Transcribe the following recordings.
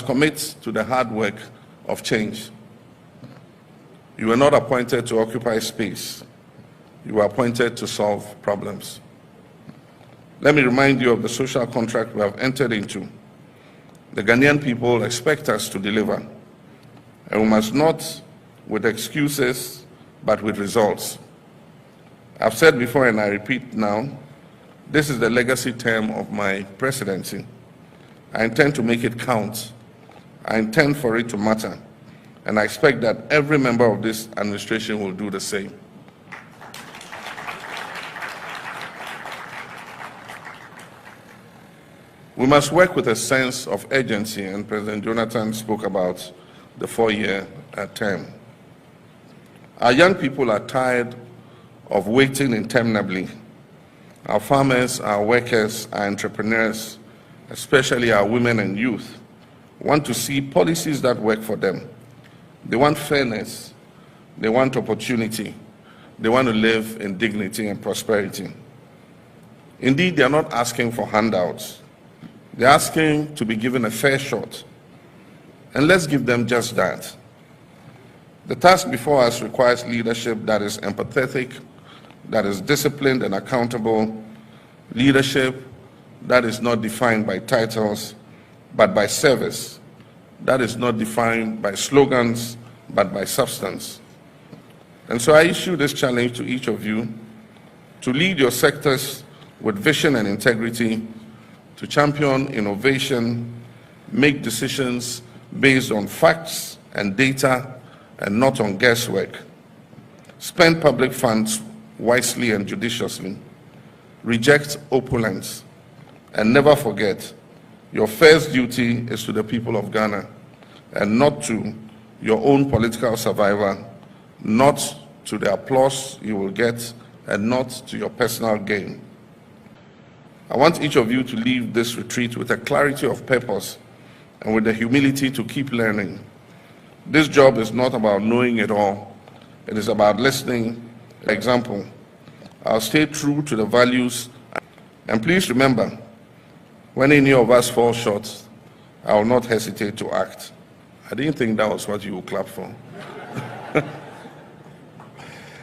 Commit to the hard work of change. You were not appointed to occupy space. You were appointed to solve problems. Let me remind you of the social contract we have entered into. The Ghanaian people expect us to deliver, and we must not with excuses, but with results. I've said before and I repeat now, this is the legacy term of my presidency. I intend to make it count. I intend for it to matter, and I expect that every member of this administration will do the same. We must work with a sense of urgency, and President Jonathan spoke about the 4-year term. Our young people are tired of waiting interminably. Our farmers, our workers, our entrepreneurs, especially our women and youth, want to see policies that work for them. They want fairness, they want opportunity, they want to live in dignity and prosperity. Indeed, they are not asking for handouts. They're asking to be given a fair shot. And let's give them just that. The task before us requires leadership that is empathetic, that is disciplined and accountable, leadership that is not defined by titles, but by service, that is not defined by slogans, but by substance. And so I issue this challenge to each of you to lead your sectors with vision and integrity, to champion innovation, make decisions based on facts and data and not on guesswork. Spend public funds wisely and judiciously. Reject opulence, and never forget, your first duty is to the people of Ghana and not to your own political survival, not to the applause you will get, and not to your personal gain. I want each of you to leave this retreat with a clarity of purpose and with the humility to keep learning. This job is not about knowing it all. It is about listening. For example, I'll stay true to the values, and please remember, when any of us fall short, I will not hesitate to act. I didn't think that was what you would clap for.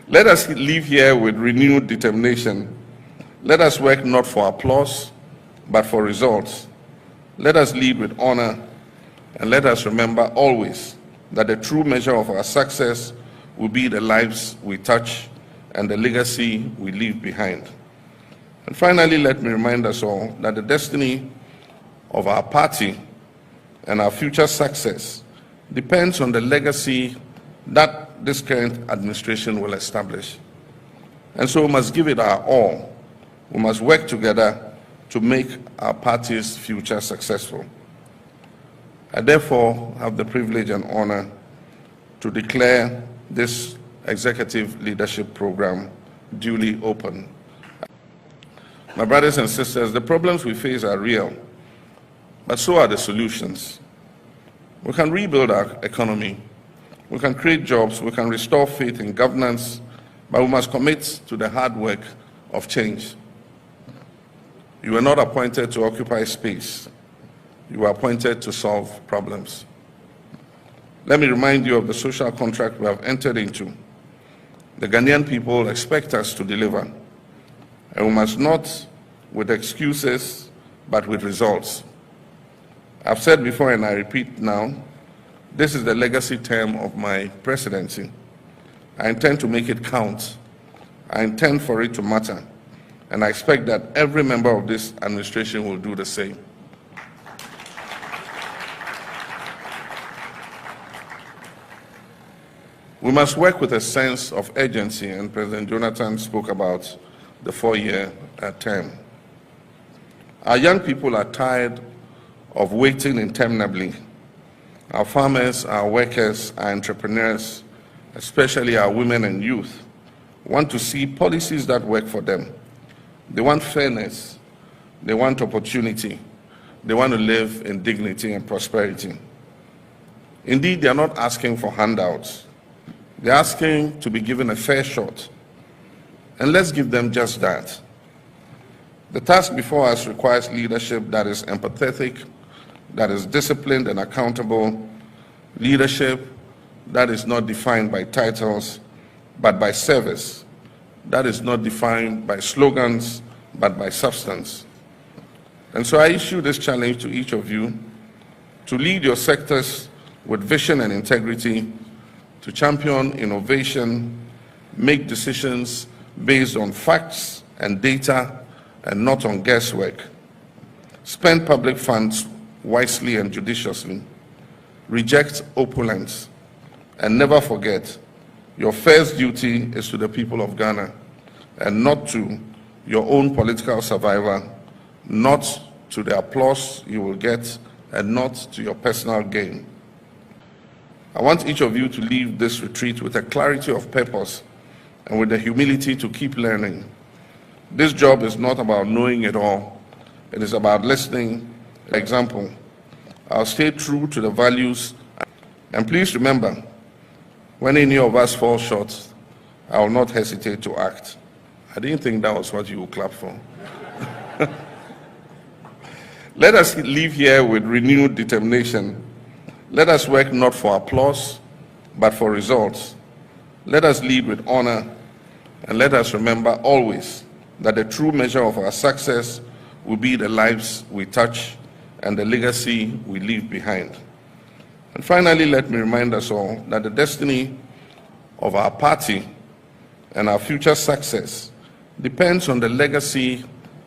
Let us leave here with renewed determination. Let us work not for applause, but for results. Let us lead with honor, and let us remember always that the true measure of our success will be the lives we touch and the legacy we leave behind. And finally, let me remind us all that the destiny of our party and our future success depends on the legacy that this current administration will establish. And so we must give it our all. We must work together to make our party's future successful. I therefore have the privilege and honor to declare this executive leadership program duly open. My brothers and sisters, the problems we face are real, but so are the solutions. We can rebuild our economy, we can create jobs, we can restore faith in governance, but we must commit to the hard work of change. You were not appointed to occupy space. You were appointed to solve problems. Let me remind you of the social contract we have entered into. The Ghanaian people expect us to deliver, and we must not with excuses, but with results. I've said before and I repeat now, this is the legacy term of my presidency. I intend to make it count. I intend for it to matter, and I expect that every member of this administration will do the same. We must work with a sense of urgency, and President Jonathan spoke about the 4-year term. Our young people are tired of waiting interminably. Our farmers, our workers, our entrepreneurs, especially our women and youth, want to see policies that work for them. They want fairness, they want opportunity, they want to live in dignity and prosperity. Indeed, they are not asking for handouts. They're asking to be given a fair shot. And let's give them just that. The task before us requires leadership that is empathetic, that is disciplined and accountable, leadership that is not defined by titles, but by service, that is not defined by slogans, but by substance. And so I issue this challenge to each of you to lead your sectors with vision and integrity, to champion innovation, make decisions based on facts and data and not on guesswork, spend public funds wisely and judiciously, reject opulence, and never forget your first duty is to the people of Ghana and not to your own political survival, not to the applause you will get, and not to your personal gain. I want each of you to leave this retreat with a clarity of purpose and with the humility to keep learning. This job is not about knowing it all. It is about listening. For example, I'll stay true to the values. And please remember, when any of us fall short, I will not hesitate to act. I didn't think that was what you would clap for. Let us leave here with renewed determination. Let us work not for applause, but for results. Let us lead with honor, and let us remember always that the true measure of our success will be the lives we touch and the legacy we leave behind. And finally, let me remind us all that the destiny of our party and our future success depends on the legacy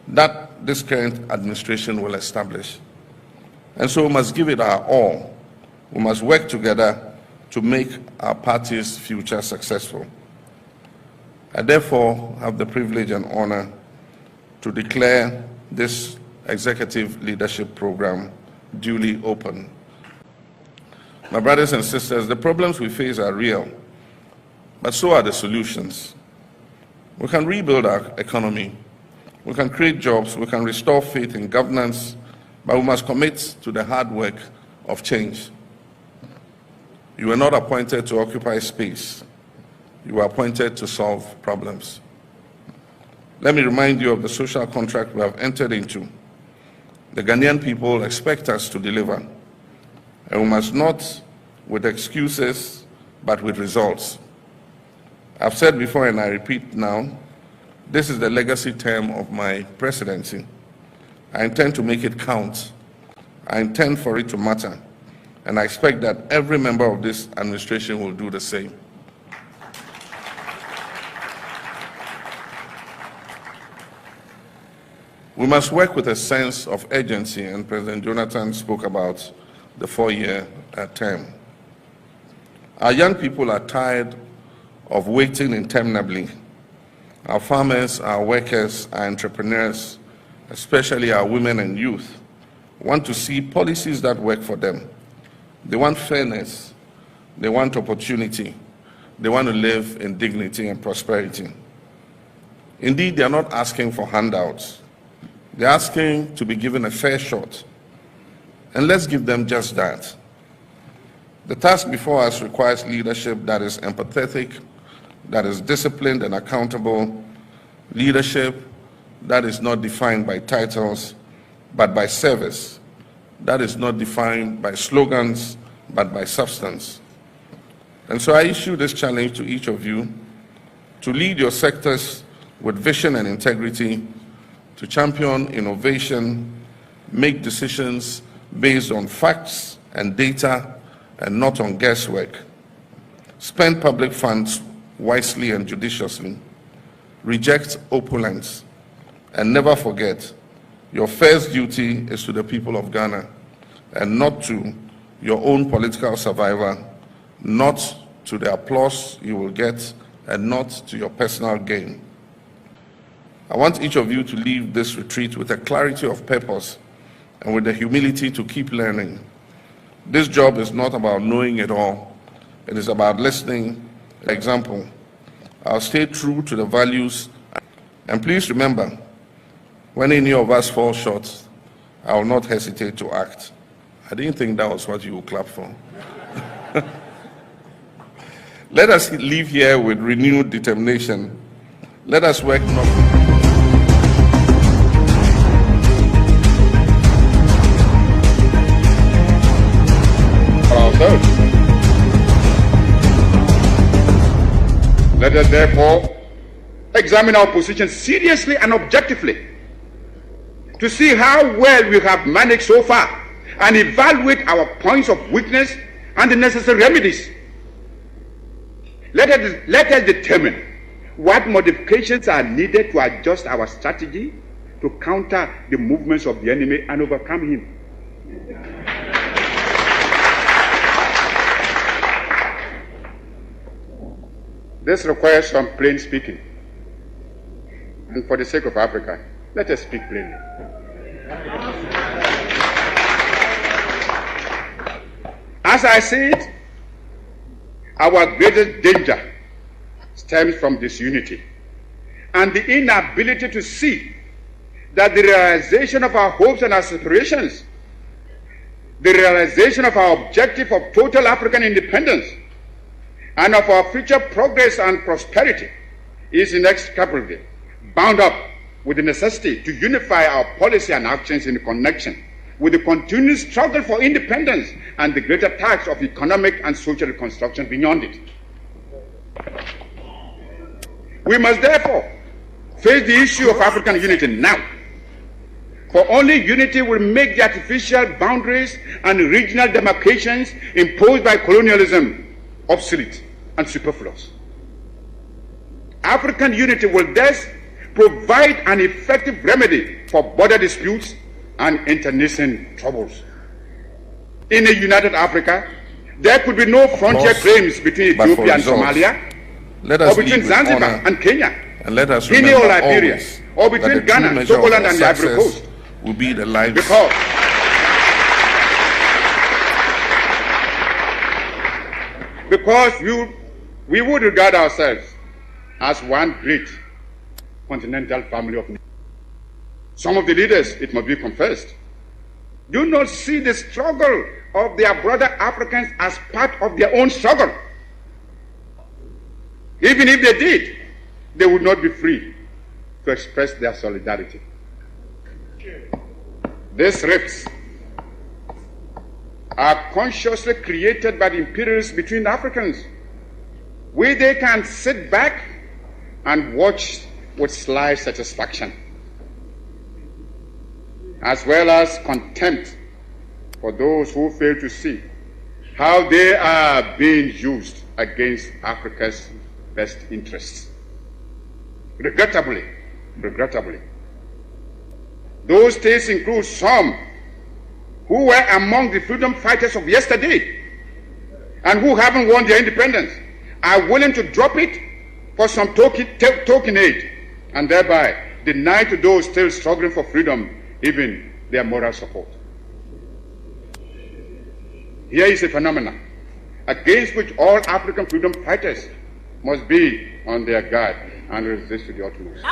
that this current administration will establish. And so we must give it our all. We must work together to make our party's future successful. I therefore have the privilege and honor to declare this executive leadership program duly open. My brothers and sisters, the problems we face are real, but so are the solutions. We can rebuild our economy, we can create jobs, we can restore faith in governance, but we must commit to the hard work of change. You were not appointed to occupy space. You were appointed to solve problems. Let me remind you of the social contract we have entered into. The Ghanaian people expect us to deliver, and we must not with excuses, but with results. I've said before and I repeat now, this is the legacy term of my presidency. I intend to make it count. I intend for it to matter. And I expect that every member of this administration will do the same. We must work with a sense of urgency, and President Jonathan spoke about the 4-year term. Our young people are tired of waiting interminably. Our farmers, our workers, our entrepreneurs, especially our women and youth, want to see policies that work for them. They want fairness, they want opportunity, they want to live in dignity and prosperity. Indeed, they are not asking for handouts. They're asking to be given a fair shot. And let's give them just that. The task before us requires leadership that is empathetic, that is disciplined and accountable, leadership that is not defined by titles, but by service, that is not defined by slogans, but by substance. And so I issue this challenge to each of you to lead your sectors with vision and integrity, to champion innovation, make decisions based on facts and data and not on guesswork, spend public funds wisely and judiciously, reject opulence, and never forget your first duty is to the people of Ghana and not to your own political survival, not to the applause you will get, and not to your personal gain. I want each of you to leave this retreat with a clarity of purpose and with the humility to keep learning. This job is not about knowing it all. It is about listening. For example, I'll stay true to the values. And please remember, when any of us fall short, I will not hesitate to act. I didn't think that was what you would clap for. Let us leave here with renewed determination. Let us work not... ourselves. Let us therefore examine our position seriously and objectively to see how well we have managed so far and evaluate our points of weakness and the necessary remedies. Let us determine what modifications are needed to adjust our strategy to counter the movements of the enemy and overcome him. This requires some plain speaking. And for the sake of Africa, let us speak plainly. As I said, our greatest danger stems from disunity and the inability to see that the realization of our hopes and aspirations, the realization of our objective of total African independence, and of our future progress and prosperity is inextricably bound up with the necessity to unify our policy and actions in connection with the continued struggle for independence and the greater task of economic and social reconstruction beyond it. We must therefore face the issue of African unity now, for only unity will make the artificial boundaries and regional demarcations imposed by colonialism obsolete and superfluous. African unity will thus provide an effective remedy for border disputes and internecine troubles. In a united Africa, there could be no frontier claims between Ethiopia and Somalia, or between Zanzibar and Kenya, and let us Guinea or Liberia, or between Ghana, Togoland and the Ivory Coast. Will be the lives because we would regard ourselves as one great continental family of nations. Some of the leaders, it must be confessed, do not see the struggle of their brother Africans as part of their own struggle. Even if they did, they would not be free to express their solidarity. These rifts are consciously created by the imperialists between Africans, where they can sit back and watch with sly satisfaction, as well as contempt for those who fail to see how they are being used against Africa's best interests. Regrettably, those states include some who were among the freedom fighters of yesterday and who haven't won their independence, are willing to drop it for some token aid and thereby deny to those still struggling for freedom even their moral support. Here is a phenomenon against which all African freedom fighters must be on their guard and resist to the utmost.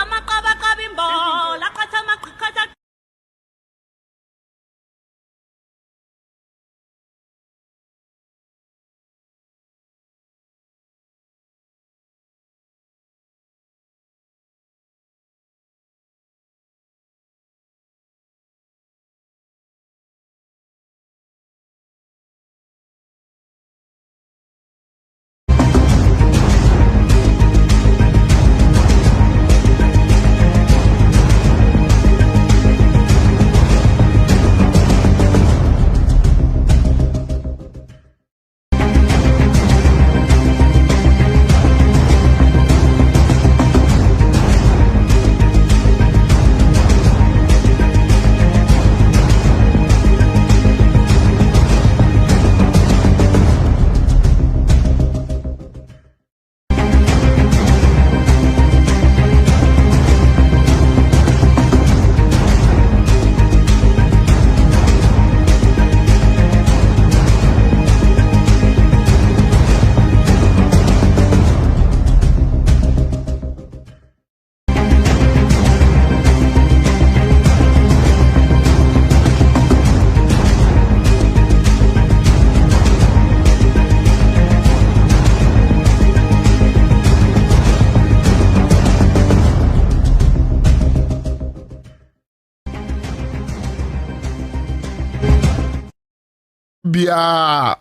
Bia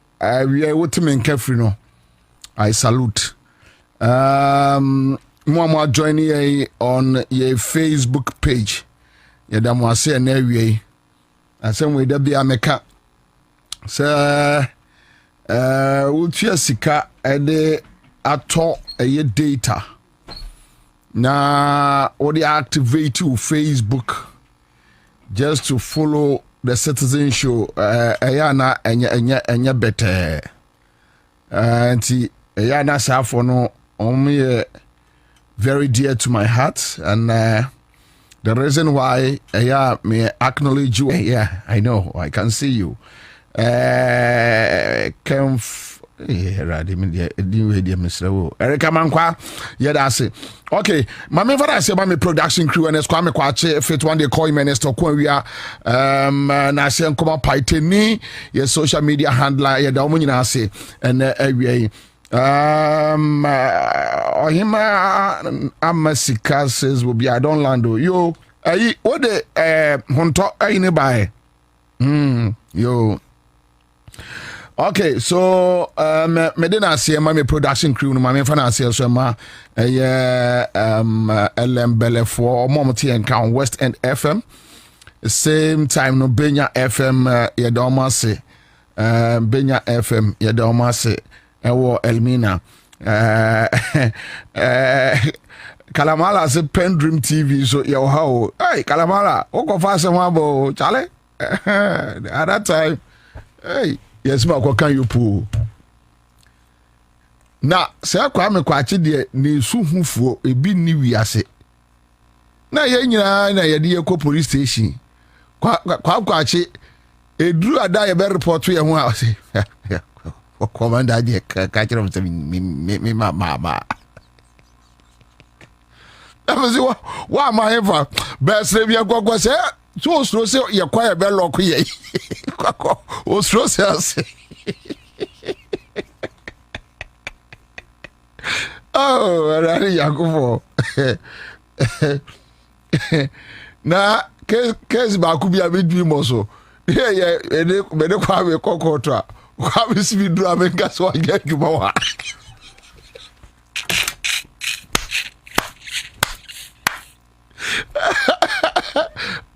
we are what men carefree no. I salute. Mama join ye on your Facebook page. Yada mo ase na wie. Asem we da bia meka. Sir utia sika ede ato eye data. Na what they activate to Facebook just to follow the Citizen Show. Ayana enya better. Anti ayana safo no very dear to my heart, and the reason why me acknowledge you. Yeah, I know, I can see you. Erika Mankwa, yeah, that's it. Okay, my main father say about my production crew and Kwame Kwache fit one day call minister when we are na say come paiteni your social media handler yeah da omunyina say and we Amasika says will be I don't land yo what the honto ne buy yo. Okay, so Medina say my production crew no my financial so ma LM Belle for Momoti and Count West End FM same time no Benya FM yedoma say Benya FM yedoma say ewo Elmina Kalamala say Pen Dream TV so yo how hey Kalamala oko fast one chale at that time hey yes ma kwa kan you pool na se Kwame Kwache de ne su hufuo ebi ni wiase na ye nyina na ye de ko police station Kwache edru ada ye be report ye ho a se commander de ka kire me ma amezi wa ma hefa best review gogo se so se ye kwa ye be lock ye o so se oh rari yakufo na case ba ku bia be dwi mo so ye me de kwa be kokotra kwa be si bi dru amenka so ya dwuma wa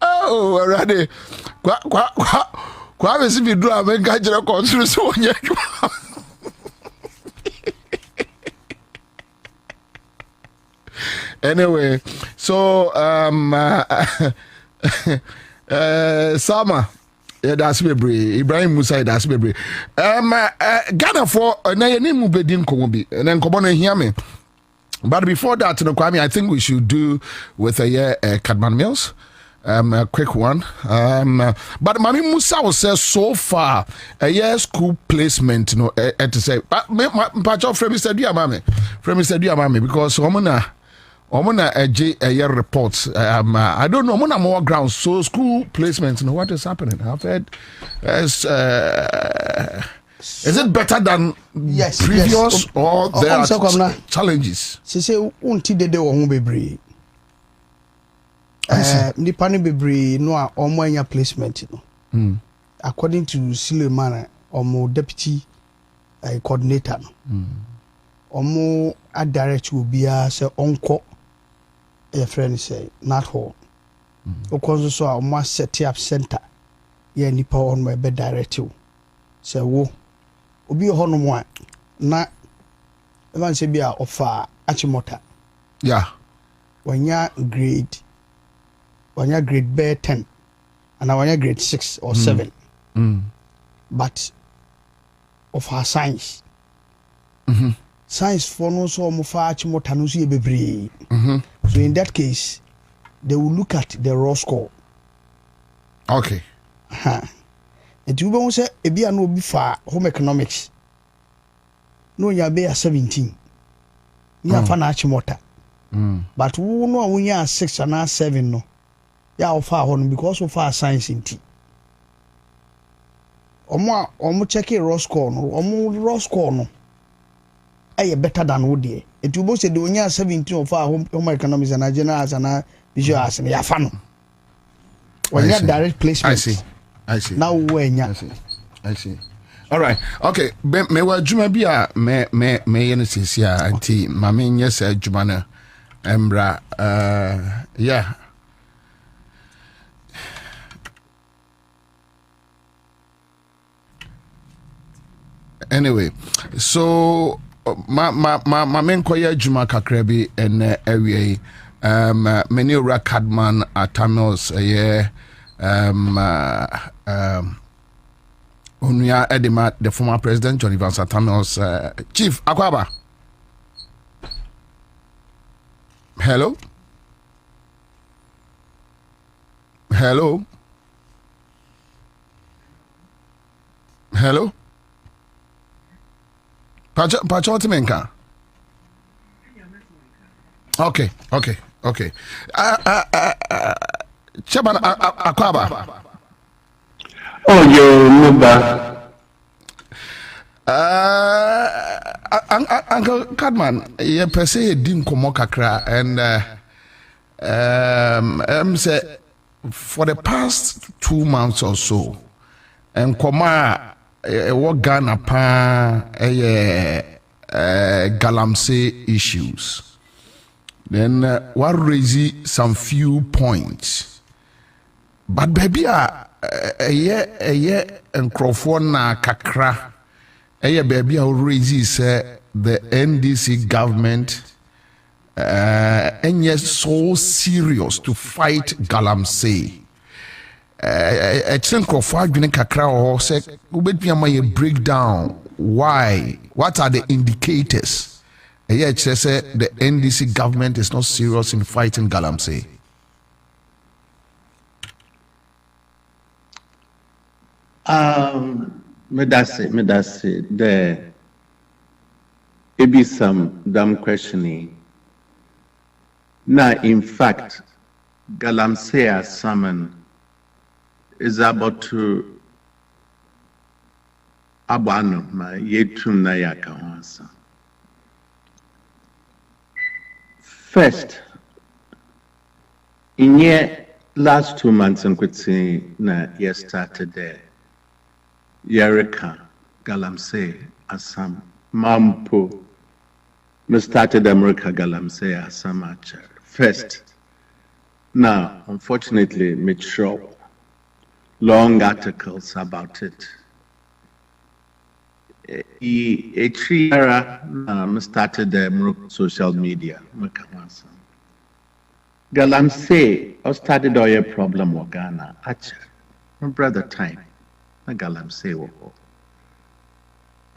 oh rari kwa be si bi dru amenka jere control so ya dwuma. Anyway, so Sama that's bebre Ibrahim Musa that's bebre Ghana for na ye ni mu bedin komo bi na nkobo no hia me, but before that no Kwame, I think we should do with a Cadman Mills a quick one but Mami Musa will say so far a year school placement no to say but Pacho Fremi said you mame because Omona a reports. I don't know. Omona more grounds. So school placements. You know what is happening? I've heard. Is it better than previous or there are challenges? She say unti de wo hu bebre. Nipa ne bebre no a omo anya placement no. According to Suleiman, omo deputy coordinator no. Omo a direct will be say onko. A friend say not hall. Because so I must set up center. Yeah, nipa on my bed direct you. Say wo obi ho no mo na even say be a offer achimota. Yeah. When ya grade bear 10 and when ya grade 6 or 7. But of her science. Science for no so mo fa achimota no so ye bebre. So in that case, they will look at the raw score. Okay. And you won't say a beer no be far home economics. No, ya be a 17. Ya fanachi mota. But who know when you are 6 and 7 no. Ya far home because of our science in tea. Omo check a raw score no. Omo raw score no. Aye better than would ye. It will say the only 17 of our home economics and general as an visual as an yafano. When you have direct placement. I see. Now when you I see. All right. Okay. Me wa juma bi a me ye no sisi a anti ma me nye sa juma na embra yeah. Anyway, so ma men koya juma kakra bi en awie many Cadman Atamos Unia Edima, the former president John Evans Atamos Chief Akwaba. Hello. Pachotimenka. Okay. Chairman Akwaba. Oh, you Muba. Uncle Cadman, you per se didn't come kakra and say for the past 2 months or so, and Koma what Ghana pa galamsey issues. Then what raise some few points. But baby and na kakra baby raise say the NDC government and yes so serious to fight galamsey. It's Crawford kakra or say a breakdown why, what are the indicators? It says the NDC government is not serious in fighting galamsey. Medase, there be some dumb questioning. Now, in fact, galamsey salmon is about to abano ma yetum na yakawansa. First, in the last 2 months, and could say na started there. Yerika, galamsey, Assam, Mampo, me started America galamsey, Assam Archer. First, now, unfortunately, me show long articles about it. A 3 year started the social media. Galamsey, I started a problem with Ghana. Archer, my brother time. Na galamsey wo.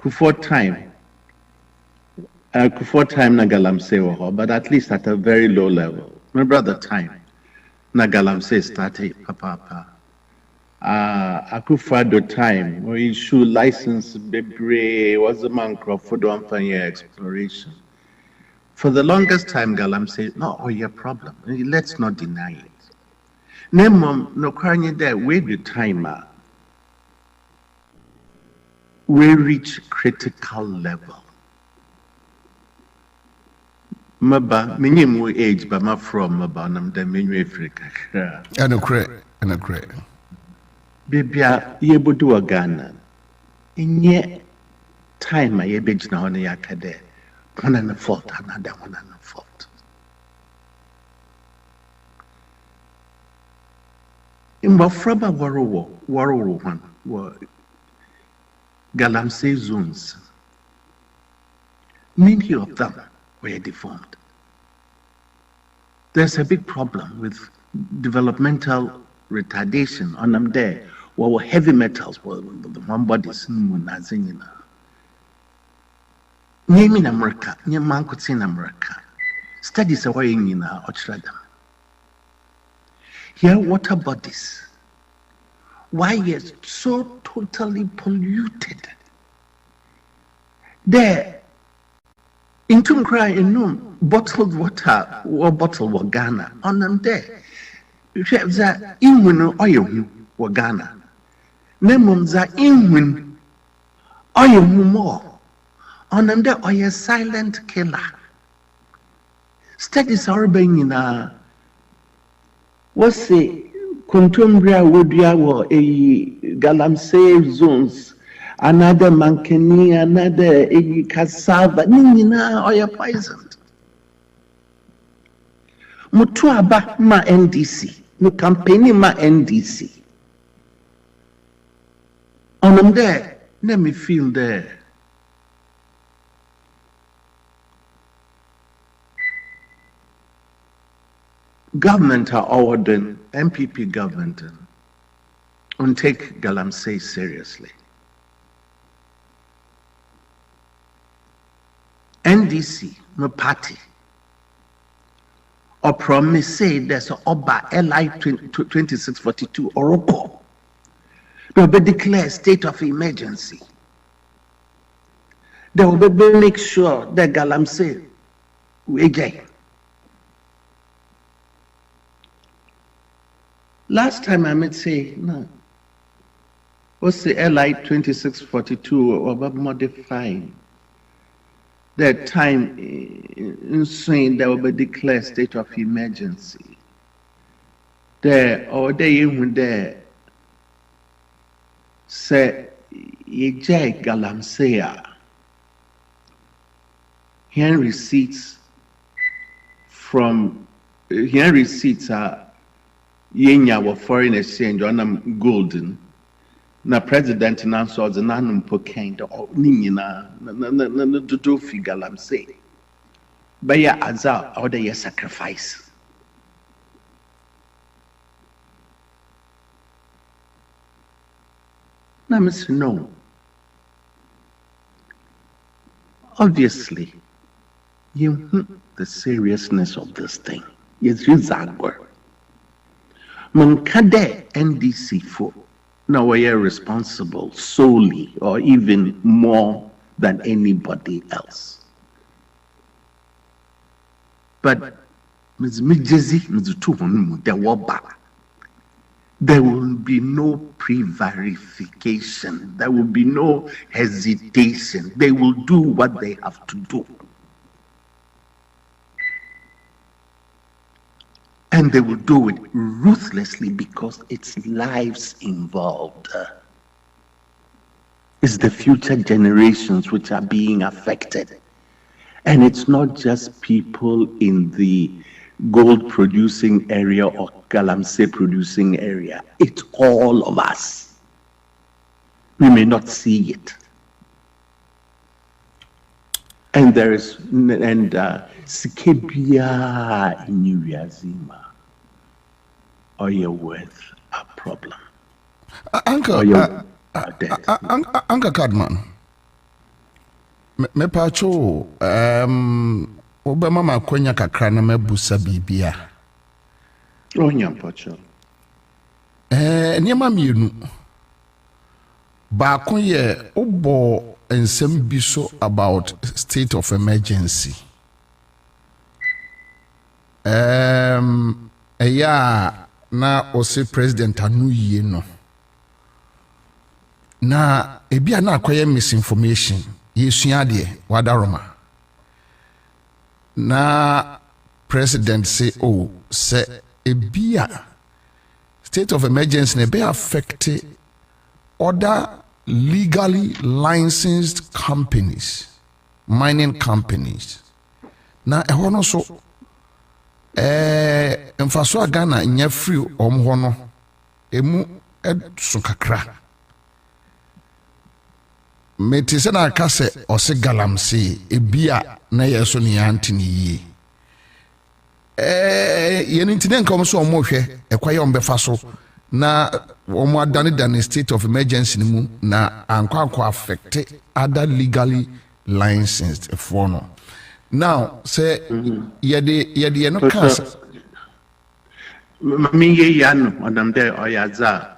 Kufor time na galamsey wo, but at least at a very low level. My brother time na galamsey started papa. Akufado time we issue license bebre was a man for the 1 year exploration. For the longest time galamsey no your problem. Let's not deny it. Name no kwanye there wait the timer. We reach critical level. Maba, minimum age, but my from Maba, and the menu Africa. And a crack. Baby, ye would do a Ghana. In ye time, my age now on the Yakade. 1 and a fault, another 1 and a fault. In Bafraba Warrow 1 were galamsey zones. Many of them were deformed. There's a big problem with developmental retardation on them there. Well, heavy metals were the one bodies in America, near man could see in America. Studies are weighing in our them. Here, water bodies. Why is so totally polluted? There, in Tunkra in noon, bottled water or bottled water Ghana on them there. You have that in oil or Ghana. Nemum that in oil more on them there or a silent killer. Studies are being in a what's the Contumbria would a galamsey zones another mankani, another cassava, nina or your poisoned. Mutuaba ma NDC, no campaign ma NDC. On them there, let me feel there. Government are ordering MPP government and take Galamsey seriously. NDC, my party, or promise say there's a Oba LI 2642 Oropo. They will be declared state of emergency. They will be make sure that Galamsey will get. Last time I might say, no. What's the LI 2642 or modifying? That time in saying there will be declared state of emergency. There or they even there say Yejay Galamsey here receipts are yenya wa foreign exchange on golden na president na so the nanum pokand ninyina na do figalam say baya Ansah or the sacrifice na miss no obviously the seriousness of this thing is Zagor. Mankade NDC for now we are responsible solely or even more than anybody else. But Ms. Mijezi, there will be no pre-verification. There will be no hesitation. They will do what they have to do. And they will do it ruthlessly because it's lives involved. It's the future generations which are being affected. And it's not just people in the gold producing area or Galamsey producing area. It's all of us. We may not see it. And there is, Sikebia in Yazima, or you're worth a problem. Uncle Cadman, me pacho, Obama Quenya Kakrana me busa bibia. Oh, yeah, pacho. Nyama mienu. Ba konye obo ensem biso about state of emergency. Eya na ose president anu yie no. Na ebia na akoye misinformation. Yesua de wadaroma. Na president say oh say ebia state of emergency ne be affect other legally licensed companies, mining companies. Na ehono so mfaso Ghana nya free omho no emu so kakra. Meti se na akase ose Galamsey ebia na yeso ne antini yi. Yeni ntine nka so omhwe ekwaye ombefa so na omo adane state of emergency ni mu na ankwa affect other legally licensed for no. Now say yede no case me ye yan onam there oyaza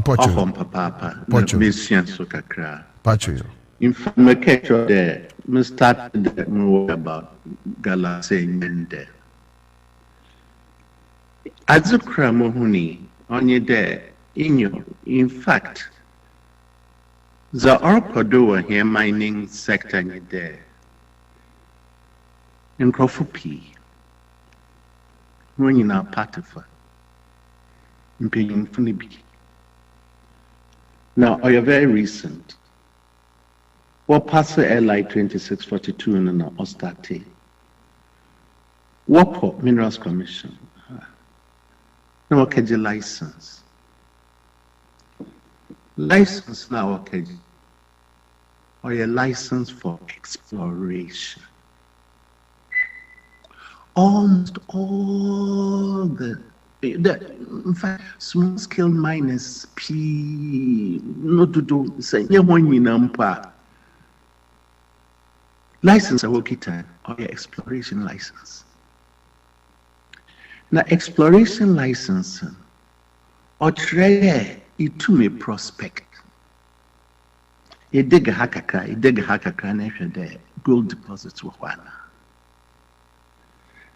Pocho mission so kakra Pocho in fact me catch there me start the more about Galamsey Mende azukra mohuni onye there in fact the orpodo here mining sector ni there in Krofupi when you part of mpaying funibi Now, are you very recent? What pass the LI 2642 in an Ostate? What for Minerals Commission? No, okay, license. License now, okay. Or a license for exploration. Almost all the in fact, small scale miners, no to do, say, license a working time or your exploration license. Now, exploration license or try it to me prospect. You dig a hakaka, and the gold deposits were one.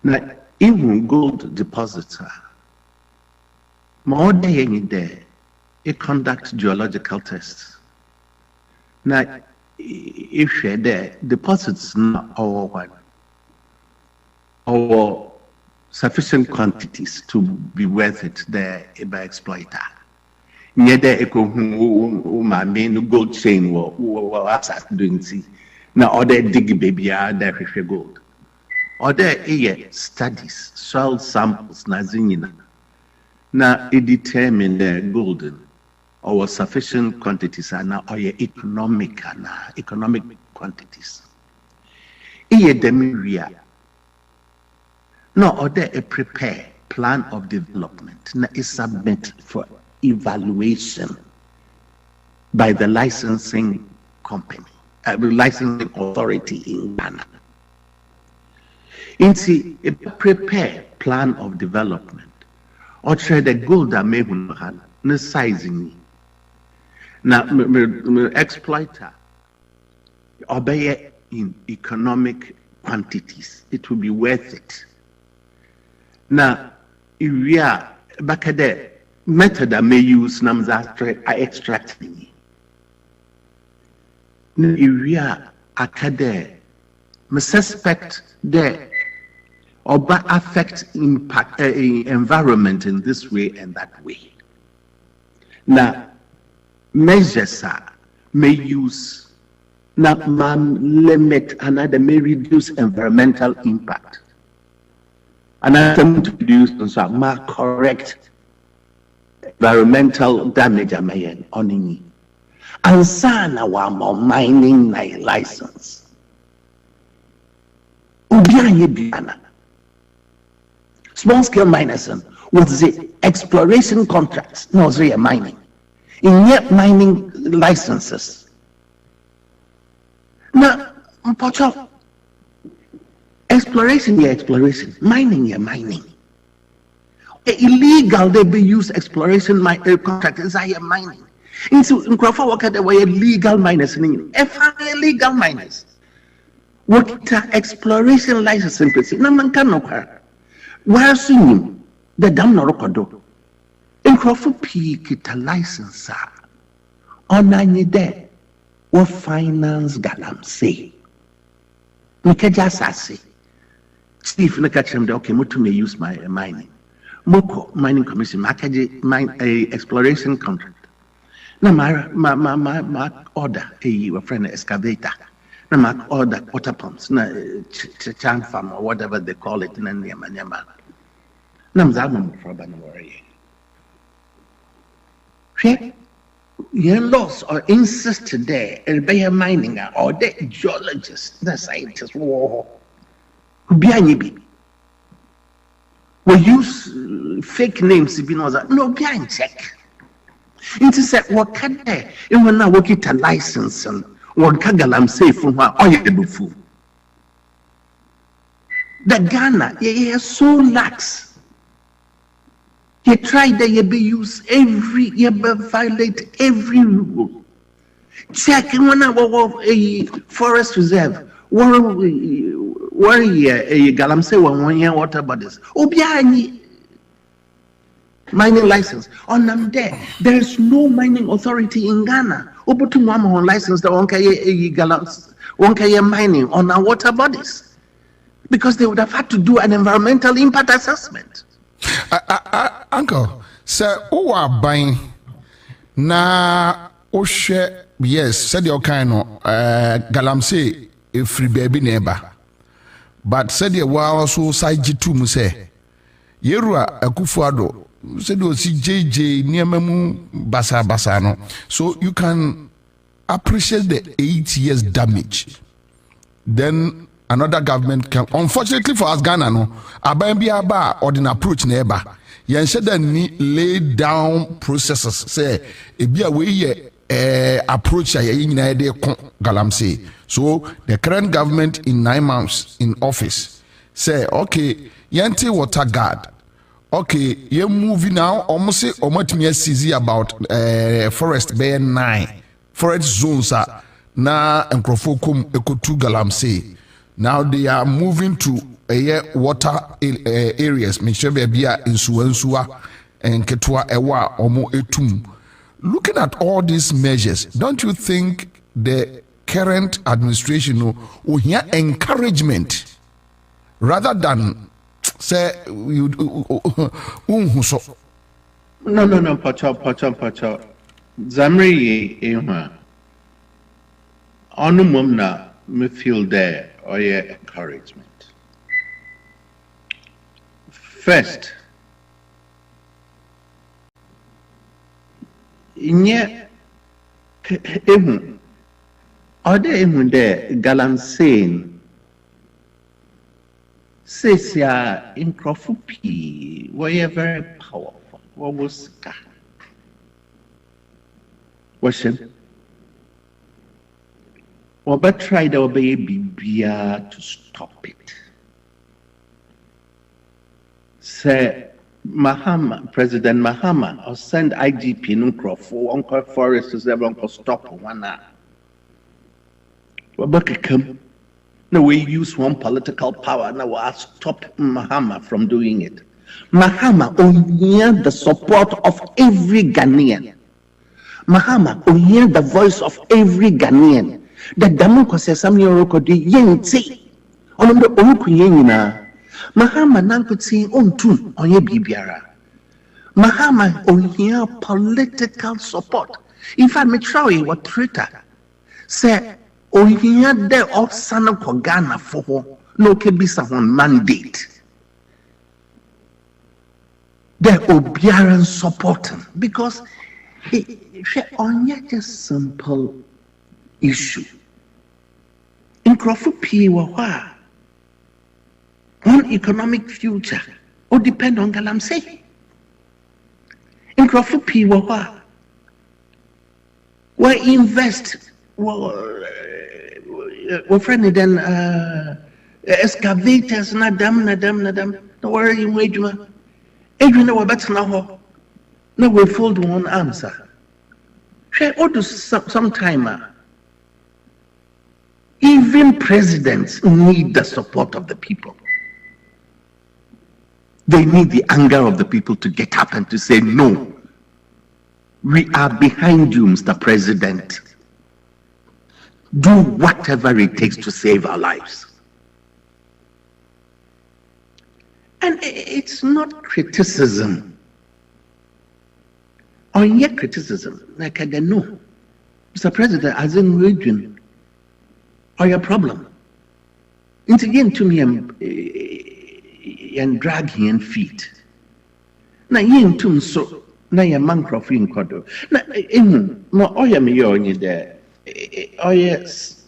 Now, even gold deposits are more than there, it conduct geological tests. Now, if you're there, deposits not all one or sufficient quantities to be worth it there by exploiter. Near there, my main gold chain was doing see. Now, other dig baby are there for gold. Other studies, soil samples, Nazinina. Now, it determined the golden or sufficient quantities are now or economic quantities. Demiria. No, other a prepare plan of development. Now, is submit for evaluation by the licensing company, licensing authority in Ghana. Into a prepare plan of development. Or try the gold that may have no sizing. Now, exploiter obey in economic quantities, it will be worth it. Now, if we are back at the method I may use, I extract me. Now, if we are at the suspect there. Or by affect impact environment in this way and that way. Now, measures may use, not limit, another may reduce environmental impact. Another to reduce and correct environmental damage on any. Ansah na wa mining license. Ubianye biana. Small scale miners with the exploration contracts, no, it's mining. In yet mining licenses. Now, exploration, mining. Illegal, they be use exploration contract is mining. Into Nkrofa work at the way illegal miners in illegal miners. What exploration license in principle? No man can know. Where soon the dam no record in Crawford Peak license on any day or finance galamsey. Nikajasasi. Steve Nakacham, okay, Mutu may use my mining. Moko mining commission, Makaji mine a exploration contract. Now my order a friend excavator. Now my order water pumps, na chan farm or whatever they call it in Nyama. Namzam for Banawari. You lost or insist there and be a mining or the geologist, the scientist, Bianibi. We use fake names, no behind check. Into said, what can they? And when I work it a license and what Kagalam say from my oil fool. The Ghana, is so lax. You try that you be use you violate every rule. Check when I was a forest reserve. Where a Galamsey 1 year water bodies. Obiani mining license. On them there is no mining authority in Ghana. Obutu Mama on license the 1 year mining on our water bodies. Because they would have had to do an environmental impact assessment. Uncle, sir, who are buying na share, yes, said your kind of galamsey if free baby neighbor. But said your wow so side G2 muse. Yerua Akufuado said was JJ near Memu Basa Basano. So you can appreciate the 8 years damage. Then another government can, unfortunately for us, Ghana, no, Abambi Aba or the approach neighbor. Yan said that lay down processes, say, it be a way approach Galamsey. So the current government in 9 months in office say, okay, Yanti water guard. Okay, you're moving now, almost say, or much me see about forest bear 9 forest zones are now and Krofokum Ekotu Galamsey. Now they are moving to water areas. Make sure be in Suensua and Ketua Ewa Omo Etum. Looking at all these measures, don't you think the current administration will hear encouragement rather than say you No, Pacha. Zamri Ewa. Onumum na me feel there or encouragement. First, inye ode there Galamsey says ya in Krofupi were very powerful. What was ka? Worship. But try to obey Bibia to stop it. Say President Mahama or send IGP Nunkro for Uncle Forest to Uncle stop one hour. No, we use one political power now I stop Mahama from doing it. Mahama only the support of every Ghanaian. Mahama only the voice of every Ghanaian. The Damuko says some Yoroko de Yenti on the Okuyena. Mahama Nanko saying on tune on your Bibiara. Mahama only political support. In fact, Metrawi what traitor say only there of Sana Kogana for no can be someone mandate. The Obiaran supporting because it's only just simple issue. In Krofupi Wawa, one economic future or depend on Galamsey. In Krofupi Wawa, we invest, we're friendly then excavators, nadam. Don't worry, Adrian, we're better now. No, we fold one answer. Or do sometime. Even presidents need the support of the people. They need the anger of the people to get up and to say, no, we are behind you, Mr. President. Do whatever it takes to save our lives. And it's not criticism. Or yet criticism, like I don't know. Mr. President, as in region, or your problem. It's again to me and dragging and feet. Now yin too so now your mangrove in Kodo. Now no oya me only there. Oh yes.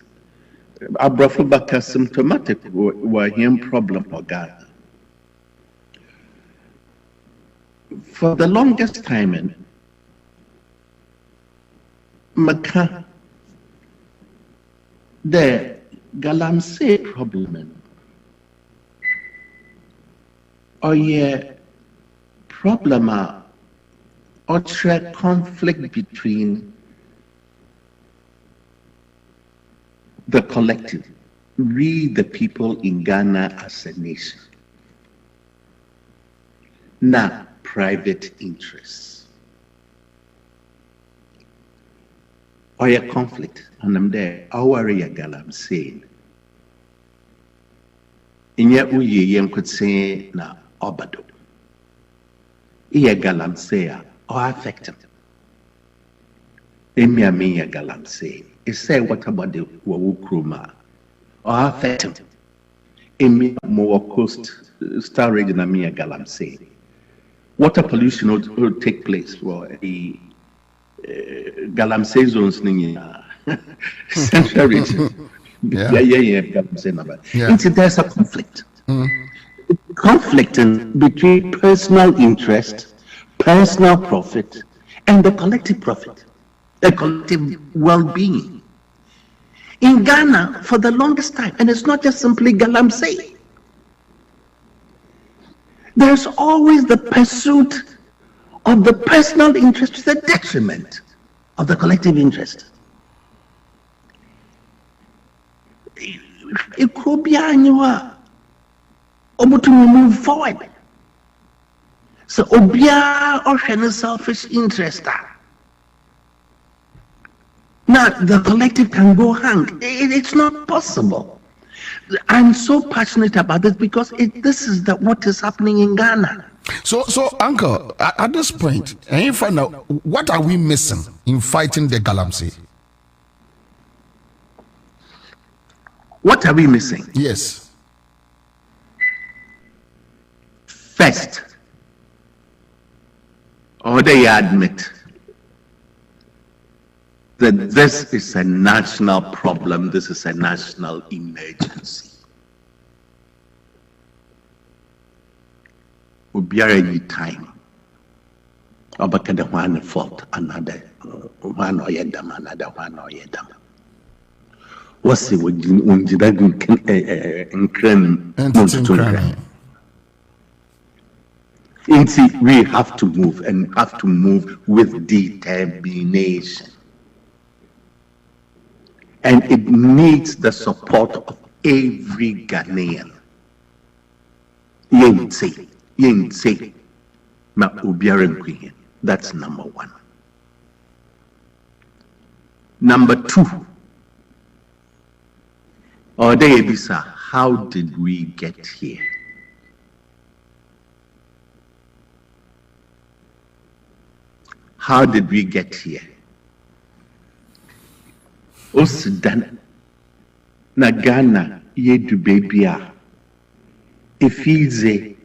Abrafubaka symptomatic were him problem for Ghana. For the longest time in Maka the Galamsey problem or a problem or conflict between the collective, we the people in Ghana as a nation, not private interests. Or a conflict, and I'm there. Our Galamsey. In yet we could say na obado. Iya Galamsey or affected. Emi galamsey. It say what about the Wawukruma or affecting Emi more coast star region Amia galamsey. Water pollution will take place for the galamsey zones in central region. There's a conflict. Conflict between personal interest, personal profit, and the collective profit, the collective well-being. In Ghana, for the longest time, and it's not just simply galamsey, there's always the pursuit of the personal interest to the detriment of the collective interest. It could be annual, to move forward. So, obia or selfish interest. Now, the collective can go hang. It's not possible. I'm so passionate about this because this is what is happening in Ghana. So, Uncle, at this point, and you find out what are we missing in fighting the galamsey? What are we missing? Yes. First, or they admit that this is a national problem, this is a national emergency. We'll be any time. About the one fault, another one or yedam, another one or yedam. What's it when you we have to move and have to move with determination. And it needs the support of every Ghanaian. Yense, ma ubiaren. That's number one. Number two, Odeyebisa, how did we get here? How did we get here? O Sudan, na Ghana, yedu babia, ifize,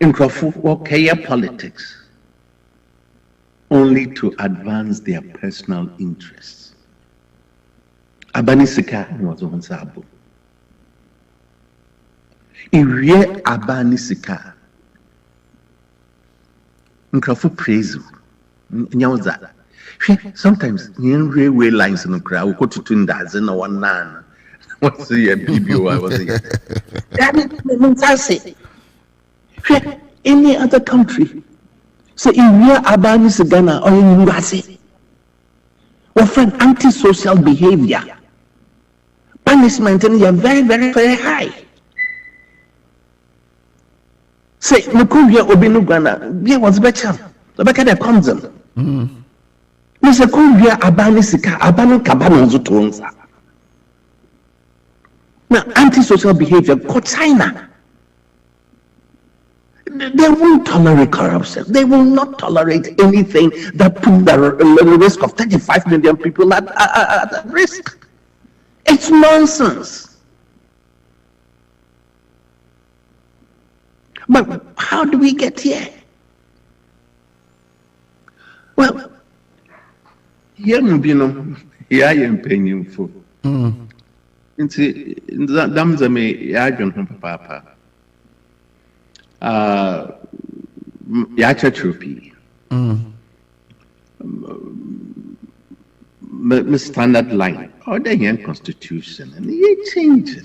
inkrafu wakaya politics, only to advance their personal interests. Abani sika was on sabo. Irie abani sika. Nkrafu praise nyaoza. Sometimes in railway lines in the crowd, go to Tundas and one nan. What's the PBO I was saying? Any other country. So in real Abanis Ghana or in Ngasi, or friend antisocial behavior, punishment and you're very, very, very high. Say, Nukuya Obinu Ghana, there was better. The back of the consum. Mr. Kuya Abanisika, Abanu Kabano Zutonza. Now, antisocial behavior, go China. They won't tolerate corruption. They will not tolerate anything that put the risk of 35 million people at risk. It's nonsense. But how do we get here? Well, I am paying for. Damza me yajon papa. Yacha tropi. The standard line or the young constitution and you change it.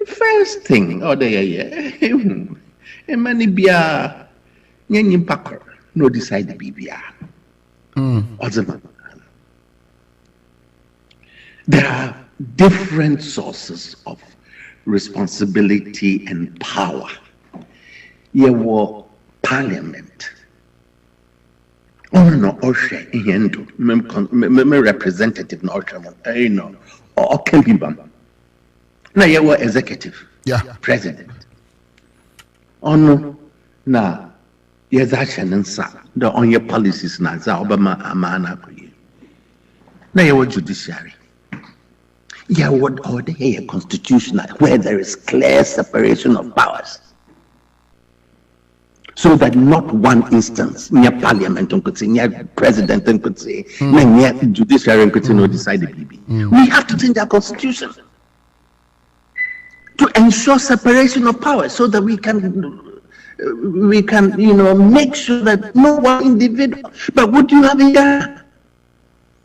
First thing, or the many beer, Yan Packer, no decide the BBR. There are different sources of responsibility and power. You were parliament. No, Osha, Yendo, representative, no, or Kembibam. Now you were executive, president. No, na Yes, Ansah. The on your policies now, Obama Amana. Now you judiciary. Yeah, what order here constitutional where there is clear separation of powers. So that not one instance, near parliament could say, near president could say, near judiciary could say, no, decide the BB. We have to change our constitution to ensure separation of powers so that we can, make sure that no one individual. But what do you have here?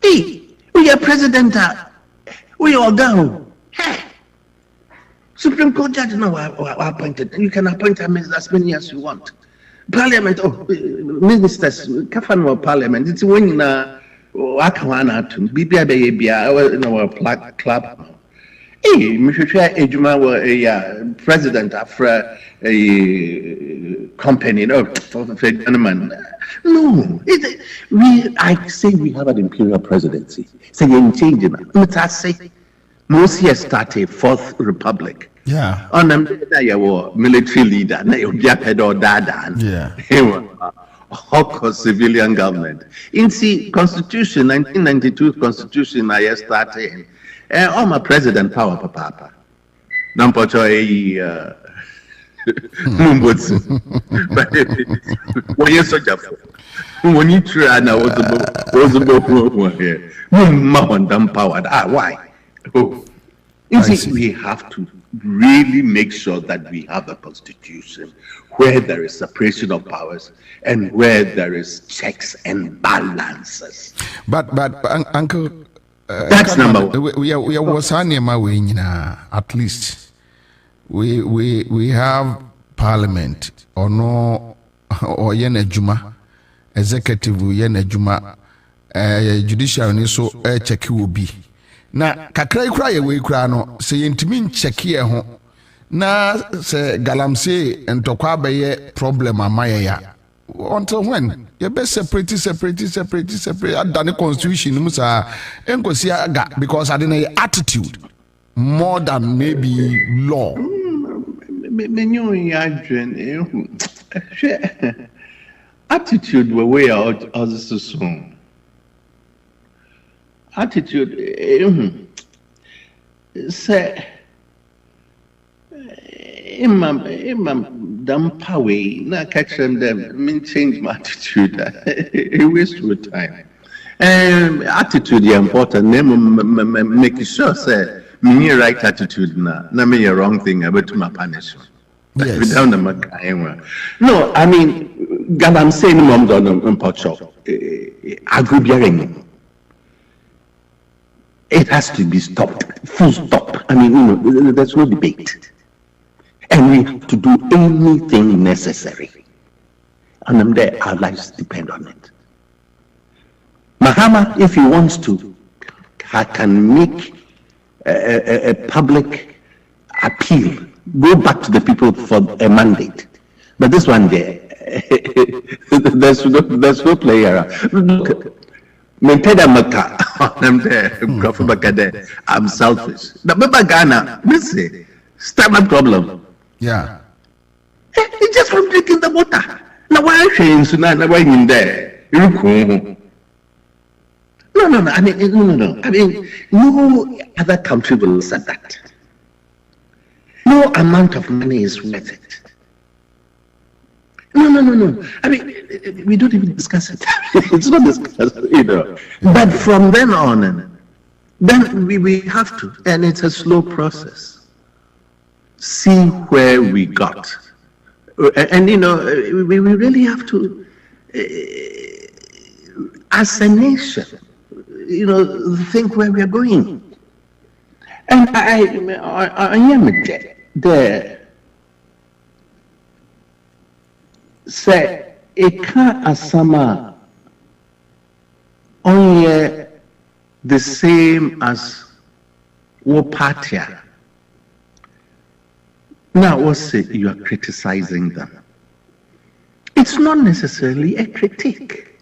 Hey, we are president, we all down. Hey. Supreme Court judge now are appointed. You can appoint as many as you want. Parliament, ministers, kafan wa parliament. It's when you Accra100.5FM, BBA, our club. Hey, Mr. Ejuma were a president after a company, for the gentleman. No, I say we have an imperial presidency. Say you're changing it. Let say most here started Fourth Republic. Yeah. On them, they were military leader. They were Japedo Dadan. Yeah. Hawk civilian government. In the Constitution, 1992 Constitution, I started. All my president power, papa. Nampocho but when you're such a when you try and I was about here, powered. Why? Oh, you see, we have to really make sure that we have a constitution where there is separation of powers and where there is checks and balances. But Uncle, that's number one. We are at least. We have parliament or no or yen juma executive yen juma judiciary so check will be na kakra kra we kra no say yentimi check here ho na say galamsey entokwa beye problem amaye ya until when you be separate at the constitution musa enkosi aga because I didn't attitude more than maybe law. Attitude were way out as a song. Attitude, say, imam dumb power, na catch them, change my attitude. A waste of time. Attitude is important. Make sure, say. Me right attitude na me a wrong thing about my punishment. Yes. No, I mean, God, I'm saying mom don't shop. It has to be stopped. Full stop. I mean, there's no debate. And we have to do anything necessary. And I'm there, our lives depend on it. Mahama, if he wants to, can make a public appeal, go back to the people for a mandate. But this one there, there's no player. Look, I'm selfish. The Baba Ghana, listen, stomach problem. Yeah. It's just from drinking the water. Now why are you why in there? No. I mean, no. I mean, no other country will accept that. No amount of money is worth it. No. I mean, we don't even discuss it. It's not discussed, But from then on, then we have to, and it's a slow process. See where we got. And, we really have to, as a nation, think where we are going. And I am there. Say, Eka Asama only the same as Wopatia. Now, what's it? You are criticizing them. It's not necessarily a critique.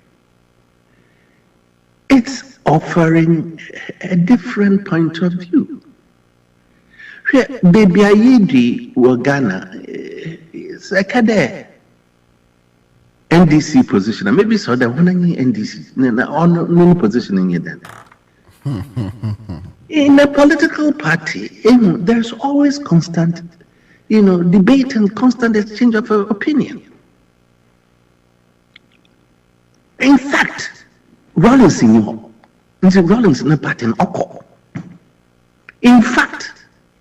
It's offering a different point of view. Baby Ayidi Wagana is a kade. NDC position, and maybe so that one NDC, no positioning it then. In a political party, there's always constant, debate and constant exchange of opinion. In fact, Rollins in Rollins in a party in Oko. In fact,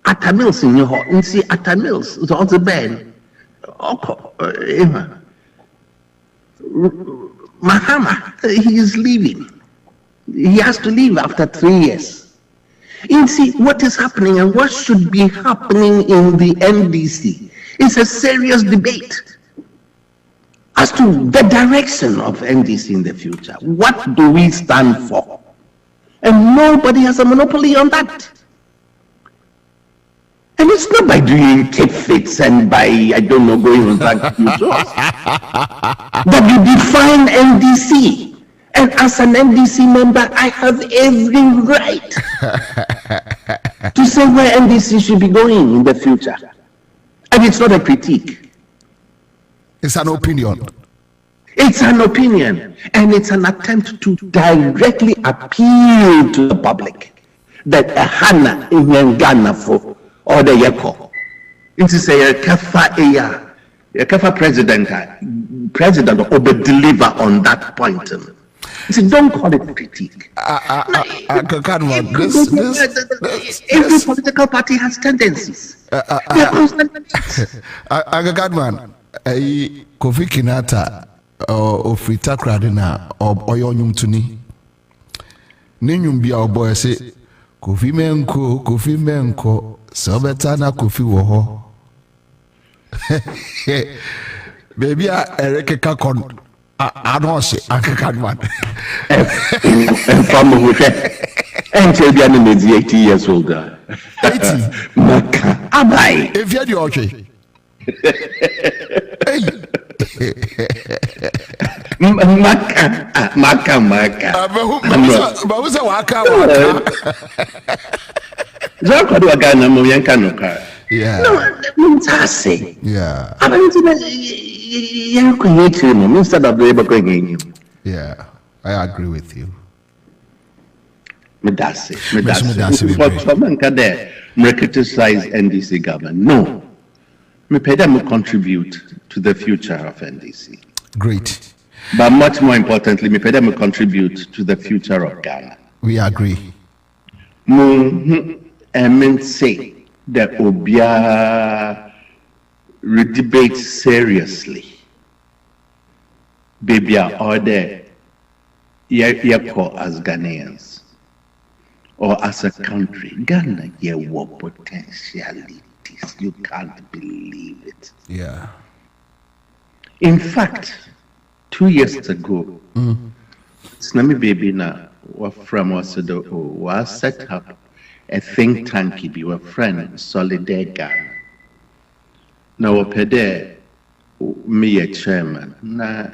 Atamils in your hall, and see Atamils is on the bed. Oko, Mahama, he is leaving. He has to leave after 3 years. You see what is happening and what should be happening in the NDC. It's a serious debate as to the direction of NDC in the future. What do we stand for? And nobody has a monopoly on that. And it's not by doing tape fits and by, going on that that you define NDC. And as an NDC member, I have every right to say where NDC should be going in the future. And it's not a critique. It's an opinion. It's an opinion. And it's an attempt to directly appeal to the public that a Hana in Ghana for or the Yako. It is a Kafa president over deliver on that point. So don't call it critique. Every political party has tendencies. Godman, Kofi Kinata or Frita Kradina or Oyonyum Tuni. Ninyum be our boy say, Kofi Menko, Sobetana Kofi Woho. Baby, Eric Kakon. I don't say, Uncle Godman. And from until the end is 80 years older. 80? Abai. If you're the okay. Maka. But who's a waka? Yeah. No, I say. Yeah. Instead of labor going. Yeah, I agree with you. Medasi. For criticize NDC government. No. Me pay them contribute to the future of NDC. Great. But much more importantly, me pay them contribute to the future of Ghana. We agree. And say that Obia debate seriously. Baby are there as Ghanaians or as a country. Ghana what potentialities. You can't believe it. Yeah. In fact, 2 years ago, Tsunami Baby na from was set up a think tank be a friend Solidaire Ghana. Now pede me a chairman na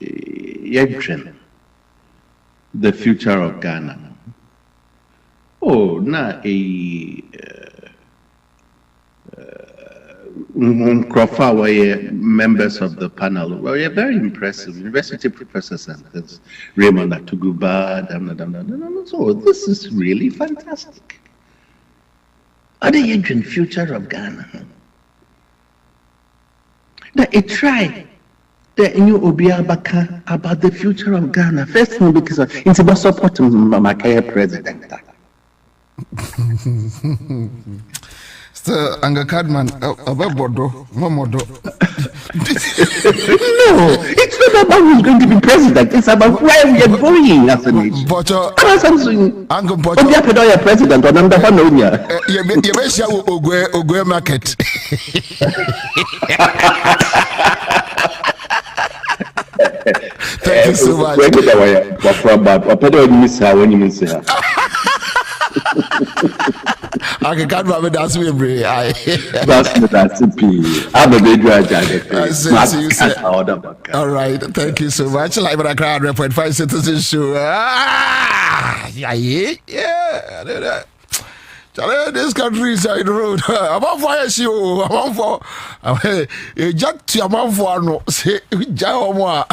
yedren the future of Ghana. Oh na Crawford were members of the panel. Well, you're very impressive. University professors and Raymond Atuguba. So this is really fantastic. Are they in future of Ghana? That it try the new Obiabaka about the future of Ghana. First thing because it's about supporting Makaya president. So, Anga Cadman, about Bordeaux, no Modo. No, it's not about who's going to be president. It's about where we are going as a nation. But Uncle Bobie, president, or number one, you may say Ogwe market. Thank you so much. I can't remember that's me, bro. That's I'm a big graduate. All right, thank you so much. Live at Accra100.5 Citizen Show. Yeah. Charlie, this country is side road. I'm on fire, you. I'm on for. Just I'm on for no. Say, Jawa.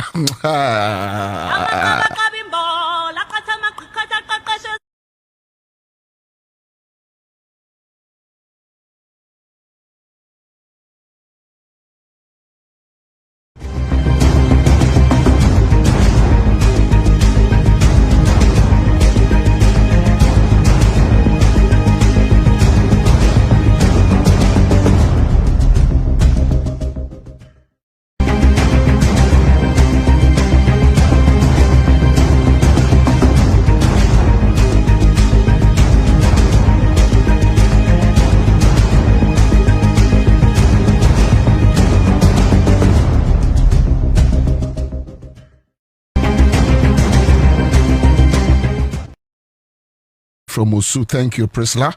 From Osu, thank you, Priscilla.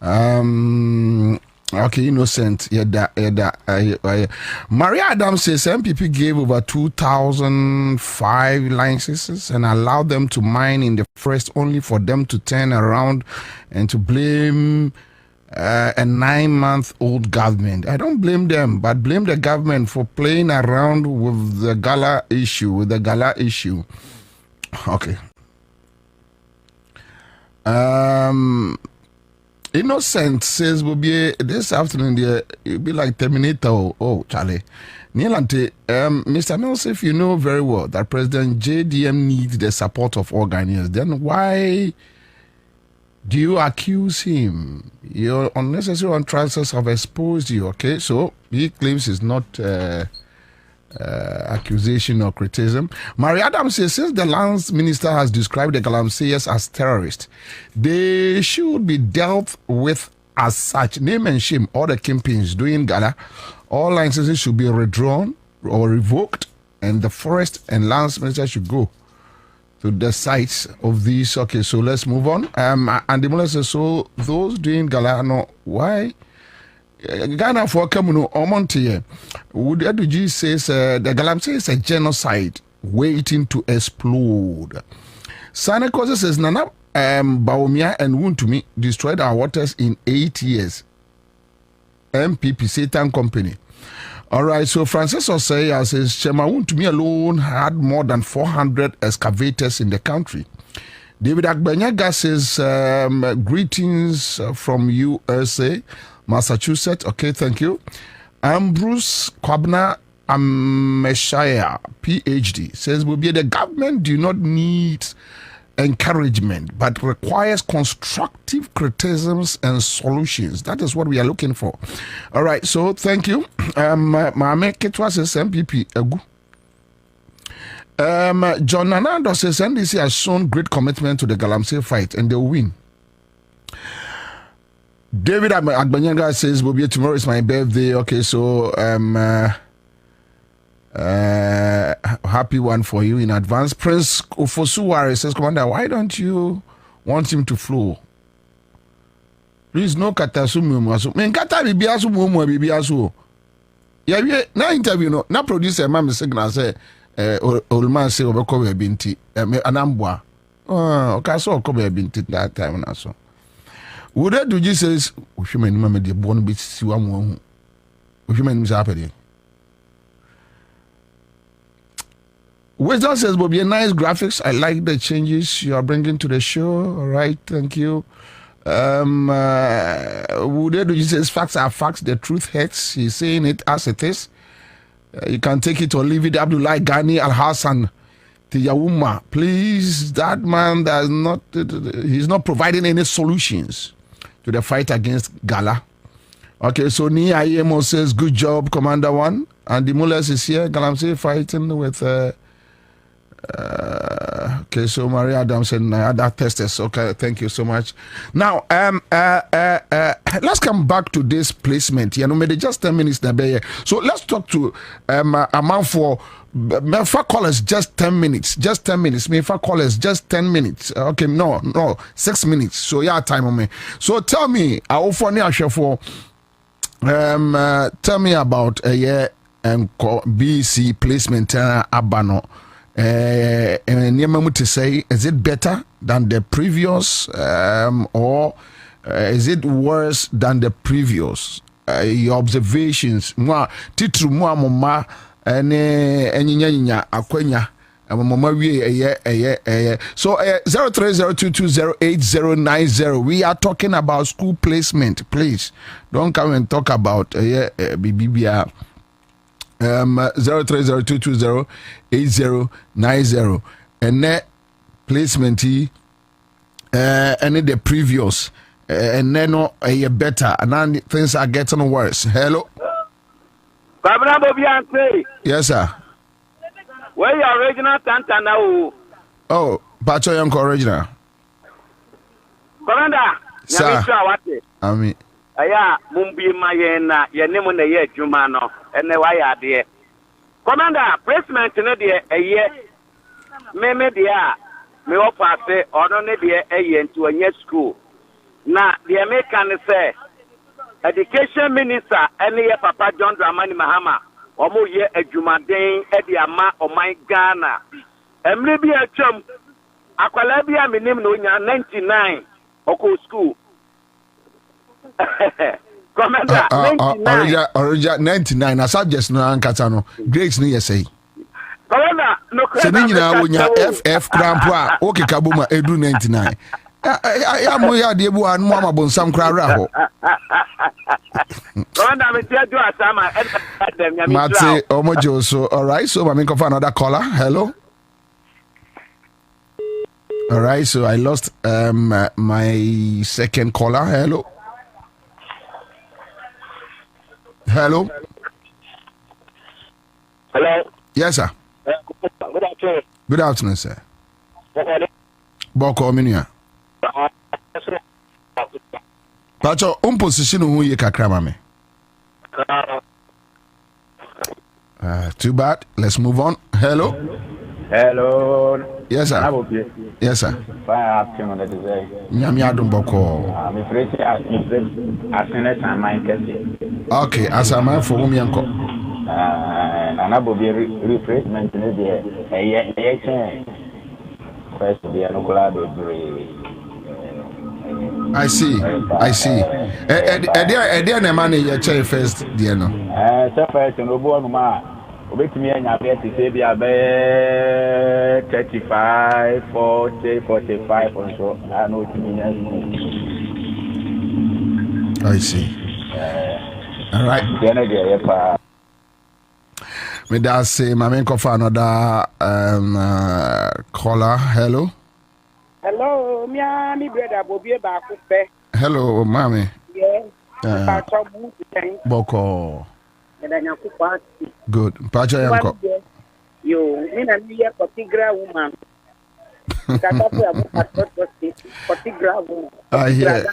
Okay, innocent. Maria Adams says MPP gave over 2,005 licenses and allowed them to mine in the forest, only for them to turn around and to blame a 9-month-old government. I don't blame them, but blame the government for playing around with the Gala issue. Okay. Innocent says Bobie, this afternoon there you'll be like Terminator. Oh Charlie. Nielante, Mr. Mills, if you know very well that President JDM needs the support of all Ghanaians, then why do you accuse him? Your unnecessary utterances have exposed you, okay? So he claims it's not accusation or criticism. Maria Adams says, since the lands minister has described the Galamseyers as terrorists, they should be dealt with as such. Name and shame all the kingpins doing Gala. All licenses should be withdrawn or revoked, and the forest and lands minister should go to the sites of these. Okay, so let's move on. And the Mullah says, so those doing Gala, no, why? Ghana for Kamuno Omontie, would Eduji says the Galamsey is a genocide waiting to explode. Sana Kosa says Nana Baumia and Wuntumi destroyed our waters in 8 years. MPP Satan Company. All right, so Francis Osei says Shema Wuntumi alone had more than 400 excavators in the country. David Agbanyaga says greetings from USA. Massachusetts, okay, thank you. Bruce Kwabena Messiah, PhD, says Bobie, the government do not need encouragement, but requires constructive criticisms and solutions. That is what we are looking for. All right, so thank you. Mame Ketwa says MPP Egu. John Nanando says NDC has shown great commitment to the Galamsey fight and they will win. David Agbanyaga says, Bobie, tomorrow is my birthday. Okay, so happy one for you in advance. Prince Ufosuware says, Commander, why don't you want him to flow? Please no katasumu. Men kata bibiasu mumu bibiasu. Yeah, na interview no. Na producer mama signal say Olman say obeko we binti anambwa. Okaso okobe binti that time na so. Would that do Jesus? Women, mamma, dear, born bit, see one woman is happening. Wisdom says, Bobie, nice graphics. I like the changes you are bringing to the show. All right, thank you. Would that do Jesus? Facts are facts, the truth hurts. He's saying it as it is. You can take it or leave it. Abdullah Ghani Al Hassan. Tiyawuma, please, that man does not, he's not providing any solutions to the fight against Gala. Okay, so Ni Ayemo says, good job, Commander One. And the Mullahs is here, Galamsey fighting with, okay, so Maria Adams and other testers. Okay, thank you so much. Now, let's come back to this placement. You know, maybe just 10 minutes. So let's talk to amount for Mefa callers just 10 minutes. Just 10 minutes. Mefa callers just 10 minutes. Okay, no, 6 minutes. So yeah, time on me. So tell me, tell me about a year and BC placement Abano. To say, is it better than the previous or Is it worse than the previous? Your observations, moi, titru moi mama, enya akwenya. So 0302208090. We are talking about school placement. Please don't come and talk about BBBR. 0302208090 and that placement and the previous and then better and now things are getting worse. Hello. Kwabena Bobie Ansah. Yes, sir. Where your original Tanta now? Oh, Pacho Yanko original. Commander, Sir. I mean, Aya, Mumbi Mayena, your name on the year, Jumano, and the wire dear. Commander, placement in a year. Meme dear, me offer say, or no, dear, a year into a year school. Now, the American say, Education Minister, any year, Papa John Dramani Mahama. Omo ye adwumaden e de ama oman Ghana emre bi atwam akwala bi a menim no nya 99 oko school Commander 99 original 99 na subjects no ankata no grades no yesay Commander no se ni nyina wonya ff crampo a okeka boma edu 99 ya mo ya de bu an mo amabonsam kra ho Mate Omojo, so all right, so I'm going for another caller. Hello. All right, so I lost my second caller. Hello. Hello. Hello. Yes, sir. Good afternoon. Good afternoon, sir. Boko Minia. Pacho, position who ye kakra mame. Too bad. Let's move on. Hello. Hello. Yes, sir. Yes, sir. Fine afternoon, that is very. Nyami adum boko. I'm afraid I finished my question. Okay, as a man for whom yanko. And I will be replacement in the first to be an oculado. I see. Edia na man ye chair first dear no. First no born ma. Obet me and I say be a 35, 40, 45 or so. I know it means. I see. All right. Me da say my main for another caller. Hello. Hello, me brother Bobie Bakupe. Hello, mommy. Yes. Boko. Good. Pacha yanko. Yo, me na me particular woman. Particular woman. I hear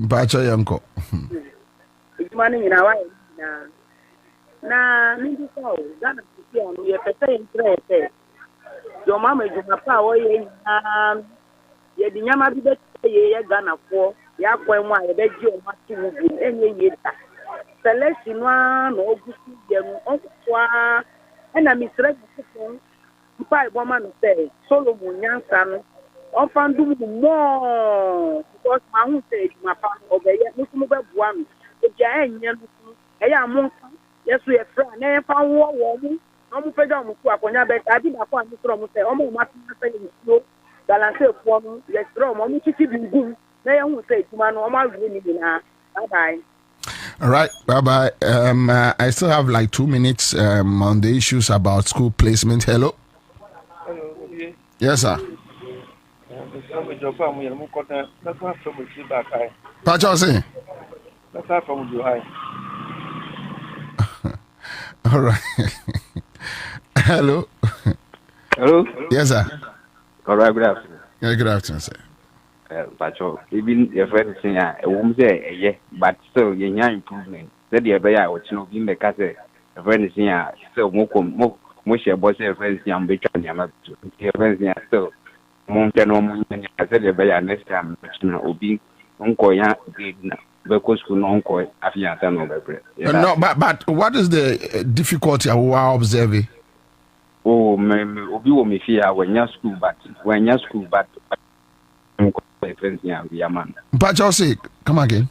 Pacha yanko. Money in our na me do so. Ghana people we pese interest. Your mama is na power ye ye di nyama bi be ye Ghana for ya kwan mu a ye be ji o ma tu bi enye ye ta selection no ogusi dem okwa na misre ko mpa ibo ma no say Solomon Nyansa no on fandu mo because ma hu say di ma pa obeye nusu be bua no e ja enye nusu e ya mo yesu e fra na e fa wo mu no mu pega mu ku akonya be adi ba ko ani sro mu say o mo ma tin say ni no balance for no yes bro mo mu titi bingu na ye hu say tuma no o ma ru ni na bye bye. All right, bye bye. I still have like 2 minutes on the issues about school placement. Hello. Hello. Yes, sir. Pacho say. All right. Hello. Hello. Yes, sir. All right, good afternoon. Yeah, good afternoon, sir. Pacho, even your friend saying a woman say, yeah, but still, you're improvement. Said the other, which no in the castle, a friend saying, still, most your boss, your friends, young bitch, and your friends, still, mountain or mountain. I said, the bear next time, will be uncle, young, because who no uncle, after no, but what is the difficulty we are observing? Oh, me fear when you're school, but my friends here, we are man. Pacho say, come again.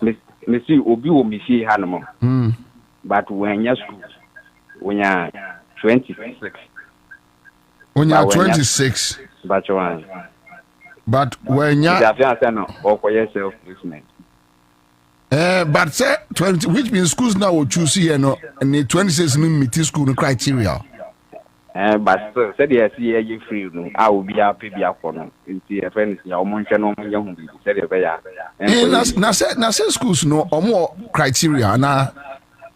Missy Obi will be see Hanamo. But when you're school, when you're 26. When you're 26. But when you're. Or for yourself, placement. But say 20, which means schools now will choose here, no, and the 26 mean school criteria. But so said yes, you free. I will be happy be up for them. Into a friend, your mention on young people. Said now say schools no or more criteria now.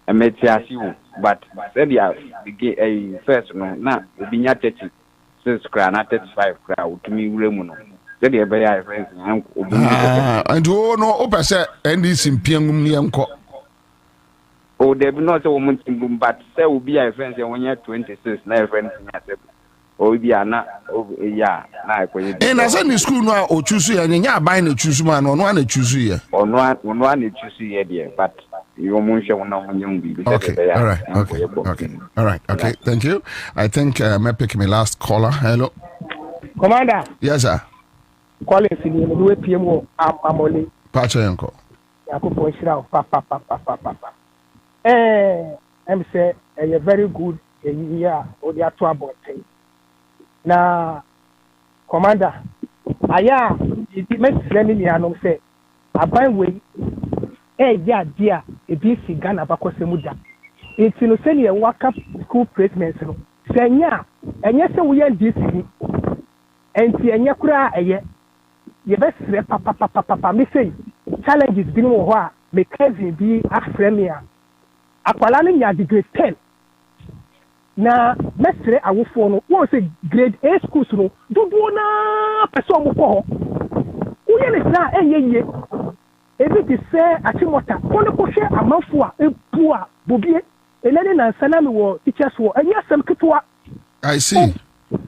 I met you, but said yeah, a first no, now be not 36 crown, not 35 crown to me, Remuno. Said yeah, very high friends. And no, open say, and this in Piangum. Oh, there be not a woman in boom, but there will be a friend when you're 26, no friends. Oh, we are not over yeah. And I said in school now, or choose you, and you're buying a choose man on one choose you. On one choose you, dear, but your motion will not young be. Okay, all right, all right, okay, thank you. I think may pick my last caller. Hello, Commander. Yes, sir. Calling for the new PMO. I'm only. Pacha Yanko. Yakupo Shira, papa. I'm say a very good year or the actual about now, Commander. It makes friendly. I don't say. I buy way. Dear, a BC Ghana Bacosemuda. It's in the same year, work up school placements. Say, yeah, and yes, we are this. And see, and yakura a year. You best papa, me say, challenges being what because be a premier. Akwalani ya degree 10. Na mestre awofo no wo say grade A schools no dodo na person mo ko ho. Uye le sa eyeye. Ebi ti se achimota. Kono ko hwe amanfo a epu a Bobie enene na nsana me wo teachers wo anya sam ketwa. I see.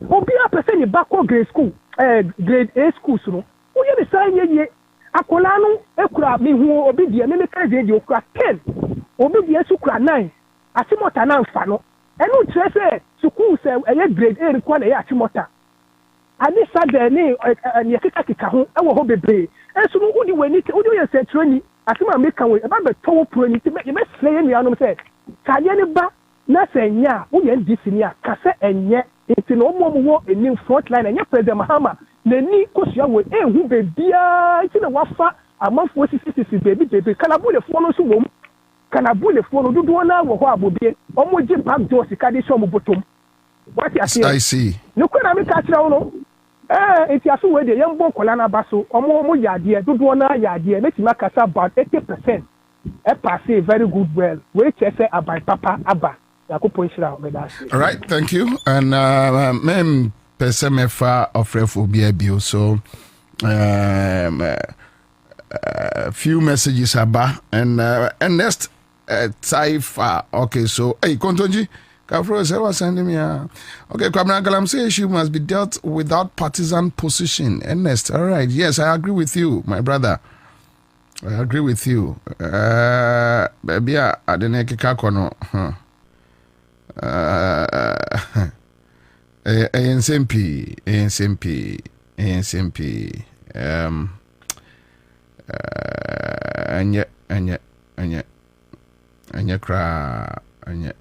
Obi a person ni bako grade school grade A schools no. Uye le sa eyeye. Akola no ekura me hu obi die me ka grade okura 10. Obi die sukura 9. Achimota na mfa no. Enu trese school say grade A require e achimota. Ani sada ni kika ho e wo ho bebre. Enso no udi weni udi ye se trani asima make we e ba be towo pro ni ti me slay ni anom say kaye ni ba na se nya wo ye ndisi ni aka se enye enti no mo wo enim front line enye president Mahama na ni kosua we ehu be bia ti na wafa amanfo sisi baby kanabu le fo no so wom kanabu le fo no dodo na wo ho abobie omo ji back door sika de show mo botom. What you see? I see. No kwena me ka kira wo no. Eti aso we de yembo kola na baso omo yade dodo na yade metima kasa about 80%. E pass very good well. We say about papa aba. Yakopo nshira me that. All right, thank you. And mem pesemefa ofrefo bia bio so few messages about and next Taifa. Okay, so hey Kontonji Kafro say was sending me okay, Kwabena Galam say issue must be dealt without partisan position. Ernest, all right, yes, I agree with you, my brother. I agree with you. Baby, I didn't kikakono. ANCMP. Anya cry, anya.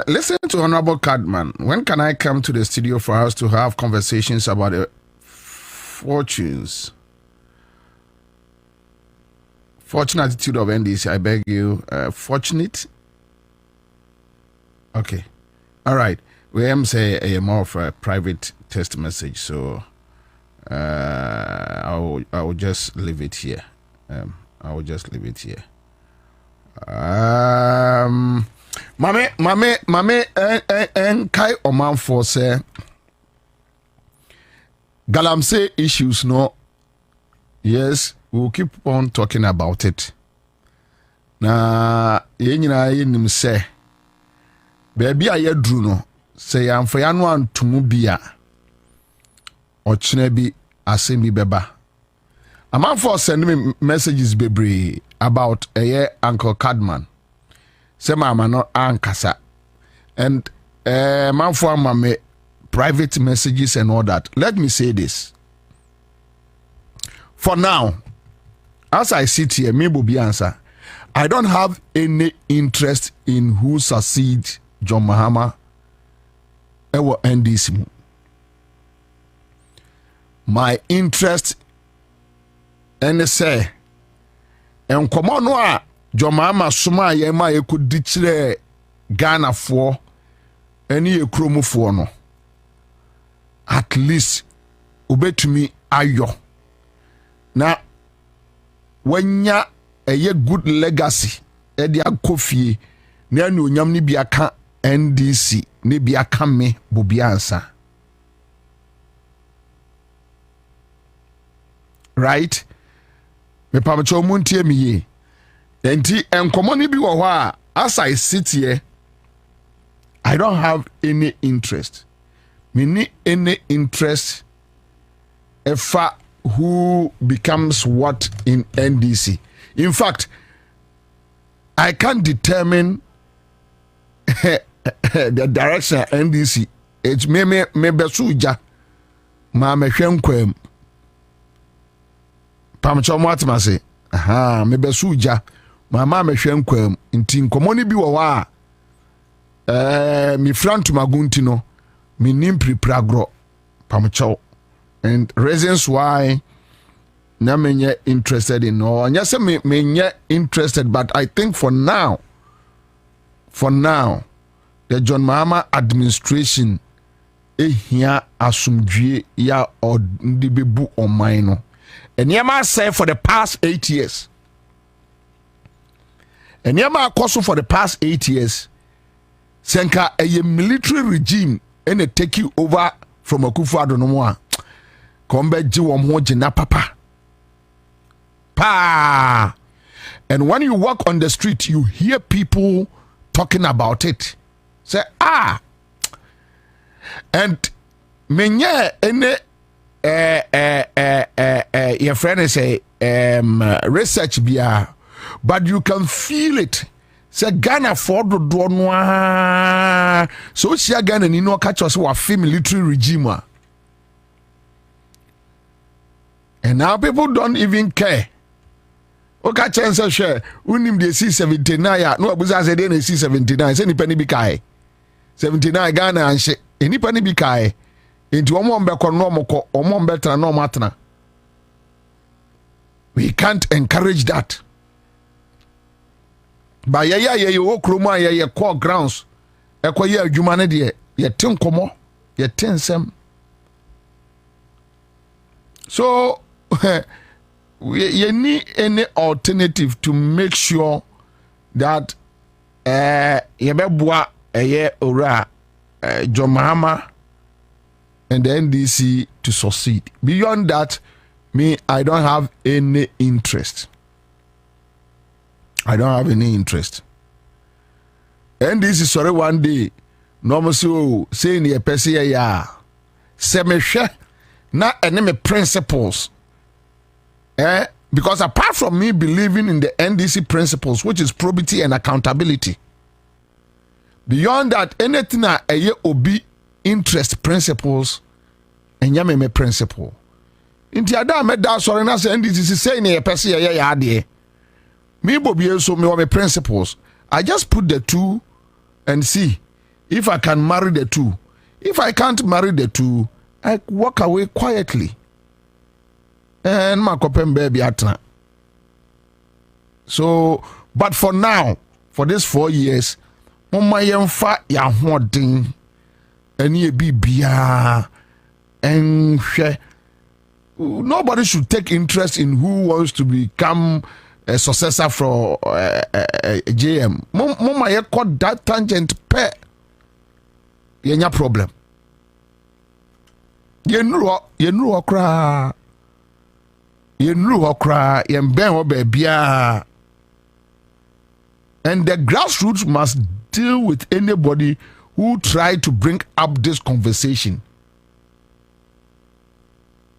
Listen to Honorable Cadman. When can I come to the studio for us to have conversations about the fortunate attitude of NDC? I beg you. Fortunate? Okay. All right. We am say a more of a private text message, so I will just leave it here. Mame, and Kai Oman for say Galamsey issues, no. Yes, we'll keep on talking about it. Na yenyina yenim say baby a yedru no say amfa ya no antumu bia ochine bi asem bi beba. Aman for send me messages bebre about Uncle Cadman. Say mama no ankasa. And man for my private messages and all that. Let me say this. For now, as I sit here, me Bobie Ansah, I don't have any interest in who succeeds John Mahama ever NDC. My interest and say and come on no John Mahama suma yema ye could ditchre Ghana for any ekromo for no. At least obetumi ayo. Na wanya a good legacy edi akofie na anu onyam ni bia ka NDC ni bia ka me Bobie Ansah. Right? Me pamacho muntie mi ye. Enti enkomo ni bi wo ho a as I sit here I don't have any interest. Me need any interest efa who becomes what in NDC. In fact, I can't determine the direction of NDC. It's me besuja ma me hwenkwam. Pamcho mwatima se. Aha, me besuja ma me hwenkwam. Nti nkomoni bi wo wa mi frantu magunti no mi nimpri pragro pamcho. And reasons why na menye interested in or yes me interested, but I think for now the John Mahama administration ehia asumdwie ya odibebu oman no. And yama say for the past 8 years. And yama akoso for the past 8 years. Senka a military regime and a take you over from Akufo-Addo no more. Kombe jiwom ho jina papa. Pa. And when you walk on the street, you hear people talking about it. Say, and menye ene your friend say research bia, but you can feel it. Say Ghana for do no. So she Ghana ni no catch us wa military regime. And now people don't even care. Okay, chance share. Unim de C79 no abuza say dey na C79 say ni pani bi kai. 79 Ghana and she any pani bi kai. Enti omo mbekọ no omokọ omo mbetra no matna. We can't encourage that. But ye wo kroma ye core grounds. Ekoye adwuma ne de ye tinkomo, ye tinsem. So you need any alternative to make sure that yebeboa ora John Mahama and the NDC to succeed. Beyond that, I don't have any interest. I don't have any interest. NDC sorry one day no so saying ye pese ya semehwe na enemy principles. Because apart from me believing in the NDC principles, which is probity and accountability, beyond that, anything a obi interest principles and me principle. Inti ada me da sorry na say NDC say na pese ya ade. Me Bobie so me my principles. I just put the two and see if I can marry the two. If I can't marry the two, I walk away quietly. And my baby atna. So, but for now, for these 4 years, mama yemfa ya hoden any bibia and nobody should take interest in who wants to become a successor for JM. Mama ye caught that tangent pe yenya problem. Yenru okra yemben obebia. And the grassroots must deal with anybody who try to bring up this conversation.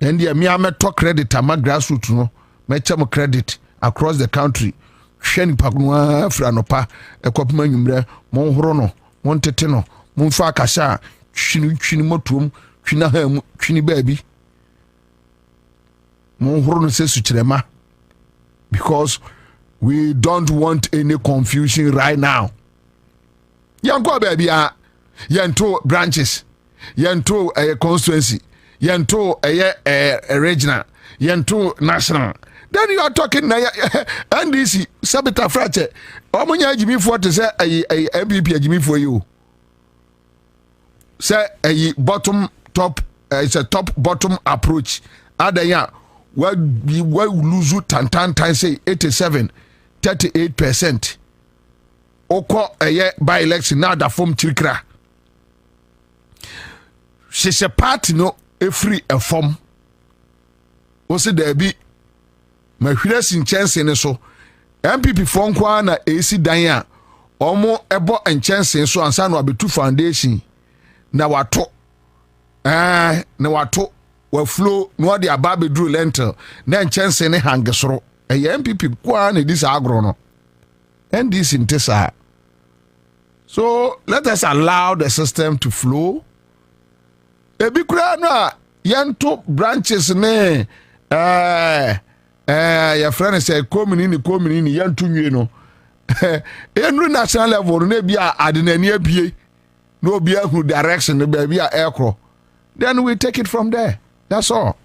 And the me talk credit ama grassroots no me cham credit across the country. Sheni pakunwa franopa ekopima nyumre monhoro no montete no mumfa kasa twini motom twina ham twini baabi monhoro no se sukyerema because we don't want any confusion right now. Yanko baby yanto branches yanto constituency yanto regional yanto national. Then you are talking and this sabita fracture omunya ajimi for to say MPP ajimi for you say a bottom top it's a top bottom approach adaya we lose tantan say 87-38% oko by election now da form chirikra she's a party no free a form o se there be mahwira sin chance ne so MPP fon kwa na AC dan a omo ebo enchanse so ansa no abetu foundation na wato wa flow no de aba bedru lentil na enchanse ne hangesoro MPP kwa na dis agro no and this intesa. So let us allow the system to flow. Ebi kura no yanto branches ne your friend say community yanto nwie no enu national level no bia adenani abie no bia who direction no bia aircraft, then we take it from there. That's all.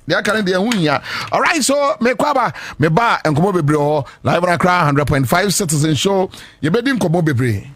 They can dey hunya. All right, so me kwaba me ba enkomo bebre ho live on Accra100.5 Citizen Show. Ye be di enkomo bebre.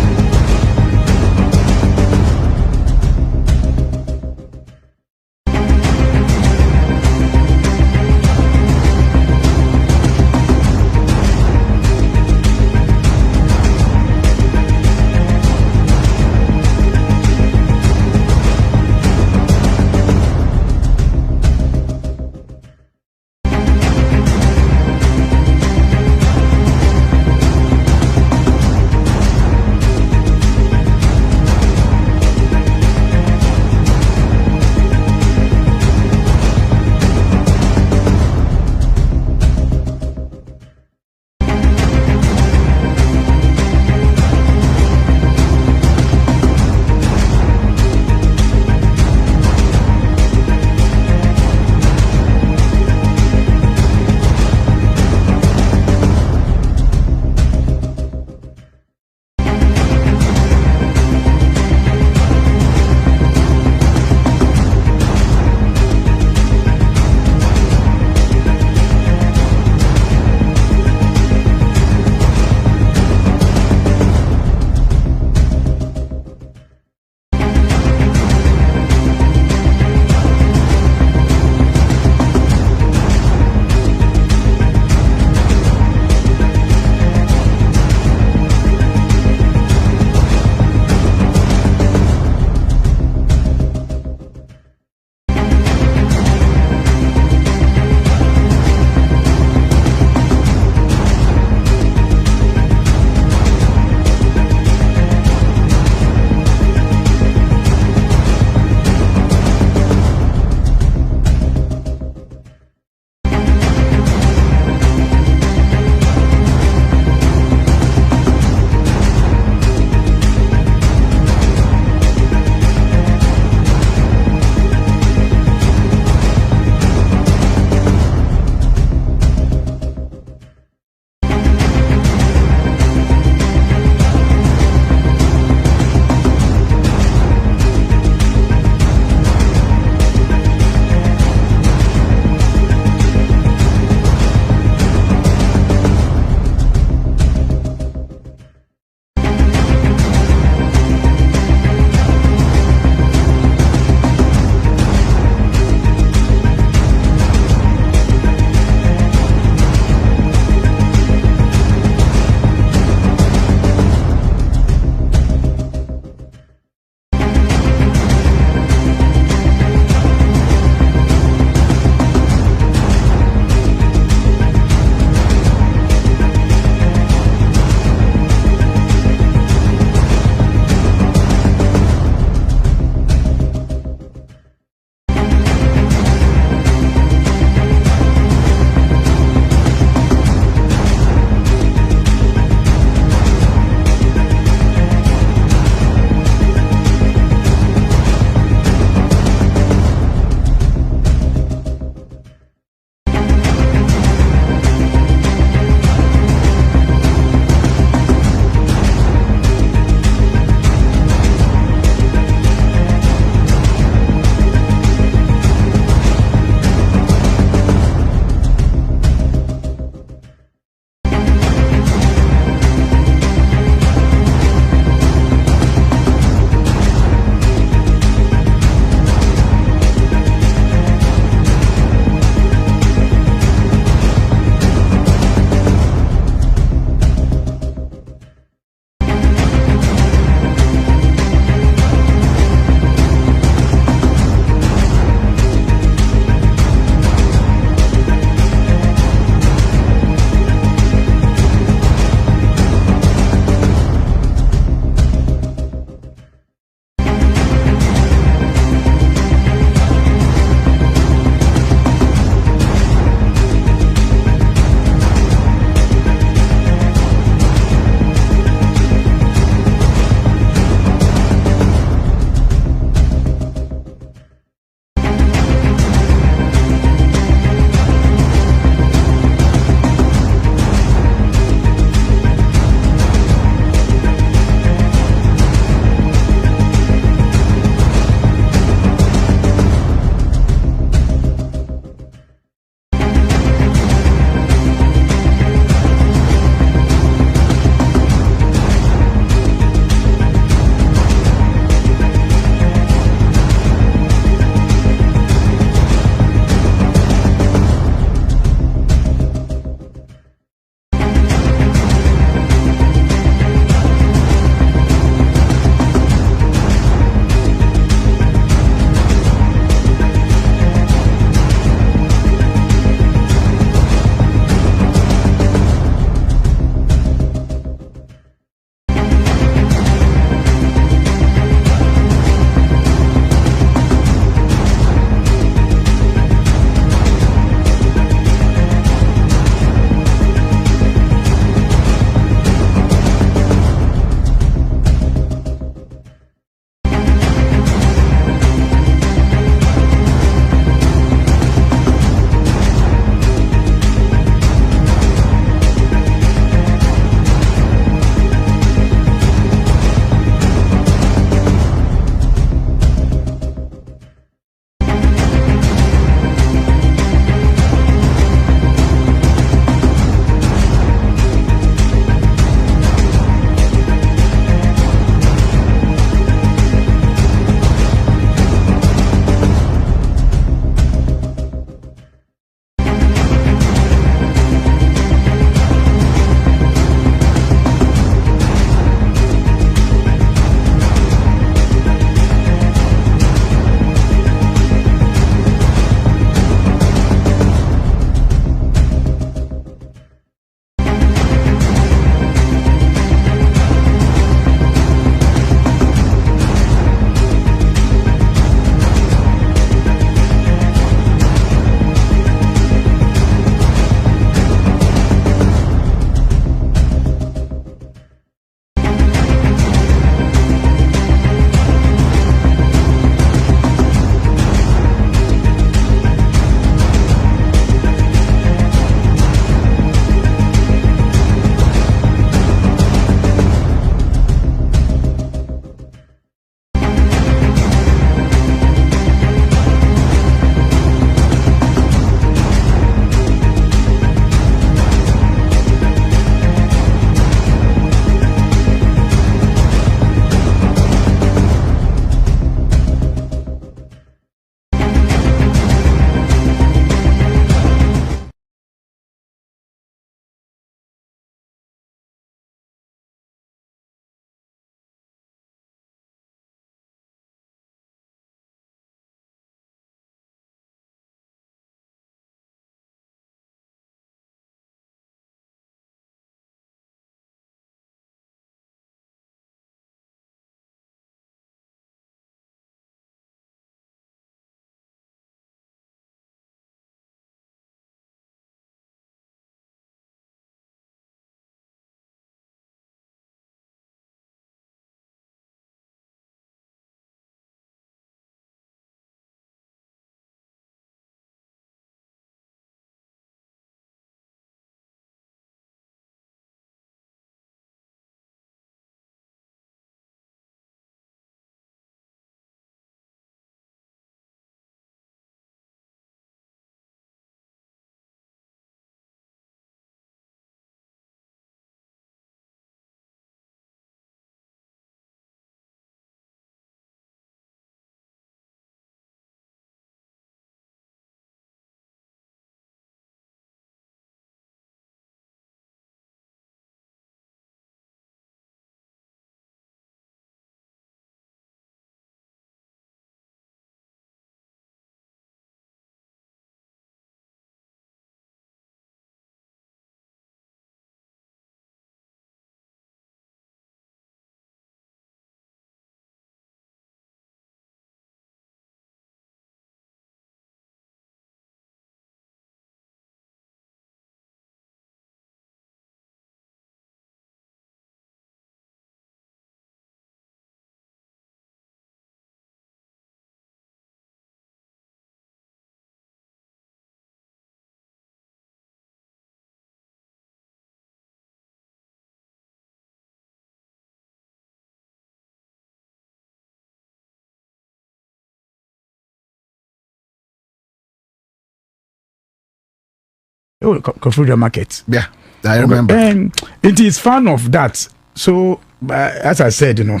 Koforidua Market. Yeah, I remember. And it is fan of that. So, as I said, you know,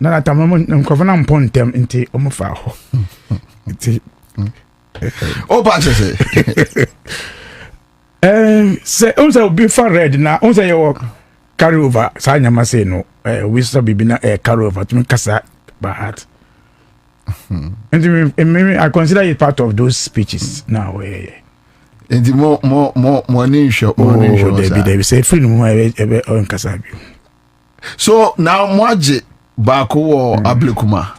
na that I'm Kwabena upon them into Omofa. Oh, Pastor say. Say, also be far red now. Also, you carry over. Sanya must say no. We still be carry over to Kasa Bahat. And I consider it part of those speeches now. And the more niche, they say free no on Kasa. So now Mwaji Bako or Ablekuma.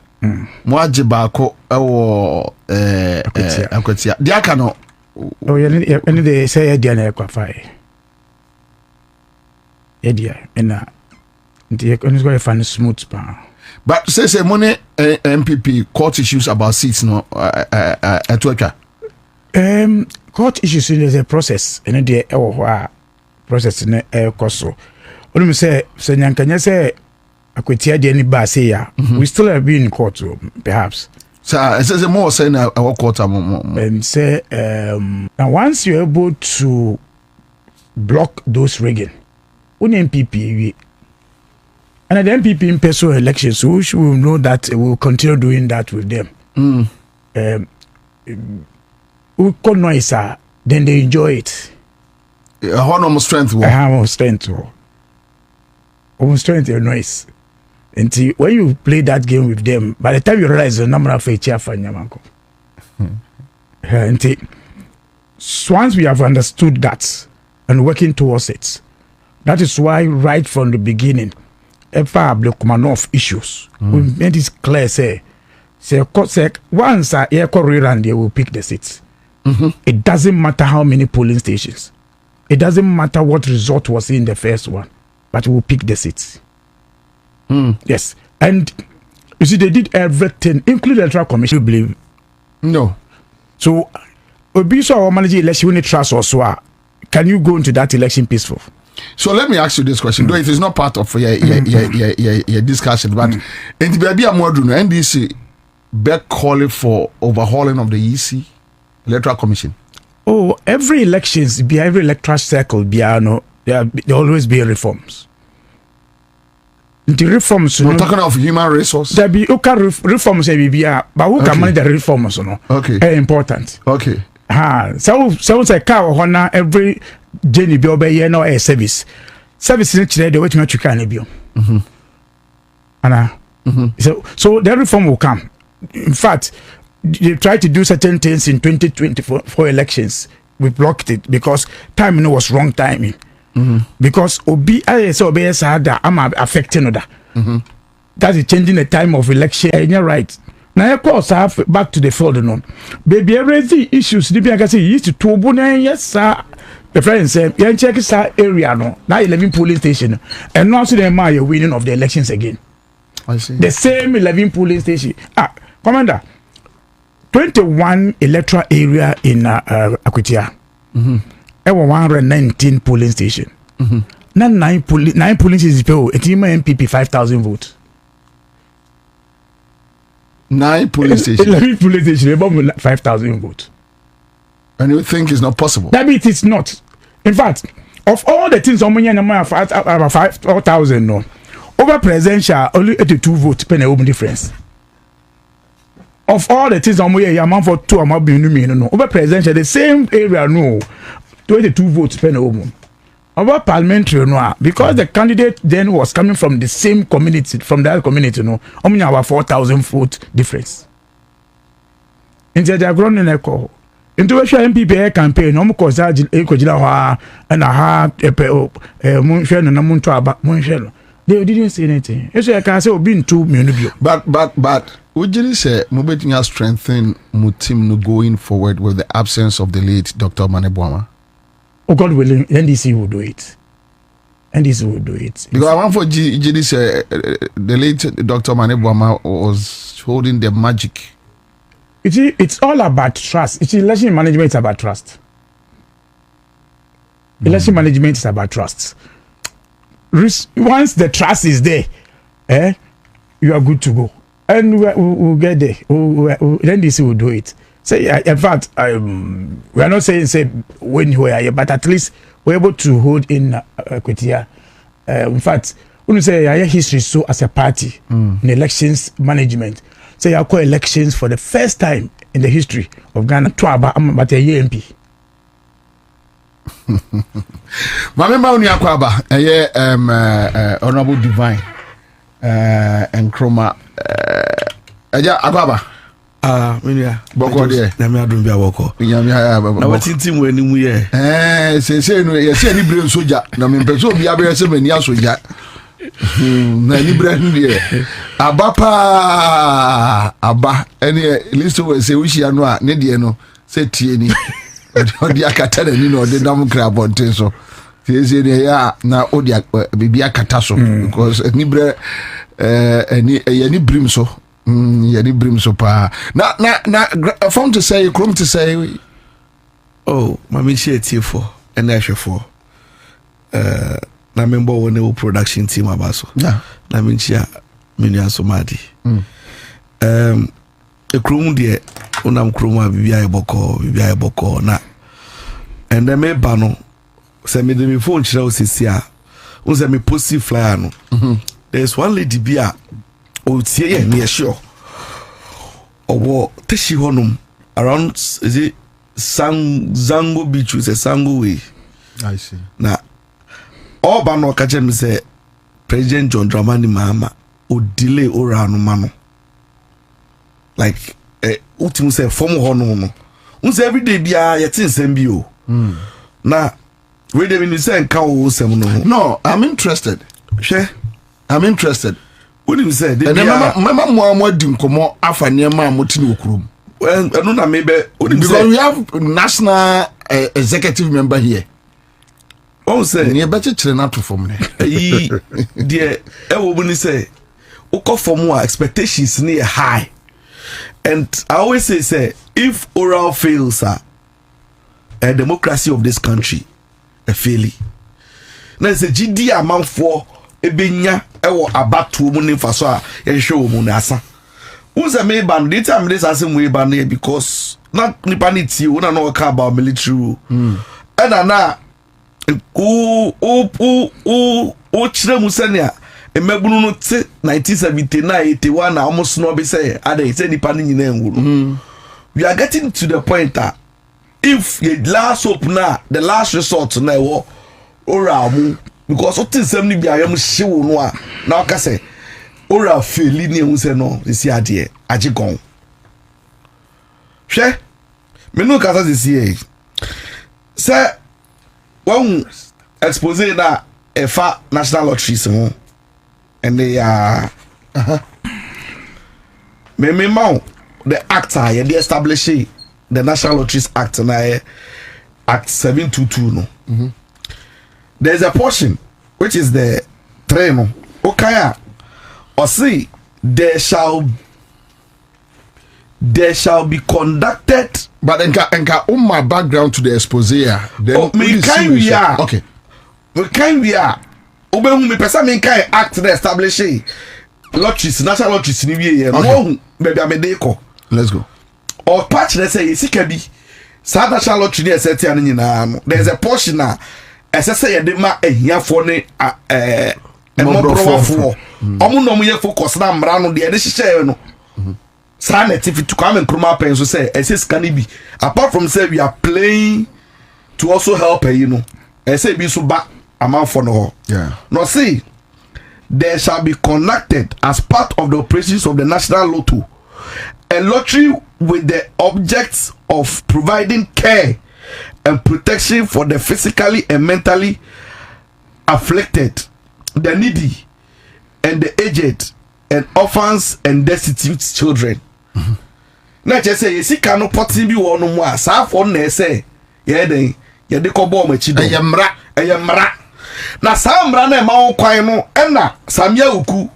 Mwaji Bako or Akwatia. Diakano. Oh, yeah, and they say Diana Quafai. Edia, and the economy is going to find a smooth span. But say money MPP court issues about seats no at work. Court issues is a process, and the process in a cost. What do you say? Nyankanya say Akwatia di any bar say ya. We still have been in court, perhaps. So it says more saying our court and say now once you're able to block those rigging, only MPP. And the MPP in personal elections, so we will know that we will continue doing that with them. We call noise, then they enjoy it. Honor strength. I have strength. Almost strength and noise. And see, when you play that game with them, by the time you realize the number of chair for Nyamanko. And once we have understood that and working towards it, that is why right from the beginning, of issues. We made it clear, say once a air and they will pick the seats. It doesn't matter how many polling stations. It doesn't matter what result was in the first one, but we will pick the seats. Yes. And you see, they did everything, including the electoral commission, you believe? No. So, be so our manager election, when trust or so, can you go into that election peaceful? So let me ask you this question, though it is not part of your discussion, but in the baby NDC back calling for overhauling of the EC electoral commission. Oh, every elections, every electoral circle, there always be reforms. The reforms. We're talking of human resource. There be reforms, but who can manage the reforms? No. Okay. Important. Okay. So say car honor every Jenny be obey no a service. Service in the way to make you can be. So the reform will come. In fact, they tried to do certain things in 2024 for elections. We blocked it because timing was wrong timing. Because OBS had that I'm affecting that. That is changing the time of election. And you're right. Now, of course, I have back to the field. No, baby, every issues. The I say used to Tobuna, yes, sir. The friend said, "You check this area, no. Now 11 polling station, and now see them are winning of the elections again. I see the same 11 polling station. Commander, 21 electoral area in Akwatia. There were 119 polling station. Now 9 polling stations. It is MPP 5,000 votes. 9 polling stations. 11 polling stations about 5,000 votes. And you think it's not possible? That means it's not. In fact, of all the things on about 5,000 no, over presidential only 82 votes pen a difference. Of all the things on amount for 2 amount be no over presidential the same area no 22 votes pen a over parliamentary no because the candidate then was coming from the same community from that community no only about 4,000 vote difference. In the ground in echo. Into a MPP campaign, no more cause and they didn't say anything. It's like I said, being too many. But would you say Mubeting has strengthened Mutim going forward with the absence of the late Dr. Manebwama? Oh, God willing, NDC will do it. NDC will do it. Because I want for GD say the late Dr. Manebwama was holding the magic. It's all about trust. Election management is about trust. Election management is about trust. Once the trust is there, you are good to go. And we'll get there. Then this will do it. Say, in fact, we are not saying say when you are here, but at least we're able to hold in Kwetia. In fact, when you say our history so as a party in elections management, say you call elections for the first time in the history of Ghana. Twaba but a MP. Mamemba uni akwaba honorable divine and chroma aja akwaba minia boko de na me adun bia boko na watinti mu ani mu ye se no ye se ni bre soja na me peso bia bre se mani asoja na ni bre ni aba ene listo we se wuhia no a ne de no se tie ni odi akata na ni no de dam kra bonten so se ne ya na odi bibia akata so because ni bre ni brim so ni brim so pa na from to say krom to say oh mami share for and I for na member one production team abaso yeah na minchia minia somadi ekrom de unam kroma bibia eboko na and then me ba no se me de me phone chira osisi a unse me post flyer no there's one lady bia o tie ye me sure owo teshi honum around is it Zango Beach is a Sango way. I see. Na oba no ka me say President John Dramani Mahama o delay ora no mano. Like ultimu say form hono no. Unse every day bia yet nsem bi o. Na we dey mean say nka o sem no. No, I'm interested. Hwe. I'm interested. What you say? And mama mo di nkomo afa niam a moti no okurum. Well, I don't know maybe because we have national executive member here. Oh, say near better children to form dear, everybody say, Oko for more expectations near high. And I always say, if oral fails, a democracy of this country, a failure. Now it's a GD amount for a benya, about 2 million for so a show munasa. Who's a me ban? This time this has way ban here because not nipaniti. We don't know about military rule. And na chile musania. E mebunu no te 1979, 81. Almost no be say. Ade say nipani nyine. We are getting to the point that if the last hope na the last resort na wo ora mu because what is them ni bi ayam hyewo no a na ka say. Ora feli ni ehun se no isi ade ajigon hwe me no kasa isi se won expose na efa national lotteries ho and they are me mau the act here they establish the National Lotteries Act na Act 722 no there's a portion which is the train no okaya or see there shall be conducted but enka my background to the expose then me kind we are okay we kind we are obehu me person me kind act the establishing lotteries national lotteries ni wie here no baby amedeko let's go or patch let's say sika bi sa national lottery dey set ya nyina no there's a portion na say ye de ma ahiafo ne emobrowo omo no mo ye focus na mra no de hyehyɛ no sa native to come and Nkrumah pen so say sika ni bi apart from say we are playing to also help you know say bi so ba amount no ho yeah no see there shall be conducted as part of the operations of the National Lotto a lottery with the objects of providing care and protection for the physically and mentally afflicted, the needy, and the aged, and orphans and destitute children. Now, just say, you see, cannot put him be one more. South on there say, yeah, they call me chido. I am mra. Now, some run ma kwano, and na Samia uku.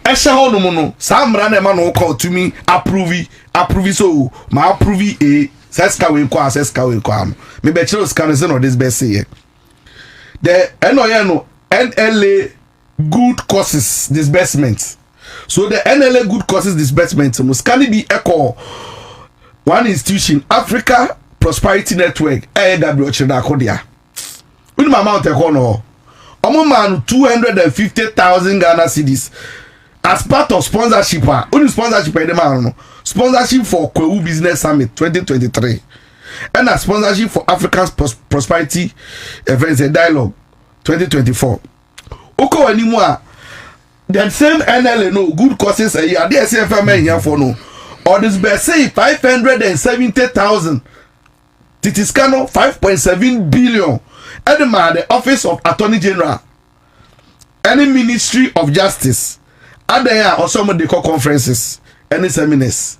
Esha hono mono, some run man who call to me, approve so, ma approve a. Seska we kwa me be chiro scan no this best say the NLA good courses disbursement so the NLA good courses disbursement no scan be echo one institution, Africa Prosperity Network, AW Chinakodia. With my amount of honor, man 250,000 Ghana cedis as part of sponsorship. Only sponsorship by the man, sponsorship for Kwewu Business Summit 2023, and a sponsorship for African Prosperity Events and Dialogue 2024. Oko anymore. The same NLA no good causes a year. There CFM here for no. Or this be say 570,000. Titiscano 5.7 billion. And the Office of Attorney General, any Ministry of Justice, and there are also some of the conferences, any seminars.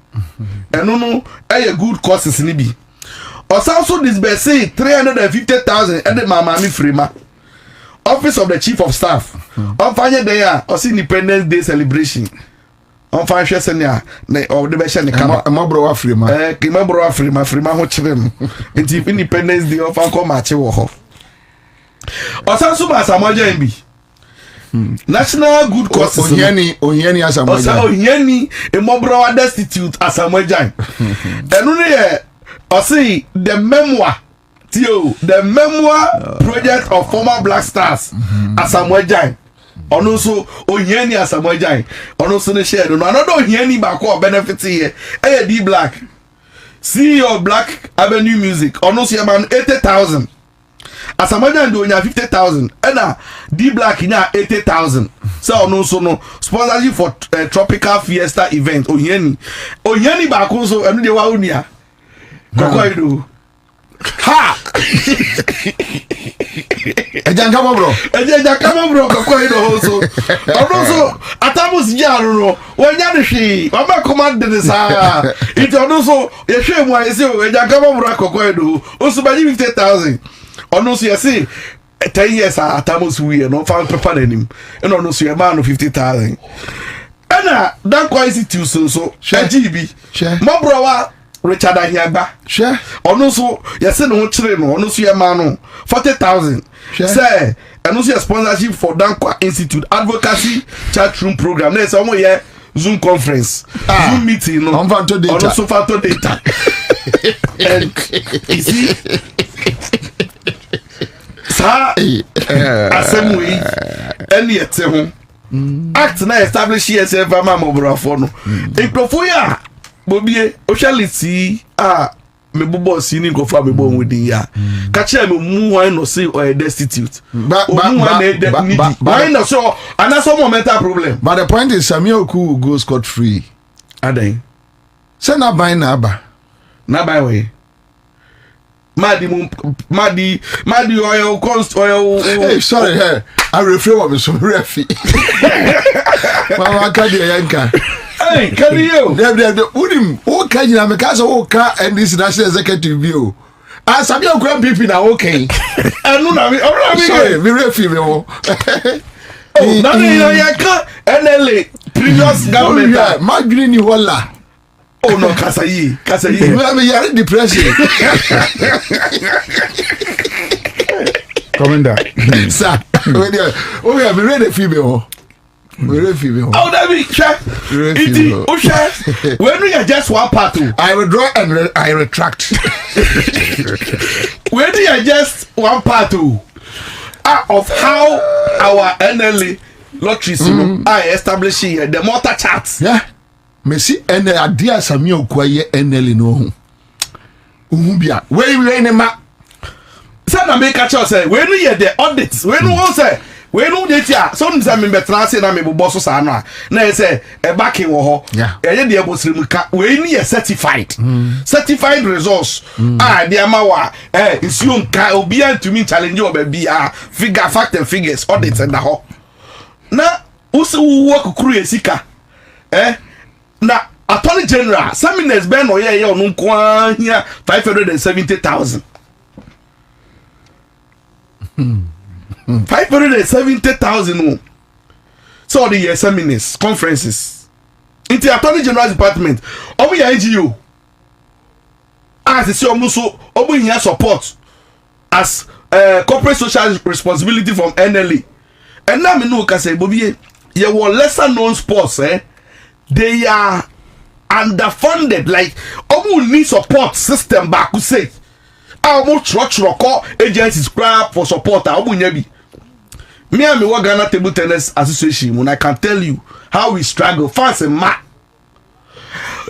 And no, a good causes in Ibi. Or also this be say 350,000 and the Mamami Frima. Office of the Chief of Staff. On fire there, or Independence Day celebration. On fire senia, or the Beshan Mabro Afrima. Kimabro Afrima, Frima Hochrim. It's Independence Day of Uncle Macho. Osansu Asamoah Mbi. National good causes. Onyeni Asamoah. Onyeni Imobro Destitute Asamoah Gyan. And only see the memoir. The memoir project of former Black Stars Asamoah Gyan. Also Onyeni Asamoah Gyan. Also the share. Another Onyeni Bako benefit here. D Black. CEO of Black Avenue Music. Also man 80,000. Asamoah Gyan do 50,000 and D Black in 80,000. So no sponsorship for tropical fiesta event. Onyeni Bako so enu de wa unia. Kokoido. Ha! Ejankama bro Kokoido also. Also atamus jaro wanya de hwi. Mama command de sa. It also ye hwe mu ayese Ejankama bro Kokoido. Also ba 50,000. Ono so yesi 10 years atamus we no fan paper denim. And ono so ye man 50,000. Ana dan kwa institute so GB. Mo bro wa Richard Ahiagba. Sure. Ono so yesi no chire no ono so ye man no 40,000. Say and also sponsorship for Dankwa Institute Advocacy Chat Room Program. There's some here Zoom conference, Zoom meeting, no. Onfato data. Also Fato data. And you see, sa assembly any at home. Act na establish yourself ama mobra for no. Incrofoya Bobie Oshality me bobo sini go for me bon with ya catch me mu why no say or destitute why no so and that's some mental problem. But the point is Samuel Ku go scot free adan say na buy na aba na buy way madi oil cost oil. Hey, sorry, hey, I refrain what me so refi mama kadi yanka. Hey, can you? The unim o kan you na me ka so o ka and this national executive view. Ah, Samuel Ku MP na okay. Anu na me, sorry, me refi me o. Oh, na me yanka NLA previous government. Yeah, Magri ni wala. Oh no, Kasayi. Me yare depression. Commander. Sir, oh yeah, me ready female. Oh, that be when we are just one part two. I withdraw and I retract. When we are just one part two of how our NLA lotteries are establishing the motor charts. Yeah. Me see idea Samuel Ku ye NLA no ho. Uhubia. We ne ma. Say na make catch us say when we hear the audits, when we say we no dey tia some say me betra say na me bobo so sa no na say e backing wo ho e ye dey bosiri ka we ni certified certified results dey ama wa isuo nka obi antumi challenge oba bia figure fact and figures audits and ho na usu wo kokuru esika na Attorney General seminars ben no ye no nko here 570,000 570,000. So the year seminars, conferences. In the Attorney General's department, obi ya NGO. As the so obi here support as corporate social responsibility from NLA. And now me know ka say Bobie, ye were lesser known sports they are underfunded like omu need support system back say omu church agencies grab for support omu nyabi me and me work Ghana Table Tennis Association when I can tell you how we struggle fans and ma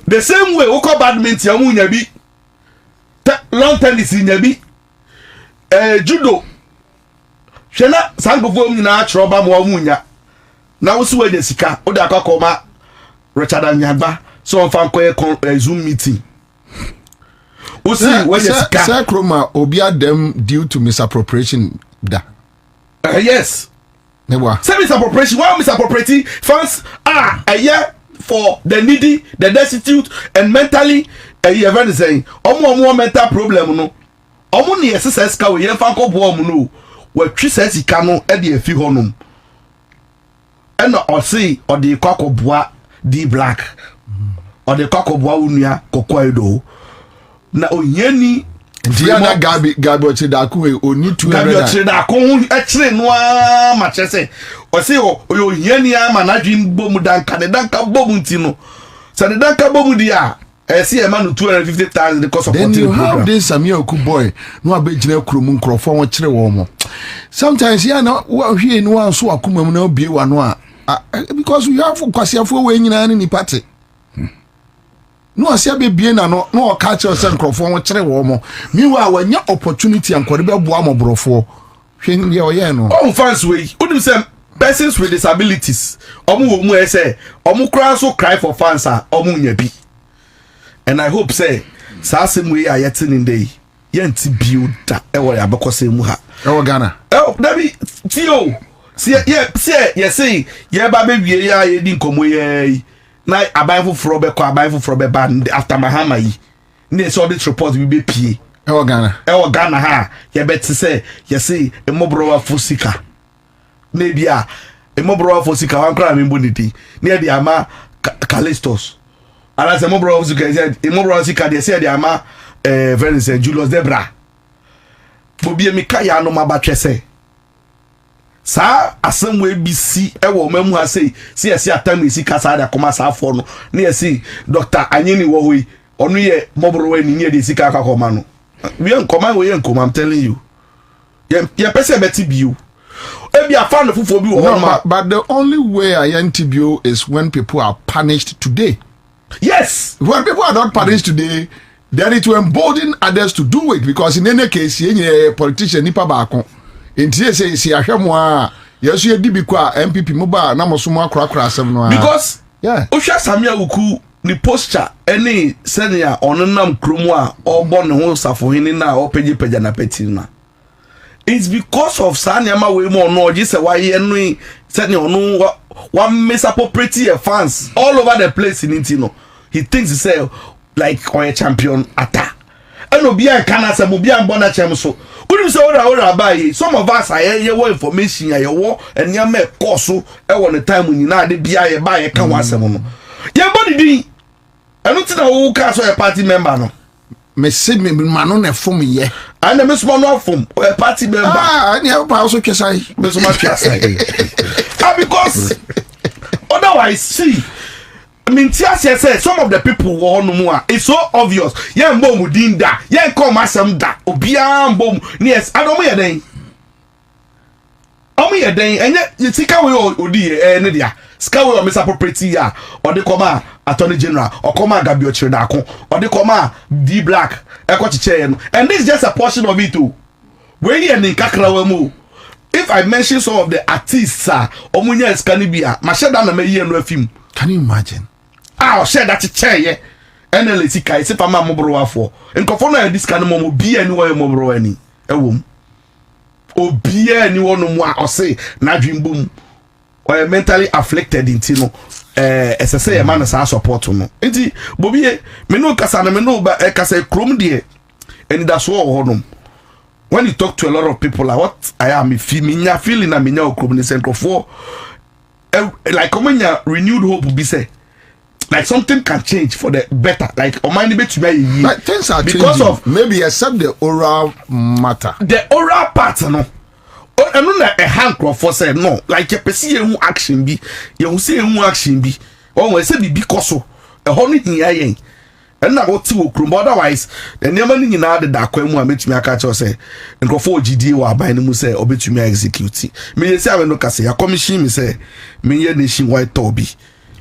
the same way oko badminton omu nyabi long tennis nyabi judo shena sangofo nyina chroba mo omu nya na wo so we sika o da akakoma Richard Anyagba so on fan Zoom meeting. We see when Sir Kroma obia them due to misappropriation da. Yes. Say misappropriation. Why misappropriating funds are a year for the needy, the destitute, and mentally a year very saying omo mental problem no. Omo ni exercise ka we yen fan ko bo omo no. We twi says sika no e de afi honum. E no o say o de kwakoboa D black or the cockabua unia cocoido na onyeni Diana Gabi Ochidaku o need to Gabi Ochidaku actually no machese or say o onyeni managing bomu danka the danka bomu tino so the danka bomu dia see a man 250,000 the cost of then you have this Samuel boy no abegina krumu nkrofo won kire wo mo sometimes ya na wo hwe no anso akoma mu na obie wa no a because we have kwasiafo we nyina ni party no asia bebie na no catch us and crofo won kire wo mo meanwhile wanya opportunity ankore be boa mobrofo hwe ye oye no all fans we udim say persons with disabilities omu wo say omu kra so cry for fans are omu nya bi and I hope say sa same way ayetin in day yenti build that e wo ya bekose mu ha e wo Ghana dabi tio see ye ba be wie ya ye di nkomo ye na abayfo fro be ba after mahama yi na so this report we be pie e wo Ghana ha ye bet say ye see emobrowa fosika na bia emobrowa fosika wan kra me mbonidi na de ama Callistos ala se emobrowa fosika say emobrowa fosika de say de ama very say Julius Debra Bobie mi kaya no mabatwese sa asem we bi si e wo mamu ha sei si esi atam esi kasa da koma sa afo no na esi Dr. Anyini wo hoi onu ye mobro we ni de esi kaka koma no we nkoma we nkoma I'm telling you ye pese beti biu e bi afa no fufo bi wo no, but the only way I antibio is when people are punished today. Yes, when people are not punished today, then it will embolden others to do it, because in any case any politician nipa baako intie say si ahwemo a yesu ye dibi kwa MPP moba na mosomo akra asem no a because yeah ohwa Samia Wuku ni posture any senior onenam kromu a obo ne ho safohini na opegye na petina it's because of saniama we mo no oji se wa ye no senior no one misappropriate fans all over the place in Intino. He thinks himself like a champion atta and obi an kana se mo bi an bona chem so unim se ora buy some of us are ye information ya ye wo enya me course e wo the time nyina de bia ye buy ka wasem no ye body din enu ti na wo ka so a party member no me se me mano na fom ye and me so no fom a party member and you pa so twesai me so ma twesai because otherwise see I mean, say some of the people who are no it's so obvious. Yeah, mom dinda. Yeah, come asem da. Obia mbom. Yes, I don't hear den. Omo ye den. Enye you sika we odi ne dia. Sika we misappropriate ya. Or the come Attorney General or come Gabi Ochredako or the come D Black. And this is just a portion of it too. When you in Accra100.5FM. If I mention some of the artists, omunya is canibia. Mashada na me ye no film. Can you imagine? I'll share that chair, yeah. And then let's see, if I'm a mobro for. And Kofona, this kind of momo be anywhere mobro any. A womb. Or be anyone more or say, na dream boom. Or mentally afflicted in Tino. As I say, a man as I support no. Enti, Bobie, me no kasana, me no, but kasa krum dear. And that's all honum. When you talk to a lot of people, like what I am, feeling a minya krum in Central 4. Like when you renewed hope be say like something can change for the better, like mind be to be like things are because changing. of maybe except the oral matter, the oral part no and no a hand for say no like you see action be you see action be oh we say be because a honey here. And now what to krum otherwise the never ni na de da kwam a metumi aka che say nkofo GD wa ban mu say obetumi execute me say I no ka say ya commission me say me ye nation white tobi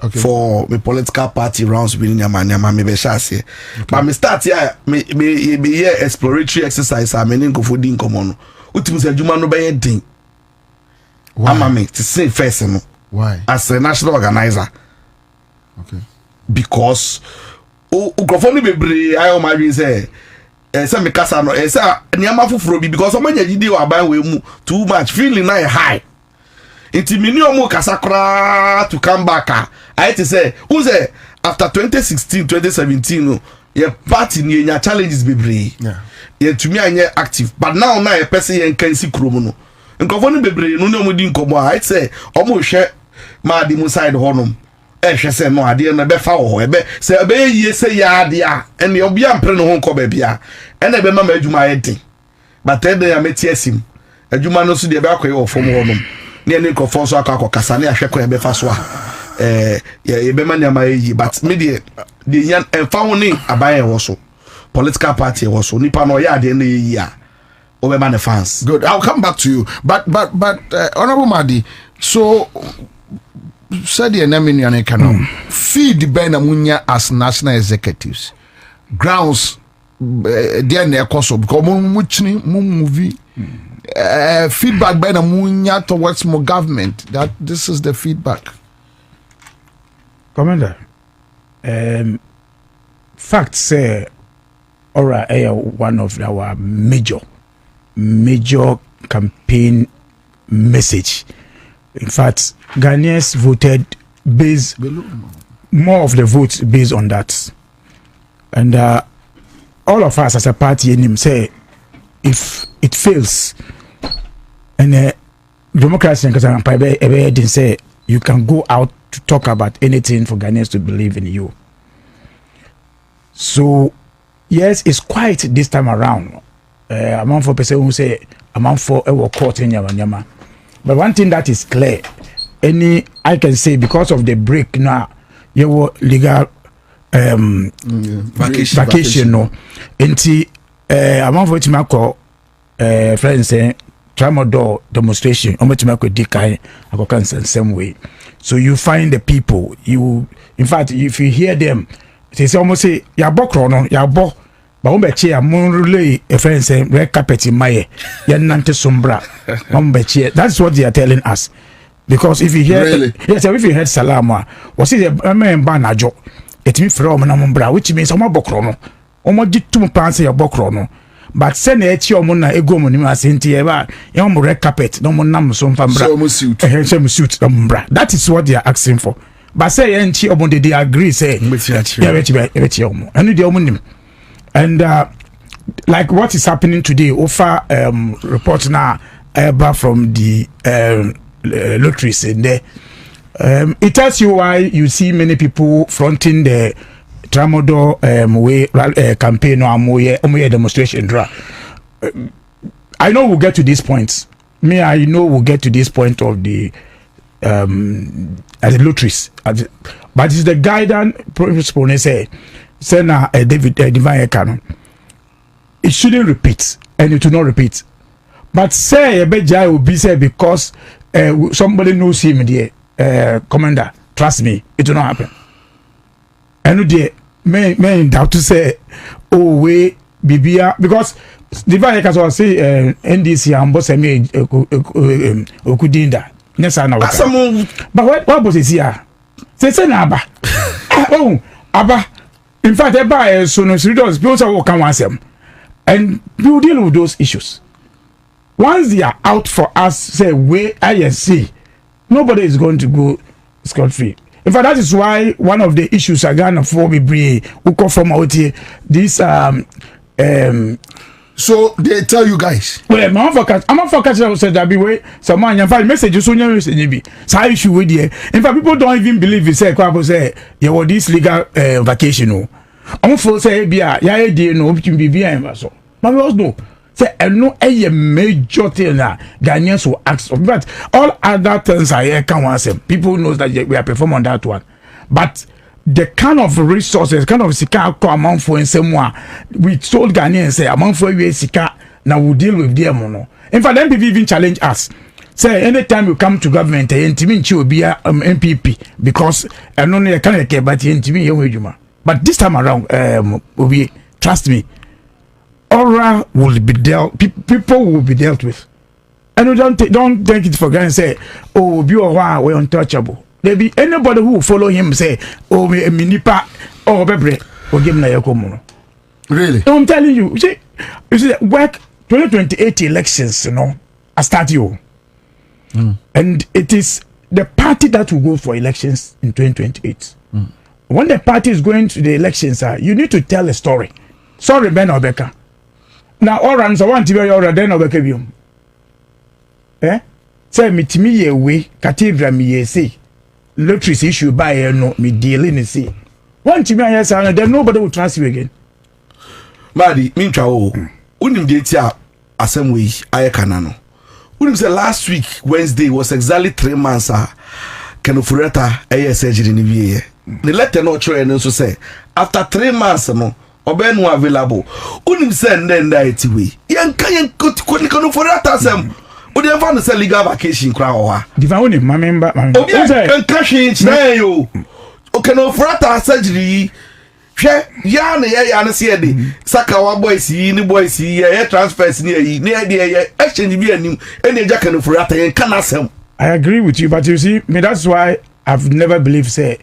for me political party rounds within nyama me be sha say but me start here me here exploratory exercise am ni nkofo din komo no utimi say adwuma no be din ama me to say first no why as a national organizer because ukrofoni bebre ayo ma wi say me kasa no say niama foforo bi because omanya gidi wa ban we mu too much feeling na high enti mini omo kasa kra to come back I to say who say after 2016 2017 no your party ni nya challenges bebre ye tumi anye active but now na ye person ye kan si kromo no ukrofoni bebre no omo di nkomo I say omo hwe ma di mu side honum ehwe se no ade na be fa wo ebe se ebe yie se ya ade a ene obi ampre no ho nko ba bia ene ebe ma adwuma yedi but ede ya meti asim adwuma no so de be akoye wo fom ho no ne ene nko fon so akakasa ne ahwe ko ebe fa so a ebe ma nyama yi but me de yan emfa ho ni abaye wo so political party wo so nipa no ya ade na yi a obe ma ne fans. Good, I'll come back to you but Honorable Madi, so said the enemy and economy feed the Ben Amunya as national executives grounds there near Koso because movie feedback Ben Amunya towards more government that this is the feedback. Commander, facts say one of our major campaign message. In fact, Ghanaians voted based more of the votes based on that, and all of us as a party in him say if it fails, and democracy and didn't say you can go out to talk about anything for Ghanaians to believe in you. So yes, it's quiet this time around. Among for person who say among for a court in Yama. But one thing that is clear, I can say because of the break now, you were legal vacation no. Enti among for it call friends say tramadol demonstration. Dikai same way. So you find the people. In fact, if you hear them, they say almost say yabokro yabo. But when bechi amunrule a friend say red carpet in my nante sombra. That's what they are telling us. Because if you hear yes, if you heard Salama, was it a man banajo? It means from Namumbra, which means Oma Bokrono. Oma jitum panse ya Bokrono. But send a chiomuna ego monima sentieva, yom red carpet, no monam some fambra, some suit, that is what they are asking for. But say and they agree, say, and the omonim. And like what is happening today, offer report now from the lotteries in there. It tells you why you see many people fronting the Tramodo way campaign or more demonstration draw. I know we'll get to this point. I know we'll get to this point of the lotteries. But it's the guidance principle they say. Senator David Divine Canon. It shouldn't repeat, and it will not repeat. But say a beja will be said because somebody knows him, dear commander. Trust me, it will not happen. And dear, may doubt to say, oh we Bibia because Divine Canon say NDC and boss me Okudinda. Yes, I know. But what was it here? Say Naba. Oh, Abba. In fact, they buy so no serious people can answer them, and we deal with those issues. Once they are out for us, say we ISC, nobody is going to go scot free. In fact, that is why one of the issues are gonna for me who come from out here. This so they tell you guys. Well, I'm for catch said that be way someone you find messages on your message. So issue with you. In fact, people don't even believe it. Say Kwabo say you want this legal vacation. I'm for say bia ya idea no be bia so. But we also know say no a major thing na Ghanaians will ask. But all other things I can want say. People knows that we are performing on that one. But the kind of resources, kind of sika amount for someone, we told Ghanaians say amount for we sika now we deal with them no. In fact, MPP even challenge us. Say anytime you come to government, NTV will be MPP because I don't know can care but NTV but this time around, we trust me, aura will be dealt. People will be dealt with, and don't take it for granted. And say, oh, be we're untouchable. There be anybody who will follow him say, oh, me minipa, oh, bebre, or give me a common. Really? I'm telling you, you see, work 2028 elections, you know, I start you. And it is the party that will go for elections in 2028. When the party is going to the elections, you need to tell a story. Sorry, Ben Obeka. Now, all runs, I want to be your then Obeka. Eh? Say, me to me, ye way, cathedral me, ye say. Lotteries issue by no me dealing in see. One to me, yes, and then nobody will trust you again. Madi, mincha unim detia assembly ayakanano. Unim say last week Wednesday was exactly 3 months. Kenofureta aye surgery ni vie. The letter no show and so say after 3 months no obenu available. Unim say ndenda etiwe. Yanka kenofureta asem. Odi enfa no say legal vacation kra ho ha. Diva unim member. Obi kan kashi na yo. Kenofureta surgery. Ya na ya na se de saka wa boys yi ni boys yi ya transfers ni yi ni ya exchange bi anim ene ja kan for ata yen kan asem. I agree with you, but you see me, that's why I've never believed say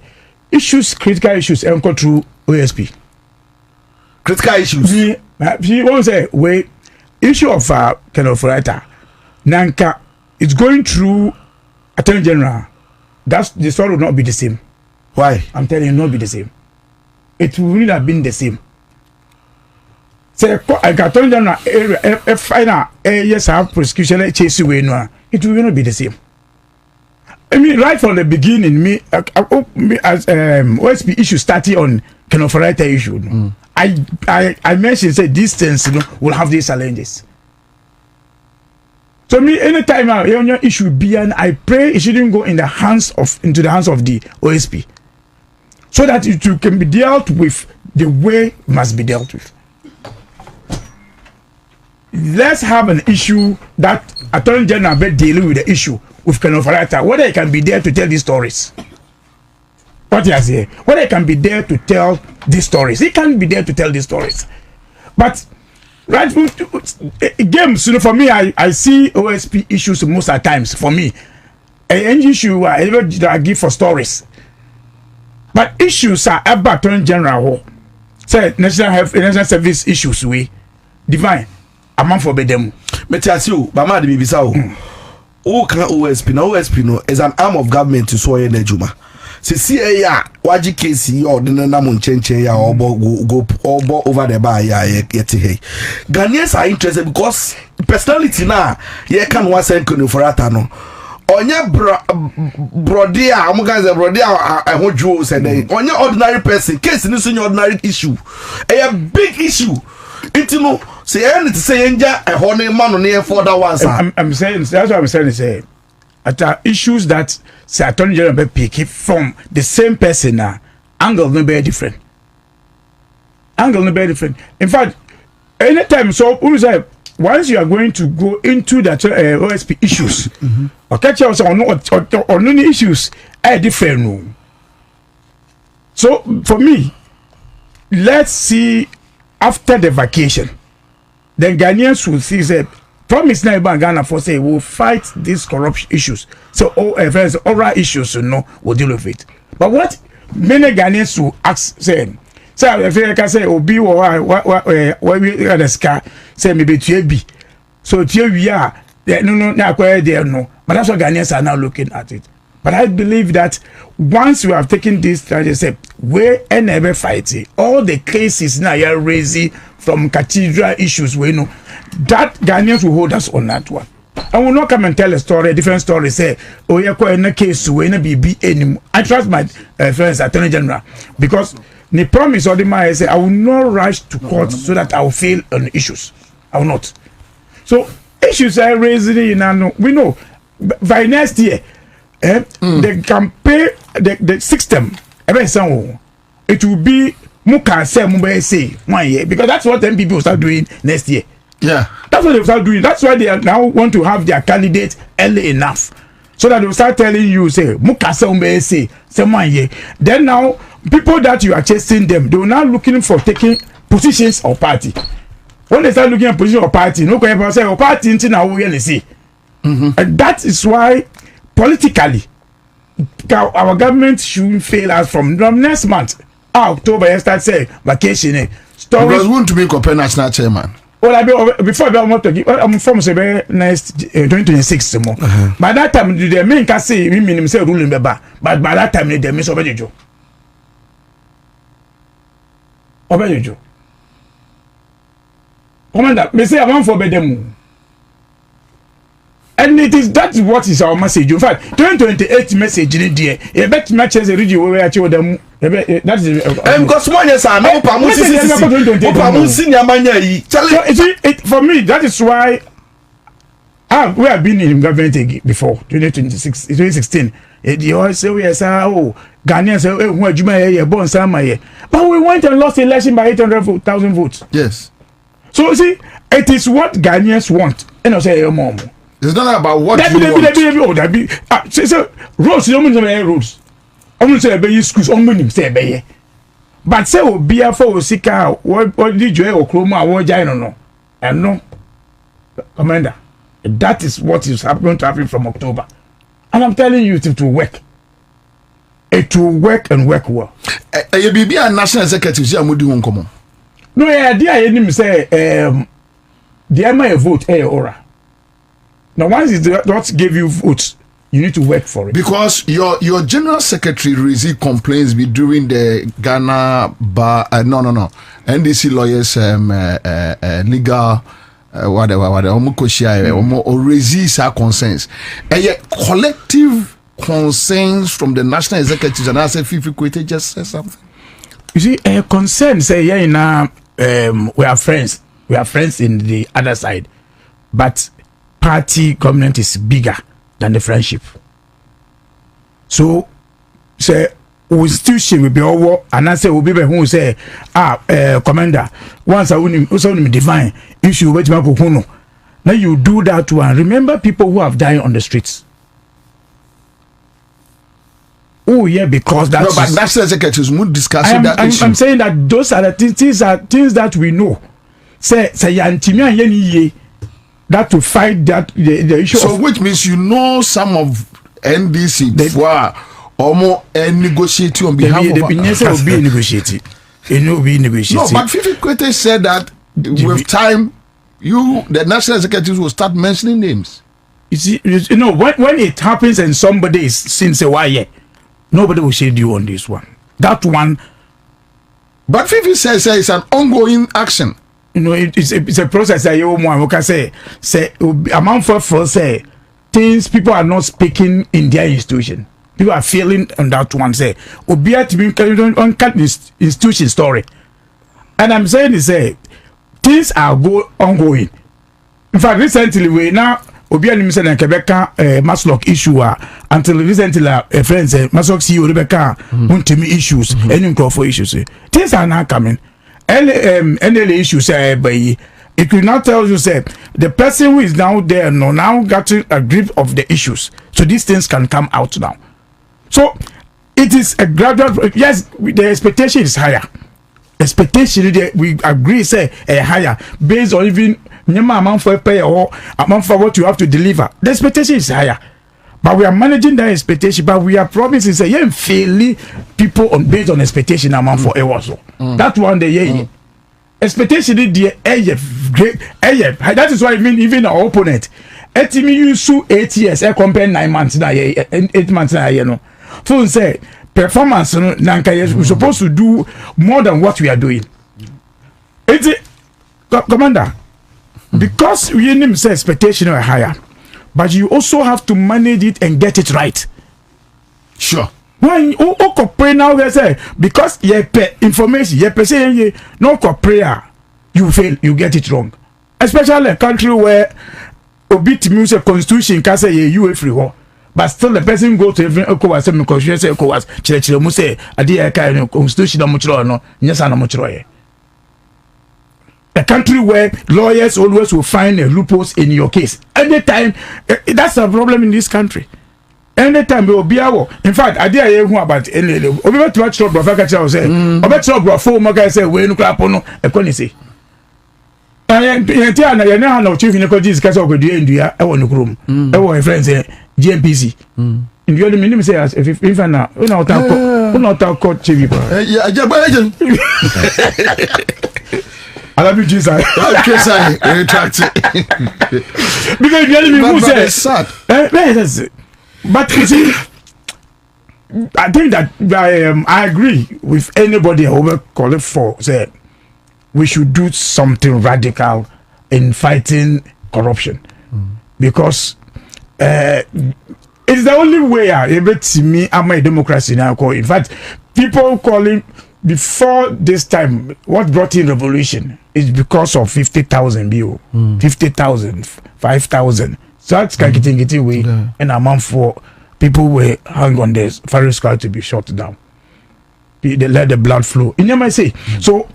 issues, critical issues enco through OSP. Critical issues he won't say wait issue of kind of writer nanka it's going through Attorney General. That's the story will not be the same. Why? I'm telling you, not be the same. It would have been the same. Say, I got told them if final yes, have prosecution chase away no, it will not be the same. I mean, right from the beginning, me as OSP issue started on kind of writer issue. I mentioned say these things will have these challenges. So me anytime your issue be and I pray it shouldn't go into the hands of the OSP. So that it can be dealt with the way it must be dealt with. Let's have an issue that Attorney General be dealing with the issue with Kenofarata. Whether he can be there to tell these stories. What you say? Whether he can be there to tell these stories. He can't be there to tell these stories. But right games, for me, I see OSP issues most of the times. For me, an issue I ever give for stories. But issues are about Attorney General. Say national health, national service issues we divine. Among for them. Metiasio, Bama de Bibisao. O can OSP no OSP no is an arm of government to soy Nejuma. See ya waji case or the namun chenche ya or go over the bar ya yeti hey. Ghanaians are interested because personality na ye can one send for atano. Onye brodia amugaze brodia ehojwo said onye ordinary person case ni so ordinary issue a big issue intino say anything say enja ehone man no near for that one sir. I'm saying that's what I'm saying say at issues that say Attorney General be pick from the same person now angle no be different in fact anytime so who say once you are going to go into that OSP issues, okay, also on any issues are different. No. So for me, let's see after the vacation, then Ghanaians will see that promise now about Ghana for say we'll fight these corruption issues. So friends, oral issues, we'll deal with it. But what many Ghanaians will ask say. So if I can say obi what we got a scar say maybe to be so we are no there no but that's what Ghanaians are now looking at it. But I believe that once we have taken this step where never fighting all the cases now are raising from cathedral issues we know that Ghanaians will hold us on that one. I will not come and tell a different story. Say, oh, you're quite in a case where no be anymore. I trust my friends, Attorney General, because the promise or the man say I will not rush to court so that I will fail on issues. I will not. So issues are raised in we know by next year, the campaign, the system, every song it will be muka say mube say 1 year, because that's what MPP will start doing next year. Yeah, that's what they will start doing. That's why they now want to have their candidate early enough, so that they will start telling you say muka say mube say 1 year. Then now people that you are chasing them, they will now looking for taking positions of party. When they start looking at position of party, no can say party until now we really see. And that is why politically our government should fail us from next month. October, you start saying vacation. Because we want to be compared national chairman. Well, before I'm from next 2026. By that time, the men can say we mean say ruling beba. But by that time, they miss Obejo. Obejo. Commander, me say I want for bedemu. And it is that what is our message. In fact, 2028 message in there. A bet matches a region where I told them. That is because one is an for me, that is why we have been in government before 2016. They always say, yes, oh, Ghanaians say, oh, Juma, born Sama. But we went and lost the election by 800,000 votes. Yes. So, see, it is what Ghanaians want. And I say, Mom. It's not about what you want. So, rules, you don't rules. I'm going to say, be schools, I'm going to say, be. But say, oh, be a for Sika, what did you or Chroma, or Jino? No. And no, Commander, that is what is going to happen from October. And I'm telling you to work. It will work and work well. You be a national executive, you are doing common. No, idea, I didn't say, the MI vote, aura. Now, once it does not give you votes, you need to work for it. Because your general secretary received complaints during the Ghana bar. NDC lawyers legal whatever. Or resist our concerns. And yet collective concerns from the national executives, and I said, Fifi Kwete just said something. You see, concern say we are friends. We are friends in the other side, but party government is bigger than the friendship. So, say institution will be over, and I say will be who say, Commander, once I wouldn't define issue which Makuno. Now you do that one. Remember people who have died on the streets. Oh yeah, because that's. No, but national executives would discuss that issue. I'm saying that those are the things that we know. Say Yantimia that to fight that the issue. So which means you know some of NDC before or negotiating on behalf of will be negotiating. It will be negotiating. No, but Fifi Kwete said that with time, the national executives will start mentioning names. You know when it happens and somebody is since a while, nobody will shade you on this one. That one. But Fifi says it's an ongoing action. You know, it's a process that you can say among for say things people are not speaking in their institution. People are feeling on that one say Obia to be on this institution story. And I'm saying is things are ongoing. In fact, recently we now Obia Nimsen and Quebec Maslock issue until recently friends Maslock CEO Rebecca Untimi issues and for issues. Things are now coming. Any issue say by it will not tell you say the person who is now there now got a grip of the issues, so these things can come out now. So it is a gradual. Yes, the expectation is higher. Expectation we agree say higher based on even amount for pay or amount for what you have to deliver. The expectation is higher. But we are managing that expectation, but we are promising say yeah, failing people on based on expectation amount for also. That one day expectation the great that is why even our opponent etimi use 8 years compare 9 months na 8 months na you know. So say performance we're supposed to do more than what we are doing. It's Commander, because we need say expectation are higher. But you also have to manage it and get it right. Sure. When you pray now, they say because you pay information, you say no prayer, you fail, you get it wrong. Especially a country where obit music constitution can say you free war. but still the person go to even ECOWAS say because you say ECOWAS chire mu say ade kai constitution mu chiro no nyesa na mu chiro ye. A country where lawyers always will find a loopholes in your case. Anytime, that's a problem in this country. Anytime we will be our. In fact, I did hear about any. Over to watch trouble. I say, over trouble. For my guy say, we no clap on. I can't say. I tell you now, no chief in the country is because of the India. I want to room. I want friends say GMPC. In the other minimum say as if now, we not talk chief. Yeah, I just I love you, Jesus. I retract it. Because the enemy who says, but you see, I think that I agree with anybody who will call it for say we should do something radical in fighting corruption because it's the only way able to me and my democracy now. In fact, people calling. Before this time, what brought in revolution is because of 50,000 bill, 50,000, 5,000. So that's getting away, and a month for people were hung on this fire square to be shut down. They let the blood flow. You know what I say? So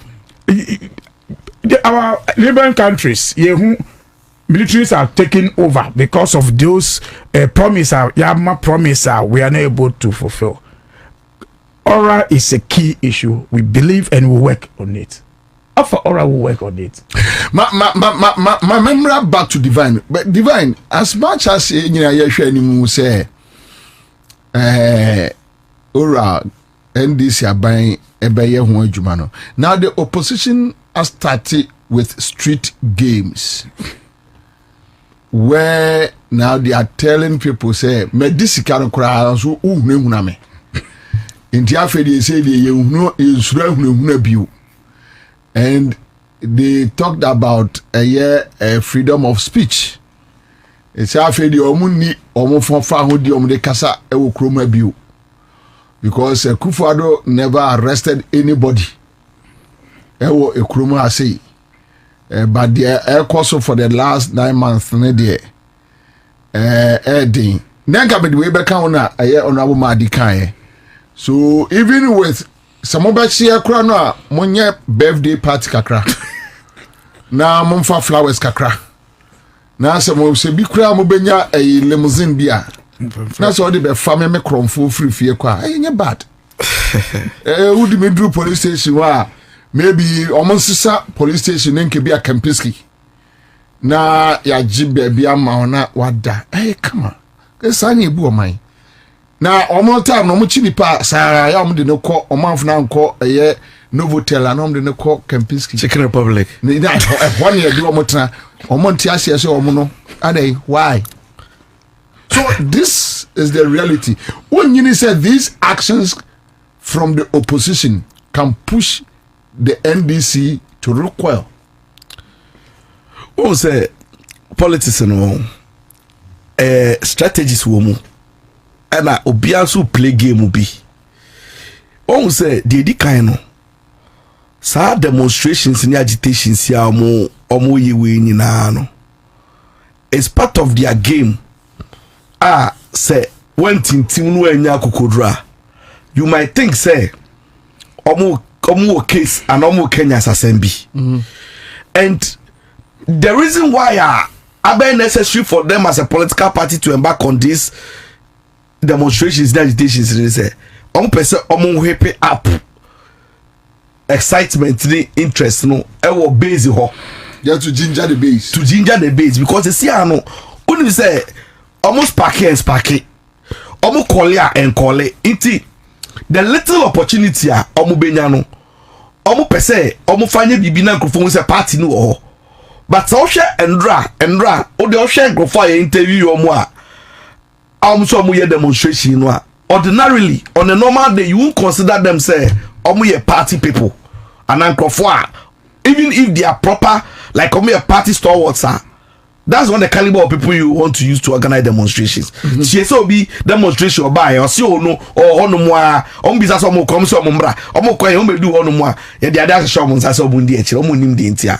our neighboring countries, militaries are taking over because of those promises. We are not able to fulfill. Aura is a key issue. We believe and we work on it. After Aura, we work on it. My memory back to Divine. But Divine, as much as you know, say, Aura, NDC are buying a bayer who Jumano. Now the opposition has started with street games, where now they are telling people, say, me this can cry so me. Inti afedi say and they talked about a freedom of speech. It's afedi omuni omofonfa hodi omde kasa ewo kroma biu because Kufuado never arrested anybody ewo ekroma say but the course for the last 9 months ne there edin nenka be we be kan na honorable Madi kan. So even with some of us here, crana, monye birthday party kakra. Na monfa flowers kakra. Na some of se bi kra mo benya a limousine bia. Na so de be family me kromfo free fie kwa. Enye bad. Who di me drew police station wa maybe omonsisa police station nke bia Kempiski. Na ya jibe bia ma na wada. Come on. Esani ebu o man. Na omo time no mo chinipa sa ya omo de no ko omanfo na nko eye Novotel na omo de no ko Kempiski Chicken Republic ni na one year do omo tena omo ntiase ase omo no adai why. So this is the reality. When you said these actions from the opposition can push the NDC to recoil. What say politics no strategies wo and obianso play game bi. On say the kind no sa demonstrations and agitations ya omo yewe nyina no. It's part of their game. Say when tintim no anya kokodra. You might think say omo case and omo Kenya sasembi. And the reason why are necessary for them as a political party to embark on this demonstrations and agitations is say person whip up excitement interest no ewo base ho just to ginger the base because they see no when you say almost parking and sparking almost call and call it the little opportunity benya no person fanye bibi na nkrofo say party no but so share endra o de share nkrofo interview so demonstration no ordinarily on a normal day you won't consider them say party people and nkrofo even if they are proper like party stalwarts that's one the caliber of people you want to use to organize demonstrations. So be demonstration by or see no or no more be so mo come so mo mbra omo kwan o me do no more ya the other show mo nsa so bundi e kire omo nim de ntia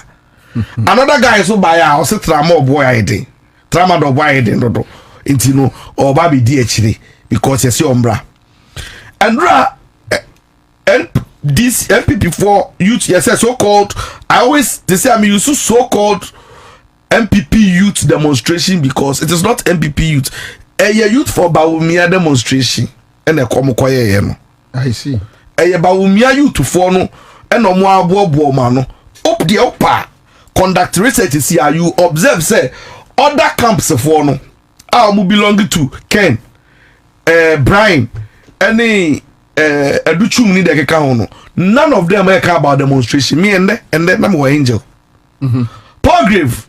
another guy so by o se trama boy ide trama do boy ide no inti no or baby di echire because yesi ombra and and this MPP4 youth yes so called I always they say I'm used to so called MPP youth demonstration because it is not MPP youth a youth for Bawumia demonstration and a come koye no I see a Bawumia youth for no and no more mano up the upper conduct research see you observe say other camps for no mu belong to Ken Brian any Educhum ni de keka ho no none of them care about demonstration me and then I'm angel Paul Grave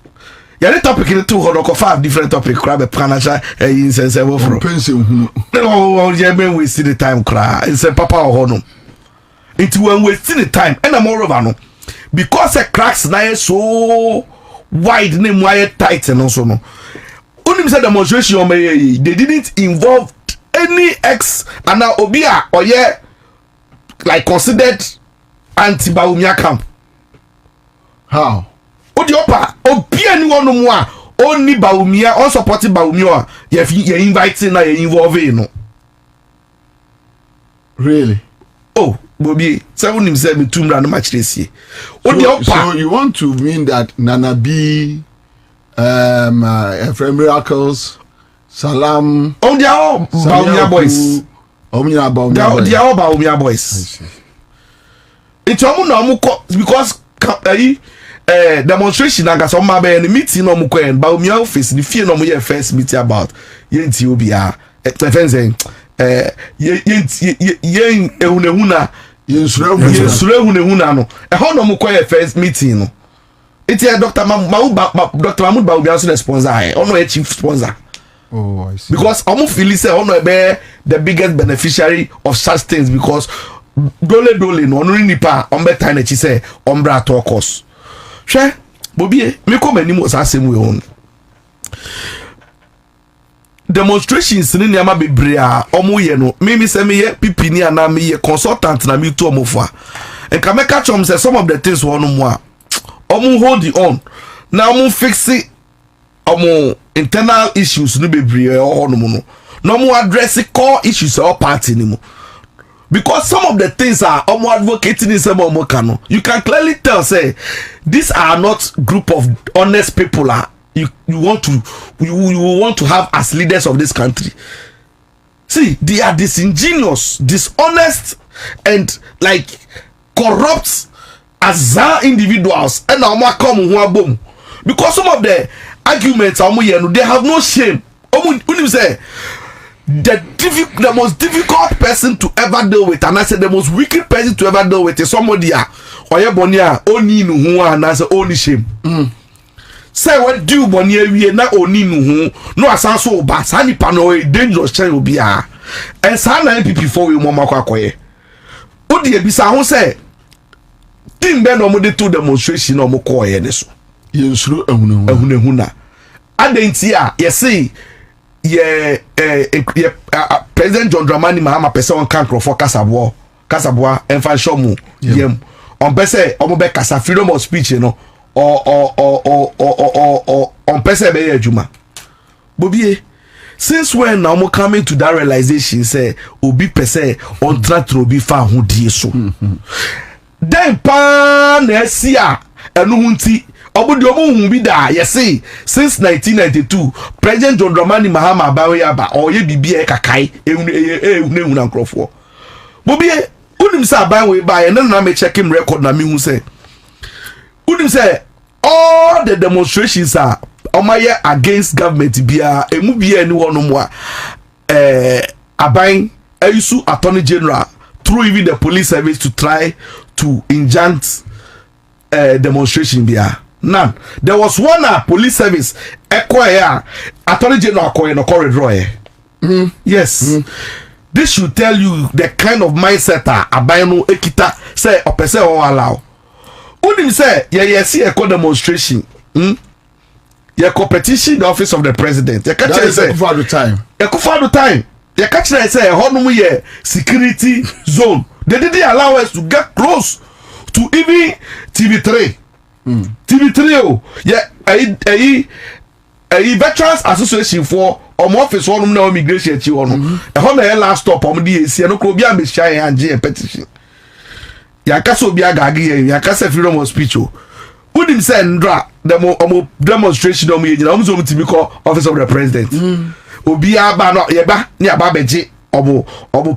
the topic in 205 different topic crab planasha insense wo fro no we see the time cry it's a papa or no it when we see the time and I'm over no because the cracks na so wide name wide tight and also no only said demonstration they didn't involve any ex and now obia or yeah like considered anti-Bawumia camp how Odiopa obi anyone no mo a only Bawumia on supporting Bawumia you inviting na you involve no really oh Bobie seven himself be tumra no match this year Odiopa so you want to mean that Nana B Ephraim Miracles Salam oh they are all Bawumia boys they are all Bawumia boys it's no because demonstration and some mabe and meeting no mko en Bawumia office the fear no mo first meeting about yenti obia saying yen ehunehuna yensure no e ho no mko first meeting no it's Dr. Mahmoud Bawumia so the sponsor ono a chief sponsor. Oh, I see. Because Omu Philly say ono be the biggest beneficiary of such things because dole no only nipa ombe time echi say ombra to course. Hwe Bobie me come anim was asem we on. Demonstrations ni niama bebre a omu ye no me say me ye pipini ana me ye consultant na me to omu fa. Enka me catch om say some of the things wonu mu a omu hold the on. Na omu fix it omu internal issues no bebre or no more address core issues or party anymore because some of the things are advocating in some kano you can clearly tell say these are not group of honest people you want to have as leaders of this country. See, they are disingenuous, dishonest and like corrupt as individuals and now come boom because some of the arguments they have no shame. Say the most difficult person to ever deal with, and I said the most wicked person to ever deal with is somebody or your bonia only no and I say only shame. Say what do bonia we na only no asan so bad sani pano dangerous chen obi a and sana MPP for we mama kwakoye. Odi ebisa ho say team be no mo de to demonstration no mo koye ne so. Yensuru ehunehuna adentia yesi President John Dramani Mahama pese on kan for Kasabwa enfa shomu yem on pese omo be kasa freedom of speech no or on pese be adwuma Bobie since when now mo coming to that realization say obi pese on track to obi fa ho die so then pa na sia enu hunti obudi omo bi da yesi since 1992 President John Dramani Mahama Baweyaba oye bibia kakai ehunu na nkrofo Bobie unim say Bawey ba na me check him record na me hu say unim say all the demonstrations are omaye against government bia emu bia ni wono mo aban ayusu attorney general through even the police service to try to injunct demonstration bia. None. There was one police service acquire attorney general acquire no corridor. Yes. This should tell you the kind of mindset abayno ekita say opese o allow. Unim say see a demonstration. Your competition the office of the president. You catch say for the time. You for the time. You catch say honum ye security zone. They didn't allow us to get close to even TV3. TV3 yeah a veterans association for omo office wonum na immigration chi wono e ho na last stop omo di esi no ko obi am be share anje petition ya kasa obi agage ya kasa freedom of speech o udim say ndra dem omo demonstration omo yegyina omo zo mtimi ko office of the president obi aba no ye ba ni aba beje omo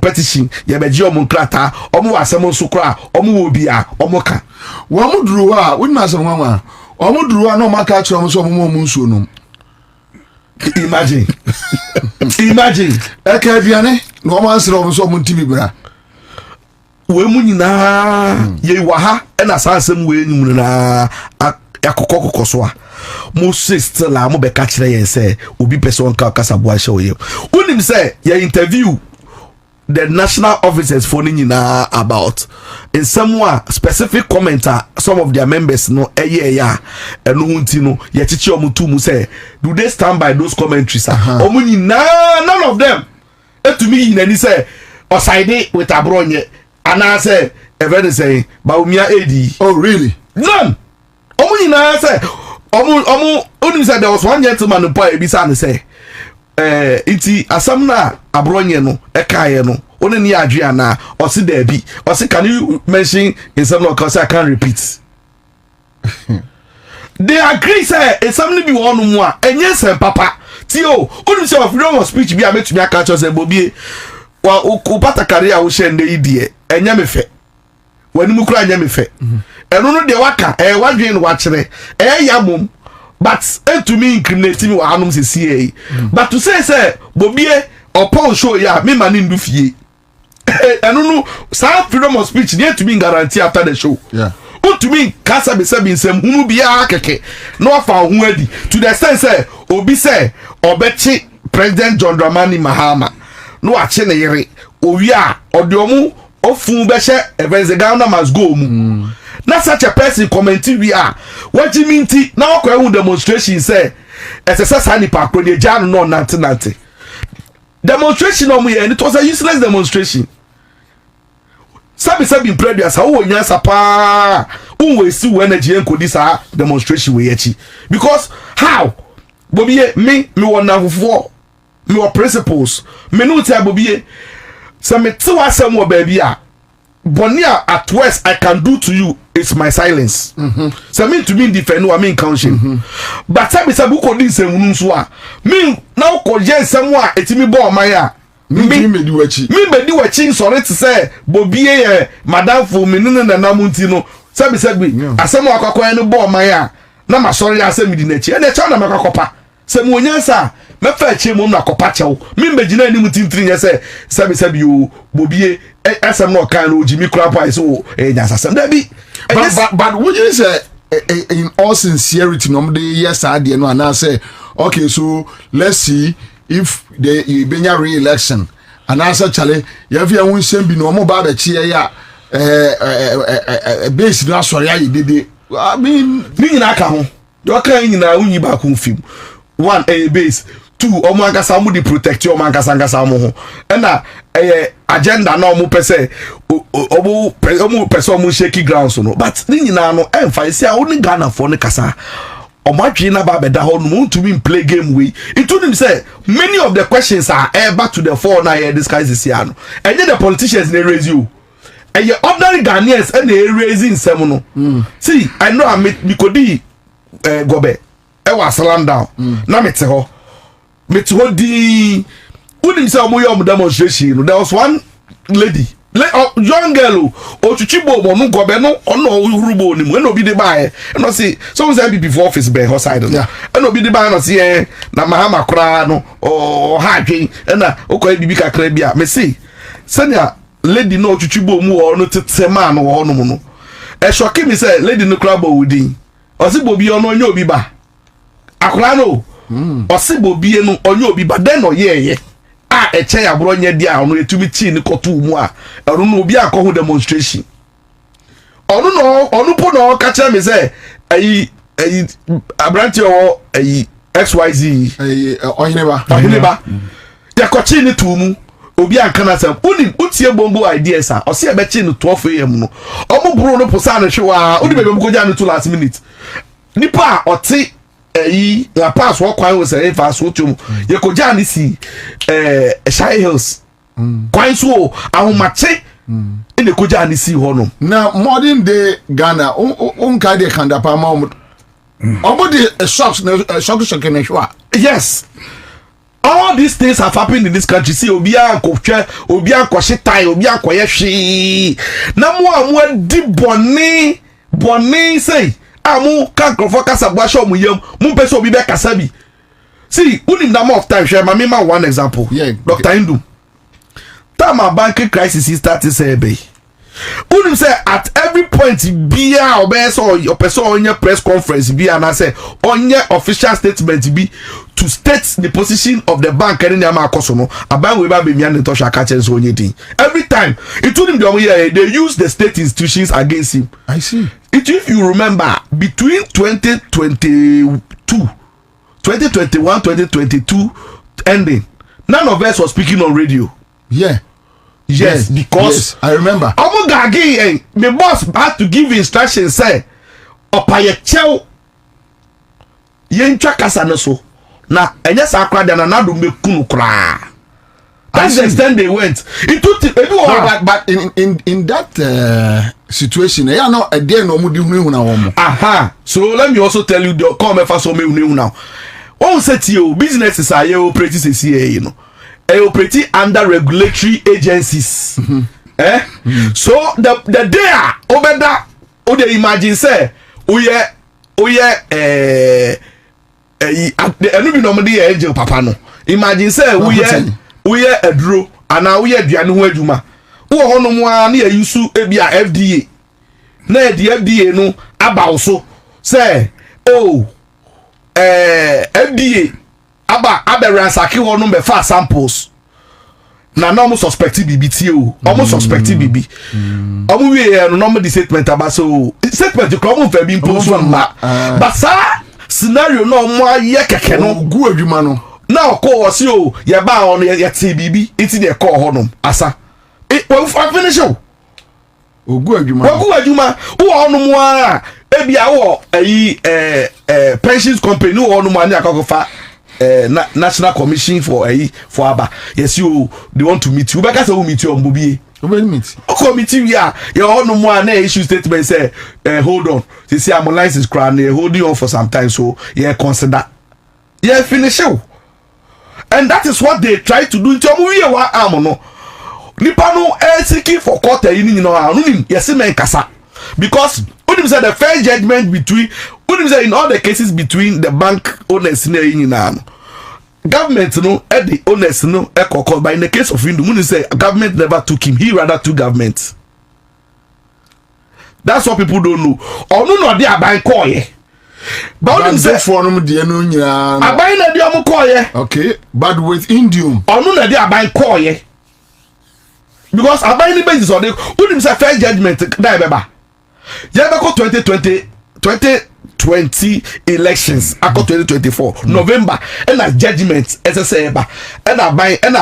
petition ye beje omo nkrata omo wasem nso kra omo obi a omo ka wo mo duru ha won asem nwa omo duru ha no maka kire omo so omo nsuo no imagine eka aduane no omo ansere omo so omo ntimi bra we mu nyina ye wa ha na sansem we nyum na akokoko so a mo sister la mo be ka kire yen say obi person ka kasa bo a show ye unim say ye interview the national officers for nyina about in some specific commenter some of their members no ya eno hunti no ye chichi omutu mu say do they stand by those commentaries omu nyina none of them etumi yina ni say oside with abronye and I say everybody say baumia AD. Oh really? None. Omu nyina say omu onim say there was one gentleman who boy bisa and say iti asam na abronye no ekaye no oni ni adwea na osi da bi osi can you mention in some no cause I can't repeat. They agree say some bi wonu mu a enye say papa ti o onim say freedom of speech bi a metumi aka cho say Bobie wa ukupata career wo shende idie enya mefe wani mu kura enya mefe eno no de waka wadwen no wakere yamom but to me incriminate me wa hanum se CA but to say Bobie upon show ya me man ndu fie eno no sa freedom of speech dey to me guarantee after the show yeah to me kasa be say nsem hunu bia keke no afa hu adi to the sense say obi say obechi President John Dramani Mahama no ache ne yere owi a odiomu ofun be hye Ghana must go mu na such a person commenting we are what you mean ti na okwa hu demonstration say SSS ni pa akro jan no nante demonstration omu ye it was a useless demonstration sabi previous how wonya sapa unwe si we energy enko this demonstration we yachi because how Bobie me wona fofo me were principles me no tell Bobie so me ti wasem wo baby a bonia at worst I can do to you it's my silence so me to me defend no I mean counsel but sabi ko din sem nso a me na ko je sem a etimi bo omaya me bedi wachi sorry to say Bobie madam for me no na namunti no sabi asem akwakwaa no bo omaya na ma sorry asem di na chi e na cha na makakopa sem wonyansa me fa chi mum na kopa chew me mbegina ani mutintiri nya say sabi o Bobie asem no kan no jimi kura pa so nyansa sem da bi but what you say in all sincerity no dey yes ade no and say okay so let's see if the benya re-election and answer chale you fear won sem bi no mo ba da chi ya base no asori ayi dede I mean ni nyina aka ho do kan nyina unyi ba ko film one a base two omo ankasa mu di protect omo ankasa mo ho na agenda na omo pese omo pese omo shaky grounds no but ni nyina no emfa isi a oni Ghana for ne kasa omo atwe na ba beda ho no to me play game way it told him say many of the questions are back to the fore na here discuss this year no and the politicians they raise you and your ordinary Ghanaians and they raising some no see I know I mikodi gobe e wa slam down na mete ho di unim say omo yom demonstration there was one lady young girl ochuchibo mo no gobe no ono hurubo ni mo no bi de bae no see so say be before office be her side no no bi de bae no see na mahama kra no o ha dwen na okoy bibi kakra bia me see senya lady no ochuchibo mu o no tete man no ho no mu no e shock me say lady no kra bo wudi o si Bobie ono nya obi ba akra no o si Bobie no onye obi ba den no ye a eche ya bro nya dia ono etumi chi ni koto mu a ero no obi akọ demonstration onu po no ka che me say ayi abranti o ayi XYZ ohineba ya ko chi ni tu mu obi anka na say utie bombo ideas a o se e be chi ni 12 am no omo bro no posa no hwe wa odi be ko ja no to last minute nipa oti na pass what kwan was say fa so tum ye ko ja ni si Shy Hills kwan so ahomache ene ko ja ni si ho no na modern day Ghana on ka de kanda pa ma omo the shops shock na hwa. Yes, all these things have happened in this country. See, obia kwahye tai, obia kwaye hwe. Na mo di boni say, amu kan krofo kasa bua show mu yam, mu pese obi be kasa bi. See, unim na more of time share ma one example. Yeah, Dr. Indu. Tama banking crisis is starting say be. Unim say at every point bia obeso your person on your press conference bia na say on your official statement be to state the position of the bank any am akoso no aban we ba be mian to sha catch so anything every time it told him they use the state institutions against him. I see it. If you remember between 2021 2022 ending, none of us was speaking on radio. Yes, because I remember. My boss had to give instructions say opaye chew yentwa kasa no so na enya sakra da na do mekunu kra. That's the extent they went. It took but in that situation, yeah, no, a day no mudi hunu na womo. Aha. So let me also tell you the come for so me hunu now. One set you businesses are you operate you know. Operate under regulatory agencies. So the day obeda o dey imagine say enu bi no mo dey angel papa no. Imagine say we aduro ana we aduane ho adwuma. Wo hono mo a na yusu ebia FDA. Na the FDA no aba so say FDA aba ransaki ho no be fa samples na no mo suspect bibi tie o almost suspect bibi omo we no mo the statement aba so statement ko mo fa bi impose ma but sa scenario no mo aye keke no gu adwuma no na ko o si o ye ba on ye tie bibi iti de ko ho no asa we finish o gu adwuma wo no mo a ebia wo pensions company wo no mo ani akakofa National Commission for Aba. Yes, they want to meet you. Because we meet you on Bobie. Committee, yeah. You all no more na issue statement say, hold on. You see, I'm on license crown. Holding on for some time, so yeah, consider. Yeah, finish you. And that is what they try to do. Nipa no seeking for court. You know, yes, men kasa. Because Udim said the fair judgment between Udim said in all the cases between the bank owners government no at the owners no ekoko, but in the case of Indu Udim said government never took him, he rather took government. That's what people don't know. Or no they are buying coy. But Udim said for them the no buying the coy. Okay, but with Indium. Or no they are buying coy. Because I buy the basis on the Udim said fair judgment die beba. Yabako 2020 elections ako 2024 November and as judgment SSA ba and I buy and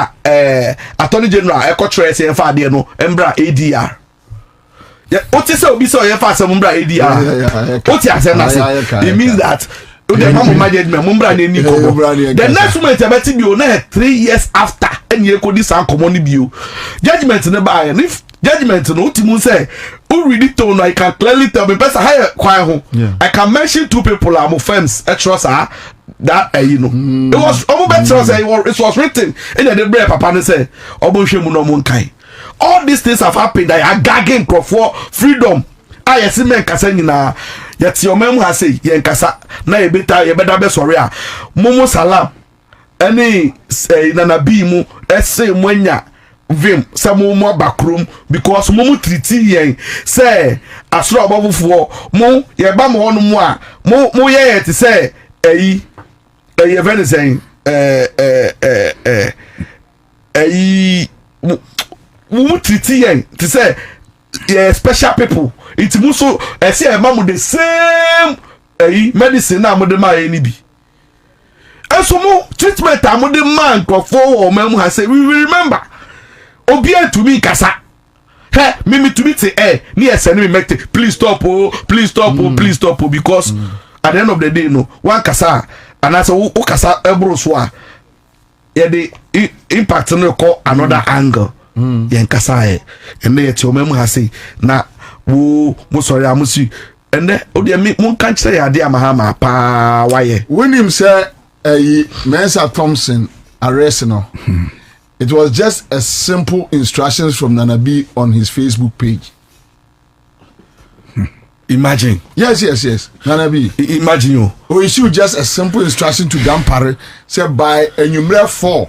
Attorney General eko trace e fa de no embra ADR ya oti se obi se o ye fa se mbra ADR oti ase na se it means that the mama judgment mbra na ni kobo the next moment abeti bi o na 3 years after and ye ko di san komo ni bi o judgment ne ba if judgment no utimu say who read it on I can clearly tell me person higher kwai I can mention 2 people am firms trust that you know it was it was written in the bread papa ne say obonhwemu no mo nkan all these things have happened I are gagging for freedom I yes men kasa nyina yet your mem ha say yen kasa na e beta ye beda be sori a momo salam any nana bi mu ese mwanya vim samo mo bakrum because mo treaty yen say asro abofo mo ye ba mo hono mo a mo ye te say very saying mo treaty yen te say special people it mo so say e ma mo the same medicine na mo de ma ye ni bi eso mo treatment am de man crofo o mem ha say we remember Obia to me kasa. Hey, me to me say, me send me make please stop, please stop, please stop, because at the end of the day no one kasa and as a kasa ebro so a the impact no call another angle yen kasa e and na ti o memu ha say na wo mo sorry amusi and then o dey me mon kan kire ya de amahama pa waye when him say Mensa Thompson arrest no it was just a simple instructions from Nanabi on his Facebook page. Imagine. Yes. Nanabi. Imagine you. Or issue just a simple instruction to Dampare, say by a number 4.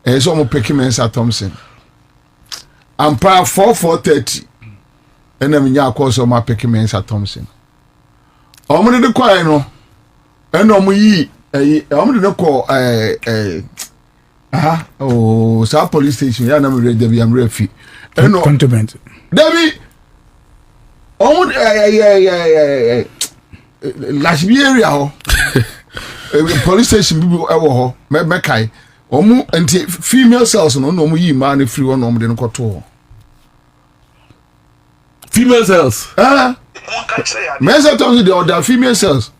And so I'm picking Mensa Thompson. And prior 4:30. And then I call so my picking Mensa Thompson. I'm going to call no. And I'm going to call South Police Station. Yeah, I'm ready. I'm ready. Contourment. Debbie. Last area police station people ewo me kai omu enti female cells no no yi man free one no de nkoto female cells Mensa Thompson the other female cells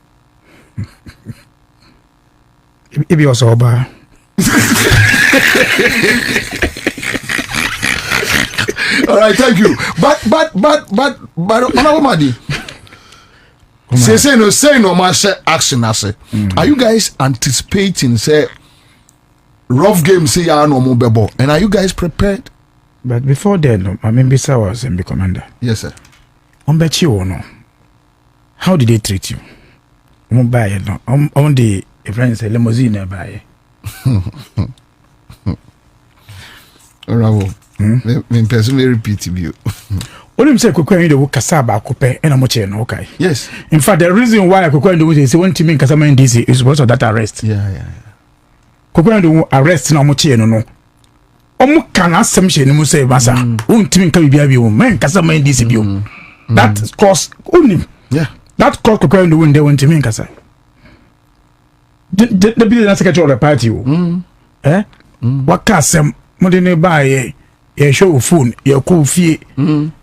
Ibi also oba all right, thank you. But Honorable Madi, say no mash action. Are you guys anticipating say rough game say ya no more bebo? And are you guys prepared? But before then, I mean, Bisa was MB commander. Yes, sir. On bet you or no? How did they treat you? On buy no. On the friends say limousine buy. Bravo. Me person may repeat you. What him say Kokwen the Kasaba Cope and Amoche no okay. Yes. In fact, the reason why Kokwen the say one team in Kasama in DC is because of that arrest. Yeah. Kokwen the arrest na Amoche no. Omo kan assumption mu say masa. Un team kan bia bi o man Kasama in DC bi. That cause only. Yeah. That cause Kokwen the win there one team in Kasa. The business secretary of the party what kasem mo de ne buy ye show phone ye call fee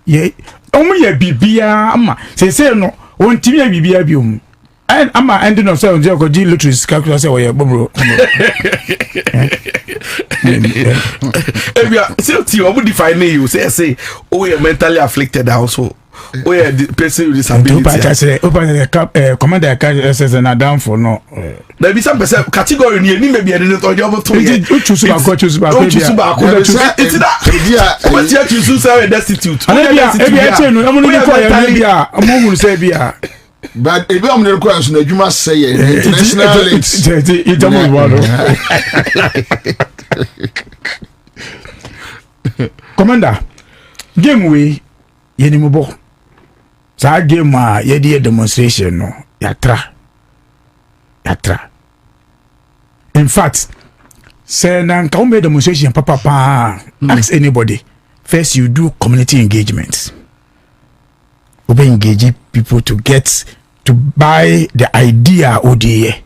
ye omo ye bibia ama say no won timi ye bibia bi um and ama ending of say on go di lottery calculate say we bobro ebia say ti omo define you say oh you mentally afflicted also oh yeah the person with disability commander says na down for no there be some person category ni me be any to job to you choose back it's that what you choose say destitute ebia che no amu ni ko ya bia amu hu say bia but ebi am ne require so na adwuma say international it amu wado commander game we yeni mubo sa game a yedi demonstration no yatra in fact say na nka we demonstration papa ask anybody first you do community engagement we engage people to get to buy the idea ODA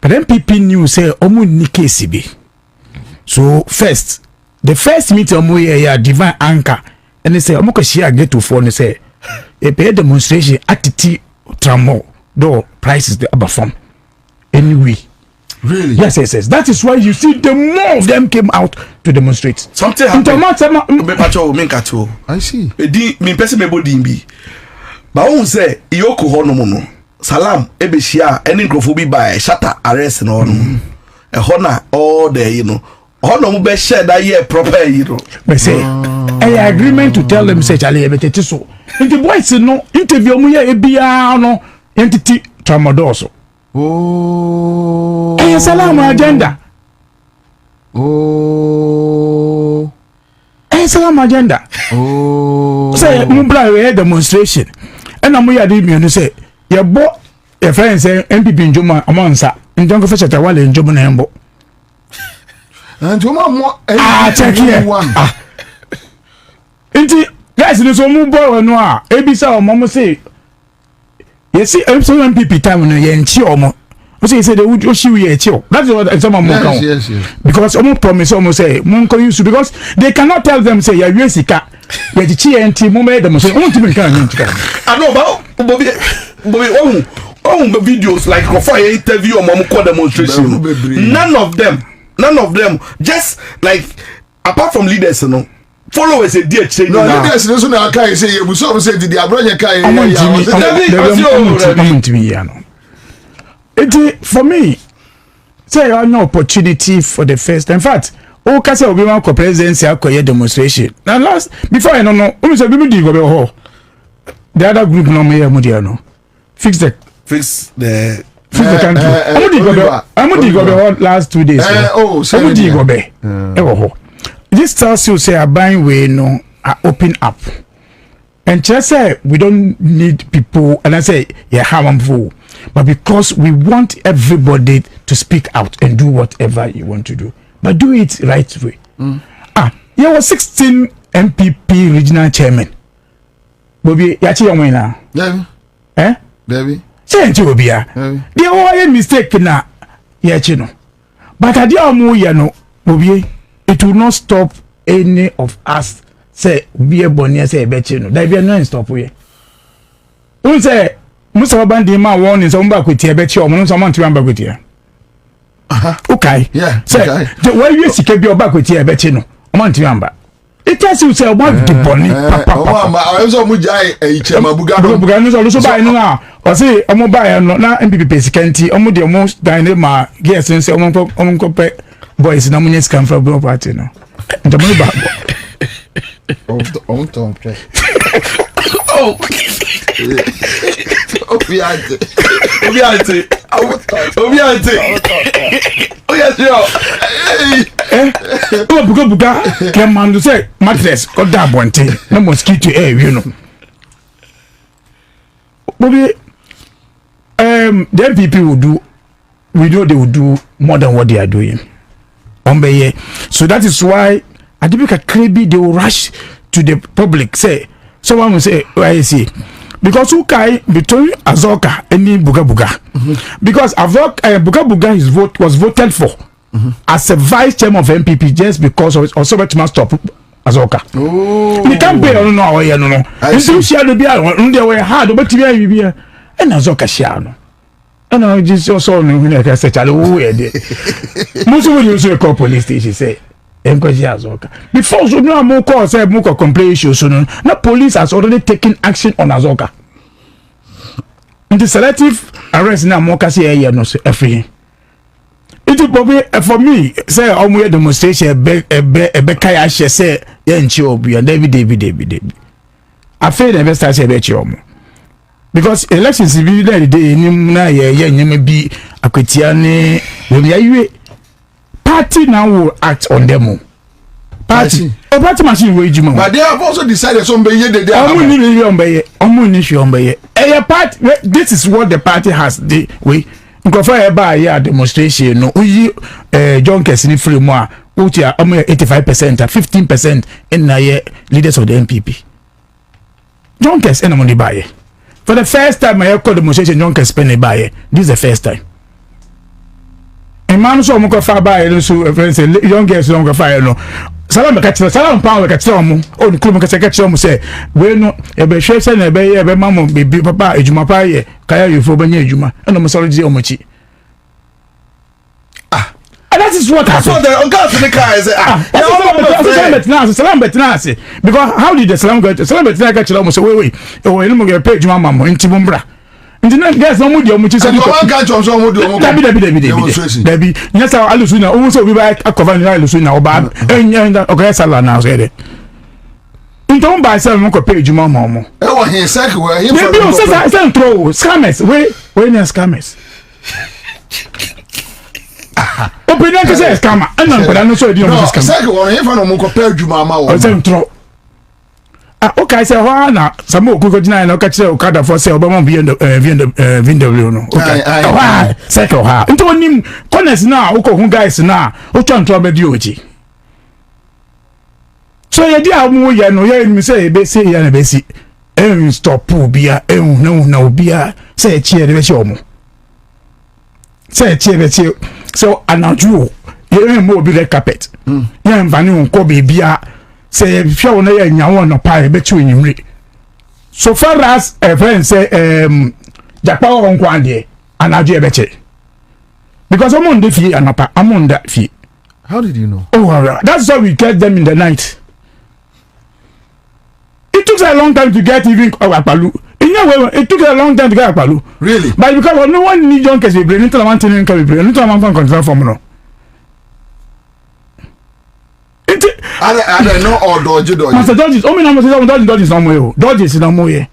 but then people knew say omu ni case bi so the first meeting omu here divine anchor and they say omu ko share get to phone say a pay demonstration attitude tramo do prices the above form anyway. Really? Yes. That is why you see the more of them came out to demonstrate. Something happened. I see. Me person me body bi. Ba won say iyoko ho no no. Salam ebeshia any grofo bi by shatter arrest no no. E ho na all the you know. Ho no mo be share that year proper you know. Me say I agreement to tell them say chale ebetete so. And the boys no interview mu ya ebia no entity tramadoso. Oh. Hey, salam agenda. Oh. Hey, salam agenda. Oh. Say mbra we demonstration. And I'm here dey me say your boy your friend say MPP njoma Ansah. Njongo fe chata wale njomo na embo. Njoma mo check here. Inti guys no so mu boy no a ebisa o mo say yes, MPP time no ye nchi omo. What say they would she we echi. That is what some more count. Yes. Because almost promise almost say mun ko use because they cannot tell them say ya we sika. We chi enti mu me dem say won ti me kan nchi. I know about Bobie. the videos like for interview or mom call demonstration. None of them. Just like apart from leaders, followers a dear change. No, leaders no so kai say you so say the abronya kai. For me, say I no opportunity for the first. In fact, o ka say obi wan ko presidency akoye demonstration. Now last before I no we say people dig go ho. The other group no me no. Fix the country. I'm go last 2 days. This tells you say a buying way no open up. And just say we don't need people and I say yeah harmful. But because we want everybody to speak out and do whatever you want to do. But do it right way. There was 16 MPP regional chairman. Bobie, yachi yomwe na. Baby. Change obia. There was a mistake na yachi no. But adi amu ya no, Bobie, it will not stop any of us say we are born here say bechi no. That we are not stop we. We say Musa bandi ma warning so mba kweti bechi o mo so man tiwa mba kweti. Okay. Yeah. Say the way you sike bi oba kweti bechi no. O man tiwa mba. It tells you say what the bunny papa. I so mu jai chema buga no so buy no na. O say o mo buy no na MPP peskanti o mo de mo dan ma yes say o mo pe boys na munye scam from bro party no. Ntamu ba. On ton prêt. Oh. Obiante. Oh yes, yo. Buga can man say mattress or that one thing. No mosquito you know. Bobie, the MPP will do, we know they will do more than what they are doing. So that is why I think a crabby they will rush to the public. Say someone will say, why is he? Because Ukai between Azoka and Buga. Because Buga was voted for as a vice chairman of MPP just because of also must stop Azoka. The campaign no. Until she had to be on their way hard, but to be and Azoka Shiano. And I just also know I said, most of you also call police station say. Before so no more call say more complaint issue so no police has already taken action on Azoka. And the selective arrest now more kasi here no everything. It will be for me say omo demonstration be kaya she say ye nchi obi and David. I feel the best say be chi omo. Because elections be the day ni na ye nyeme bi akwetia ne we ayiwe. Party now will act on them. Party machine will ejuma. But they have also decided some be here they are. This is what the party has the way. Nkofo eba ya demonstration no uyi John Kesini free mo a uti 85% 15% in na leaders of the MPP. John Kes ena money buy. For the first time I call demonstration John Kes spend buy. This is the first time. Man so mo ko fa ba e so friends young girls don't go fa no salam power ka tira mo o ni club ka tira mo say we no e be hwe se na e be mamo bibi papa ejuma pa ye kaya yefo banya ejuma e no mo sorry je o mo chi and that is what happened. So the uncle to the car is salam betnase because how did the salam betnase ka tira mo say we o enu mo get page mama mo nti bumbra. Yes, no moody, which is a Debbie. Yes, I listen. Also, we buy a covenant. Listen, now bad. And okay, Salah now said. Don't buy some page, Mamma. Oh, he's second. Throw scammers. Wait, scammers. Open up to say scammer. And I'm not sure you know. Second one, if I don't compare you, Mamma, or throw. Okay, say na samo kuko jina na okache okada for say obama VW no. Okay. Second ha. Nto onim corners na uko hu guys na ocho nto abedi oji. So ye dia mu ye no ye mi say be say ya na be si. Stop bia na obia say chie de be chi omo. Say chie be chi. So anaju ye mo bi red carpet. Ye mvani unko bibia say if you want to know no pie bet you in so far as a friend say Japa on kwande and aje beche. Because I'm on the fee and I'm on that fee. How did you know? Oh, that's why we catch them in the night. It took a long time to get even Akpalu. It took a long time to get Akpalu. Really? But because no one need John Kessie, little one can be brain, little one can control from no. I don't know all dodgy. Master Dodges, oh, my Dodges no more. Dodges no more.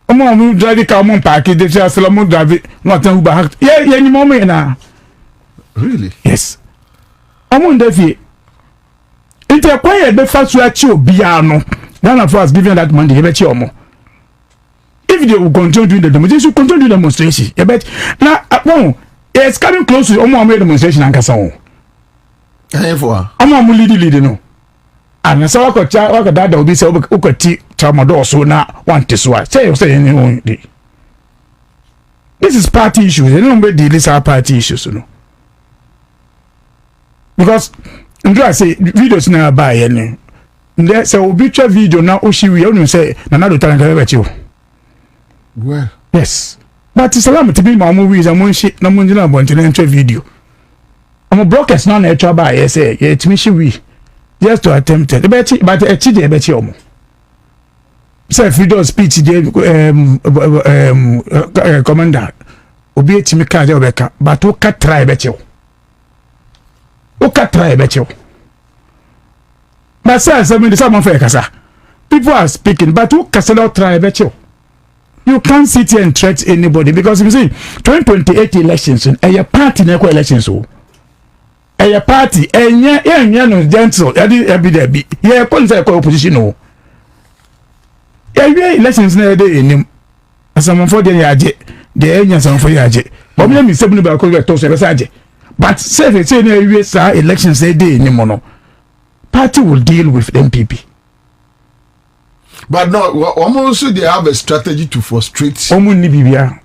Omo drive car mon park, they say Solomon drive not Uber. Yeah, any moment now. Really? Yes. Omo ndefi. It's a quiet the first way to biano. None of us giving that money, bet you more. If they will continue doing the demonstration, continue the demonstration. You bet. Now, it's coming close to Omo demonstration and Casson. Omo lead no. And so wako dada obi se ukoti tramadol so na want to say anyone day. This is party issues. They don't deal with our party issues, no. Because I say videos na buy any. There say obi twa video na oshiwi you say na do talent bet you. Well, yes. But salam to be my movies and shit na munjina bonti na twa video. I'm a broadcast na na twa buy say yeah it me shiwi. Just to attempt it, but a chidi bet you. Say freedom speech, commander. Obi to me card Obeka, but who can try bet you? Who can try bet you? But sir, someone for Kasa. People are speaking, but who can try bet you? You can't sit here and threat anybody because you see 2028 elections and your party never elections so. A party, and no gentle, every day. Yeah, opposition. No, elections never day in him. As someone for the Yaje, the Indian son for Yaje. But me, 7 about Koga, but say elections a day in the mono. Party will deal with MPP. But no, almost they have a strategy to frustrate. Omuni Bibia.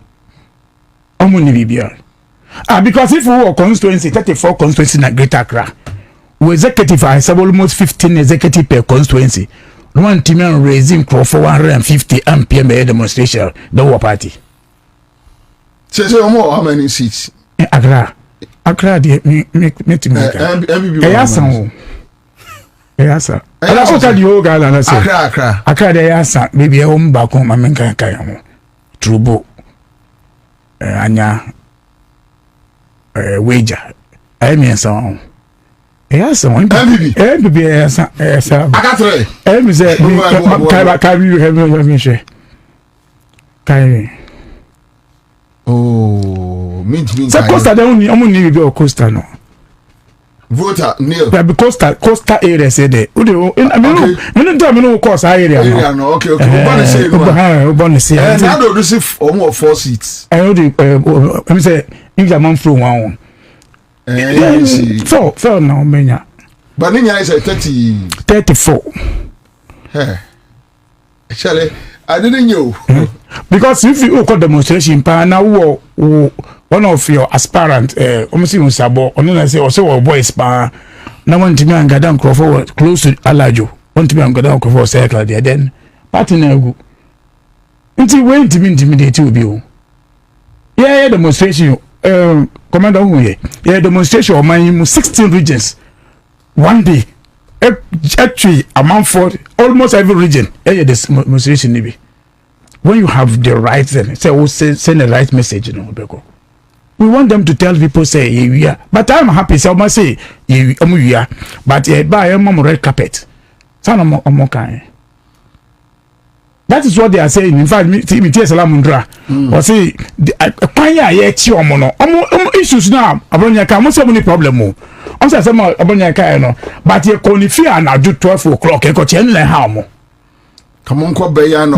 Because if we were constituency, 34 constituency in Greater Accra, we executive have almost 15 executive per constituency. One team raising for 450 MPM demonstration, the war party. So how many seats? Accra, the meeting. Yes, sir. And I told you, Accra, the answer, maybe a home back home, I mean, Trubo, Anya. Wager. I mean, so. Yes, so MPP, yes, sir. I got three. I say, can you have me share? Oh, means. So Costa, the only be Costa, no. Voter, Neil. Costa area said it. I mean, no Costa area. No, okay. Ubon say. And I don't receive almost 4 seats. I know I'm say, if the man from one. So now, Menya. But Ninya is 34. Hey. Actually, I didn't know. Because if you call demonstration, now one of your aspirant, almost in Sabo, or say, also boys, now one to me and Gadam Crawford close to Alajo, one to me and Gadam Crawford circle there, then party now go. Until when to be intimidated to you. Yeah, demonstration, Commander Huye, yeah, demonstration of my 16 regions. One day, actually, among 40, almost every region, this demonstration maybe. When you have the right, then say, send the right message, you know, Beko. We want them to tell people, say, yeah, but I'm happy, so I must say, yeah, but buy a mom red carpet. Son of more kind. That is what they are saying. In fact, me Salamundra, or say, Panya, yet your mono, issues now, Abonia can, what's any problem? Also, some Abonia can, but you're calling fear now, do 12 o'clock, and got any harm. Come on, Kwabena, no.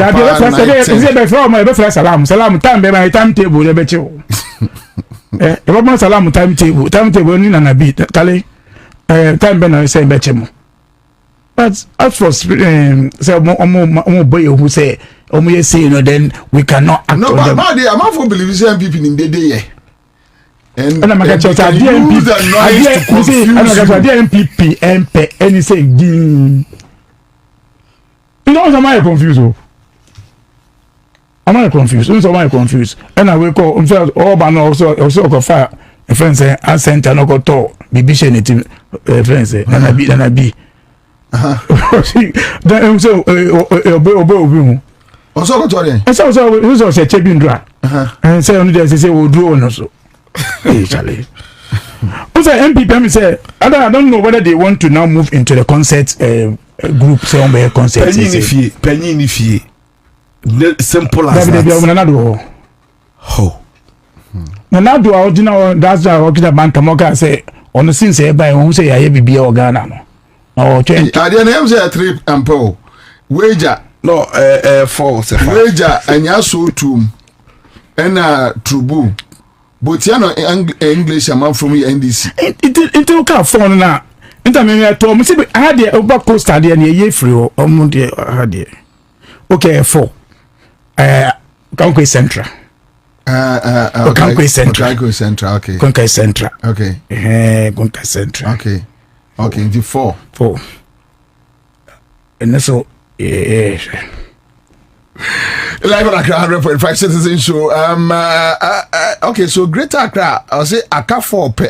Salam, time by my timetable, I bet you. Robert Salam timetable, Nina beat, Tally, time by I say, Betchemo. But as for say more boy who say, then we cannot act. No, but I'm not for believing some people in the day. And I'm going to MPP, MP, and he say, you know, am I confused? am I confused? Am I confused? And I will call all but also fire a friend say I sent an oco to be native friends and I be. Then so obey. Also, and so say checking dry. And say only they say we'll do on also. Charlie. Also, MPPM say I don't know whether they want to now move into the concert group. Say on the concert. Penny if simple as that. Ho. Now do original. That's why working at Bantamoka say on the scene say by who say I be Ghana no. Oh, change. I didn't have say 3 ampo. Wager. No, 4. Wager and yaso tum. And trubu. But yano English man from NDC. It okay phone na. Intermediate to me say I had the over coaster there near ye free or monday had okay 4. Conquest Central. Conquest Central. Conquest Central. Okay. Conquest Central. Okay. Conquest Central. Okay. Okay. The 4. And so Live on Accra100.5 Citizen Show. Okay, so Greater Accra, I'll say Accra 4 pe.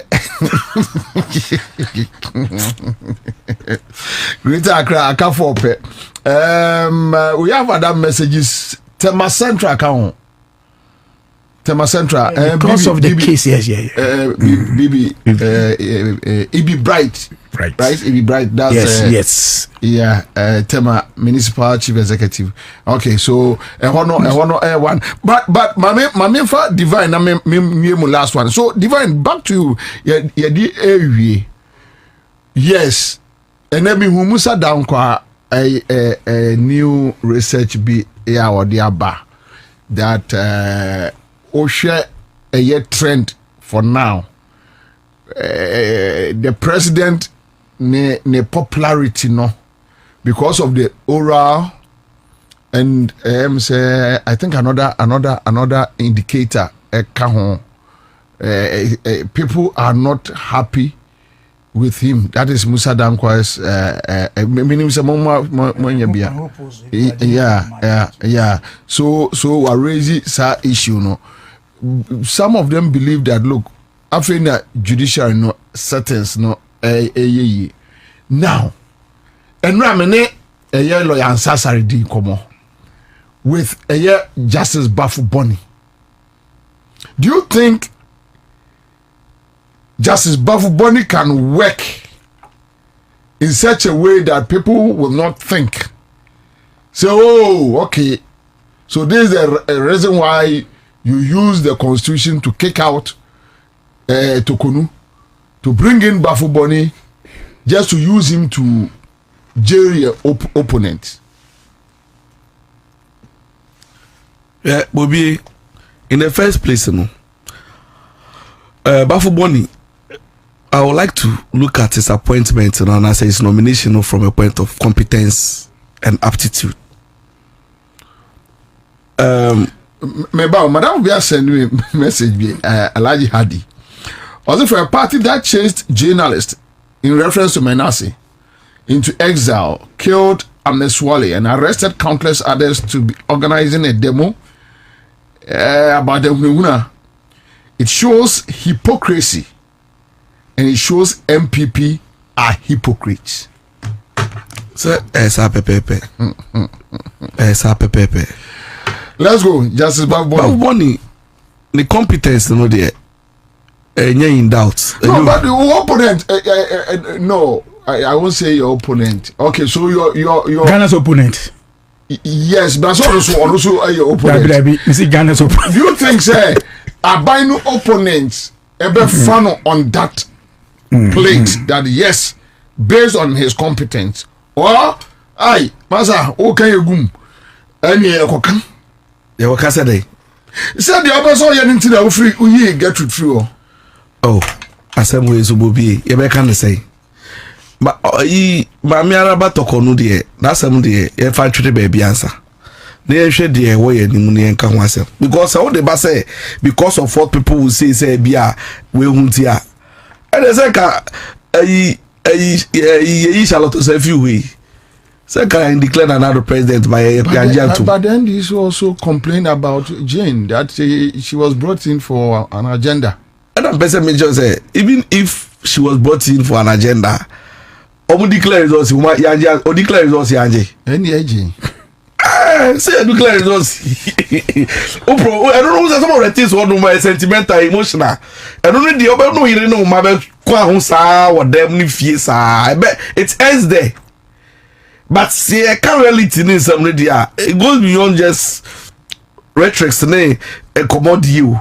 Greater Accra, Accra 4 pe. We have other messages. Tema Central account. Tema Central. Because of the case, yes. Bibi, Ibi Bright. Right, Ibi Bright. That's yes. Yeah, Tema Municipal Chief Executive. Okay, so one. But my main for Divine, me last one. So Divine, back to you. Yes, and then Humusa down kwa a new research be or the aba that share a year trend for now. The president ne popularity no because of the oral and say I think another indicator people are not happy with him. That is Musa Dankwa's meaning yeah. So I raise sa issue no. Some of them believe that look after the judiciary no settings no now and ramene a year lawyer Ansah Saridi komo with a year Justice Bafuboni. Do you think Justice Bafuboni can work in such a way that people will not think say okay, so this is a reason why you use the constitution to kick out Tokonu, to bring in Bafuboni, just to use him to jail your opponent? Yeah, Bobie, in the first place, Bafuboni, I would like to look at his appointment and as his nomination from a point of competence and aptitude. Madam, we are sending me a message. Alaji Hadi. Also for a party that chased journalists in reference to Menasi into exile, killed Amneswali and arrested countless others to be organizing a demo about the Wuna. It shows hypocrisy and it shows MPP are hypocrites. So, let's go, Justice Bafuboni. The competence, you know, there. In doubt. No, but your opponent. No, I won't say your opponent. Okay, so your Ghana's opponent. Yes, but also your opponent. Ghana's opponent. Do you think, say, Abino opponents ever found on that plate that yes, based on his competence, or aye, Masa, okay, you gum, any kokan. You were Cassidy. Said the other saw you into the free, we get to through. Oh, asem we so Bobie, you be can say. But ma me araba tokonu de, na asem de e fa twere baby Ansah. Na e hwe de wo ye nimu ne enka ho asem. Because how they ba say because of what people will say bia we hunti a. E dey say ka yi Charlotte say few we. So can I declare another president by Yanjian? But then this also complained about Jane that she was brought in for an agenda. And I'm person mention say even if she was brought in for an agenda, Omu declare results Yanjian or declare results Yanji. Any agent. Say declare results. Opro, I don't know some of the things what my sentimental, emotional. I don't know the other no you know my kwa hunsa or them ni fiesa. I bet it ends there. But see, I can't really tell some media. It goes beyond just rhetoric and commode you.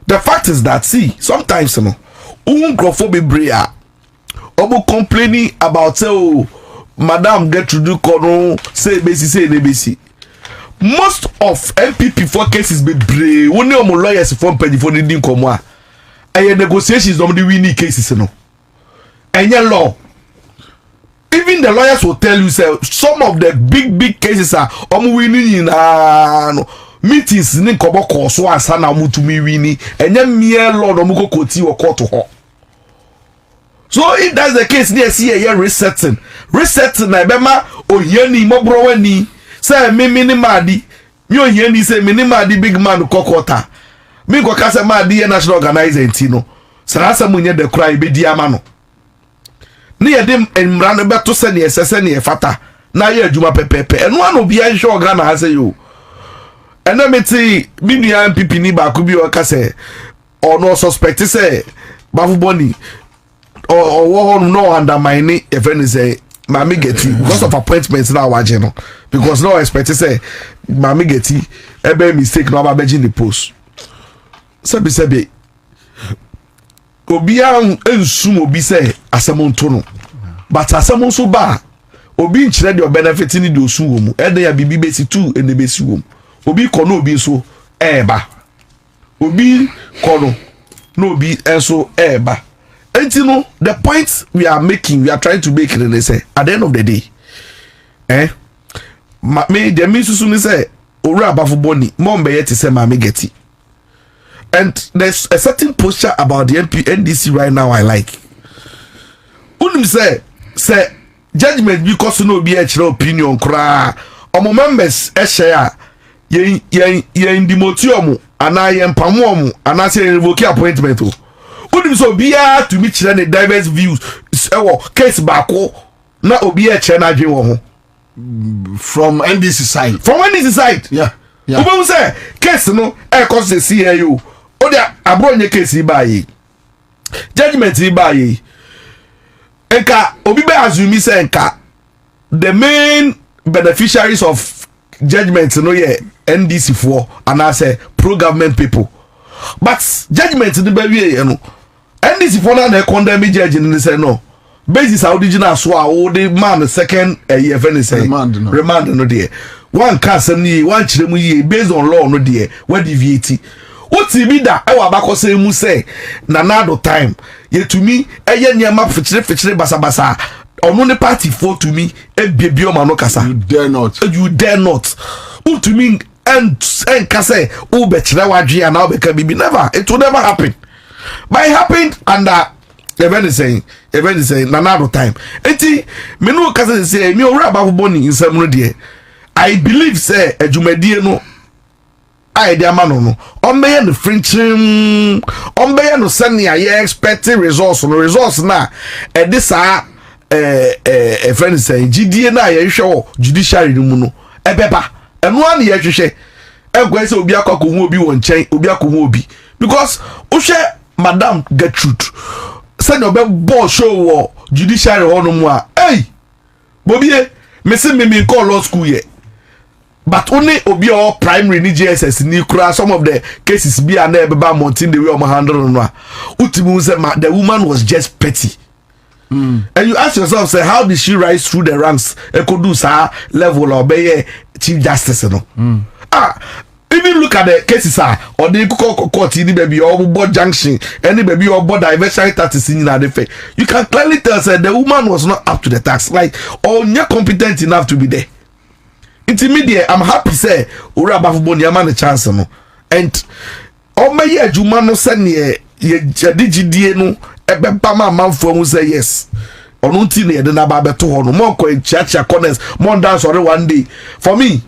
The fact is that sometimes you know, brea obo complaining about madam get to do kono say basi. Most of MPP for cases be brave. Only omo lawyers from pedi for the komo a negotiations on the winning cases no. Enya law. Even the lawyers will tell you say some of the big cases are winning in meetings ni kobo so ansa na mu to me winning enya mere lord omuko koti wo court ho. So if that's the case, they see a resetting na bema ohiani mobrowani say me minimadi me ohiani say minimadi big man kokota me go kase madi national organizer ntino sarasa munye de cry be di ama no ne yedem emra no beto se ne esese ne fata na ye adwuma pepepe eno an obi an hwe oga na ase yo ena meti mi nua MPP ni ba ku bi o kase ono suspect say bafu boni or no undermine if any say Mami Getty because of appointments now watching no because no expect to say Mami Getty ebe mistake no about the post sabi obi an ensum obi say asemonto no but asemon so ba obi nchire the benefit ni do su wo mu ede ya bibi besi tu ene besi wo mu obi kono obi so eba obi kono no obi enso eba. And you know, the point we are trying to make it, they say, at the end of the day, me the misusuni say, Ora bafu boni, mombe yeti say Mami Getty. And there's a certain posture about the NDC right now I like. Unim say judgment because no be a opinion kra. Omo members share ye indimotiomu ana ye mpamomu ana say revoke appointment o. Unim so bia to meet the diverse views case bako na obi e che na dwe wo ho from NDC side. From NDC side. Yeah. Obo say case no e cause the CAU. O dia abronye case ba yi. Judgment ba yi. Enka obi be assume say enka the main beneficiaries of judgment no ye NDC for and I say pro government people. But judgment the be you know NDC for na condemn judge and say no basis original so a the man second year friend say remand no there one case ni one chiremu ye based on law no there where deviate what be that e wa bako say mu say na do time ye to me eye niam fichire basabasa ono ne party for to me e bebio ma no kasa you dare not who to me and kase who be chire wadwe na be ka bibi never it will never happen. But it happened under even saying na do time enti me no kase say me owura ba boni insam no de I believe say adwumadie no I dey amano no onbeye no frinchim onbeye no senia ye expecting results na this friend say gidie na ye hwe judiciary no mu no ebeba eno an ye hwehwe egwa say obi akoko hu obi won chen obi akoko obi because uhwe Madam Gertrude send your ball show wo judiciary hono mu a hey Bobie me say me call law school here but only obi or primary ni JSS ni kura some of the cases be na ebeba mountain the way o handle no a utimu say the woman was just petty. And you ask yourself say how did she rise through the ranks e could do sa level or be chief justice no even look at the cases or the court in the baby or board junction any baby or board diversion status in the you can clearly tell say the woman was not up to the task like or not competent enough to be there. Intermediate I'm happy say ura bafuboni ama the chance no and o me ye adwuma no se ne ye digidie no ebeba ma manfo mu say yes ɔno nti ne yɛde na ba beto hɔ no mo kɔ chiachi corners mo dance ɔre one day for me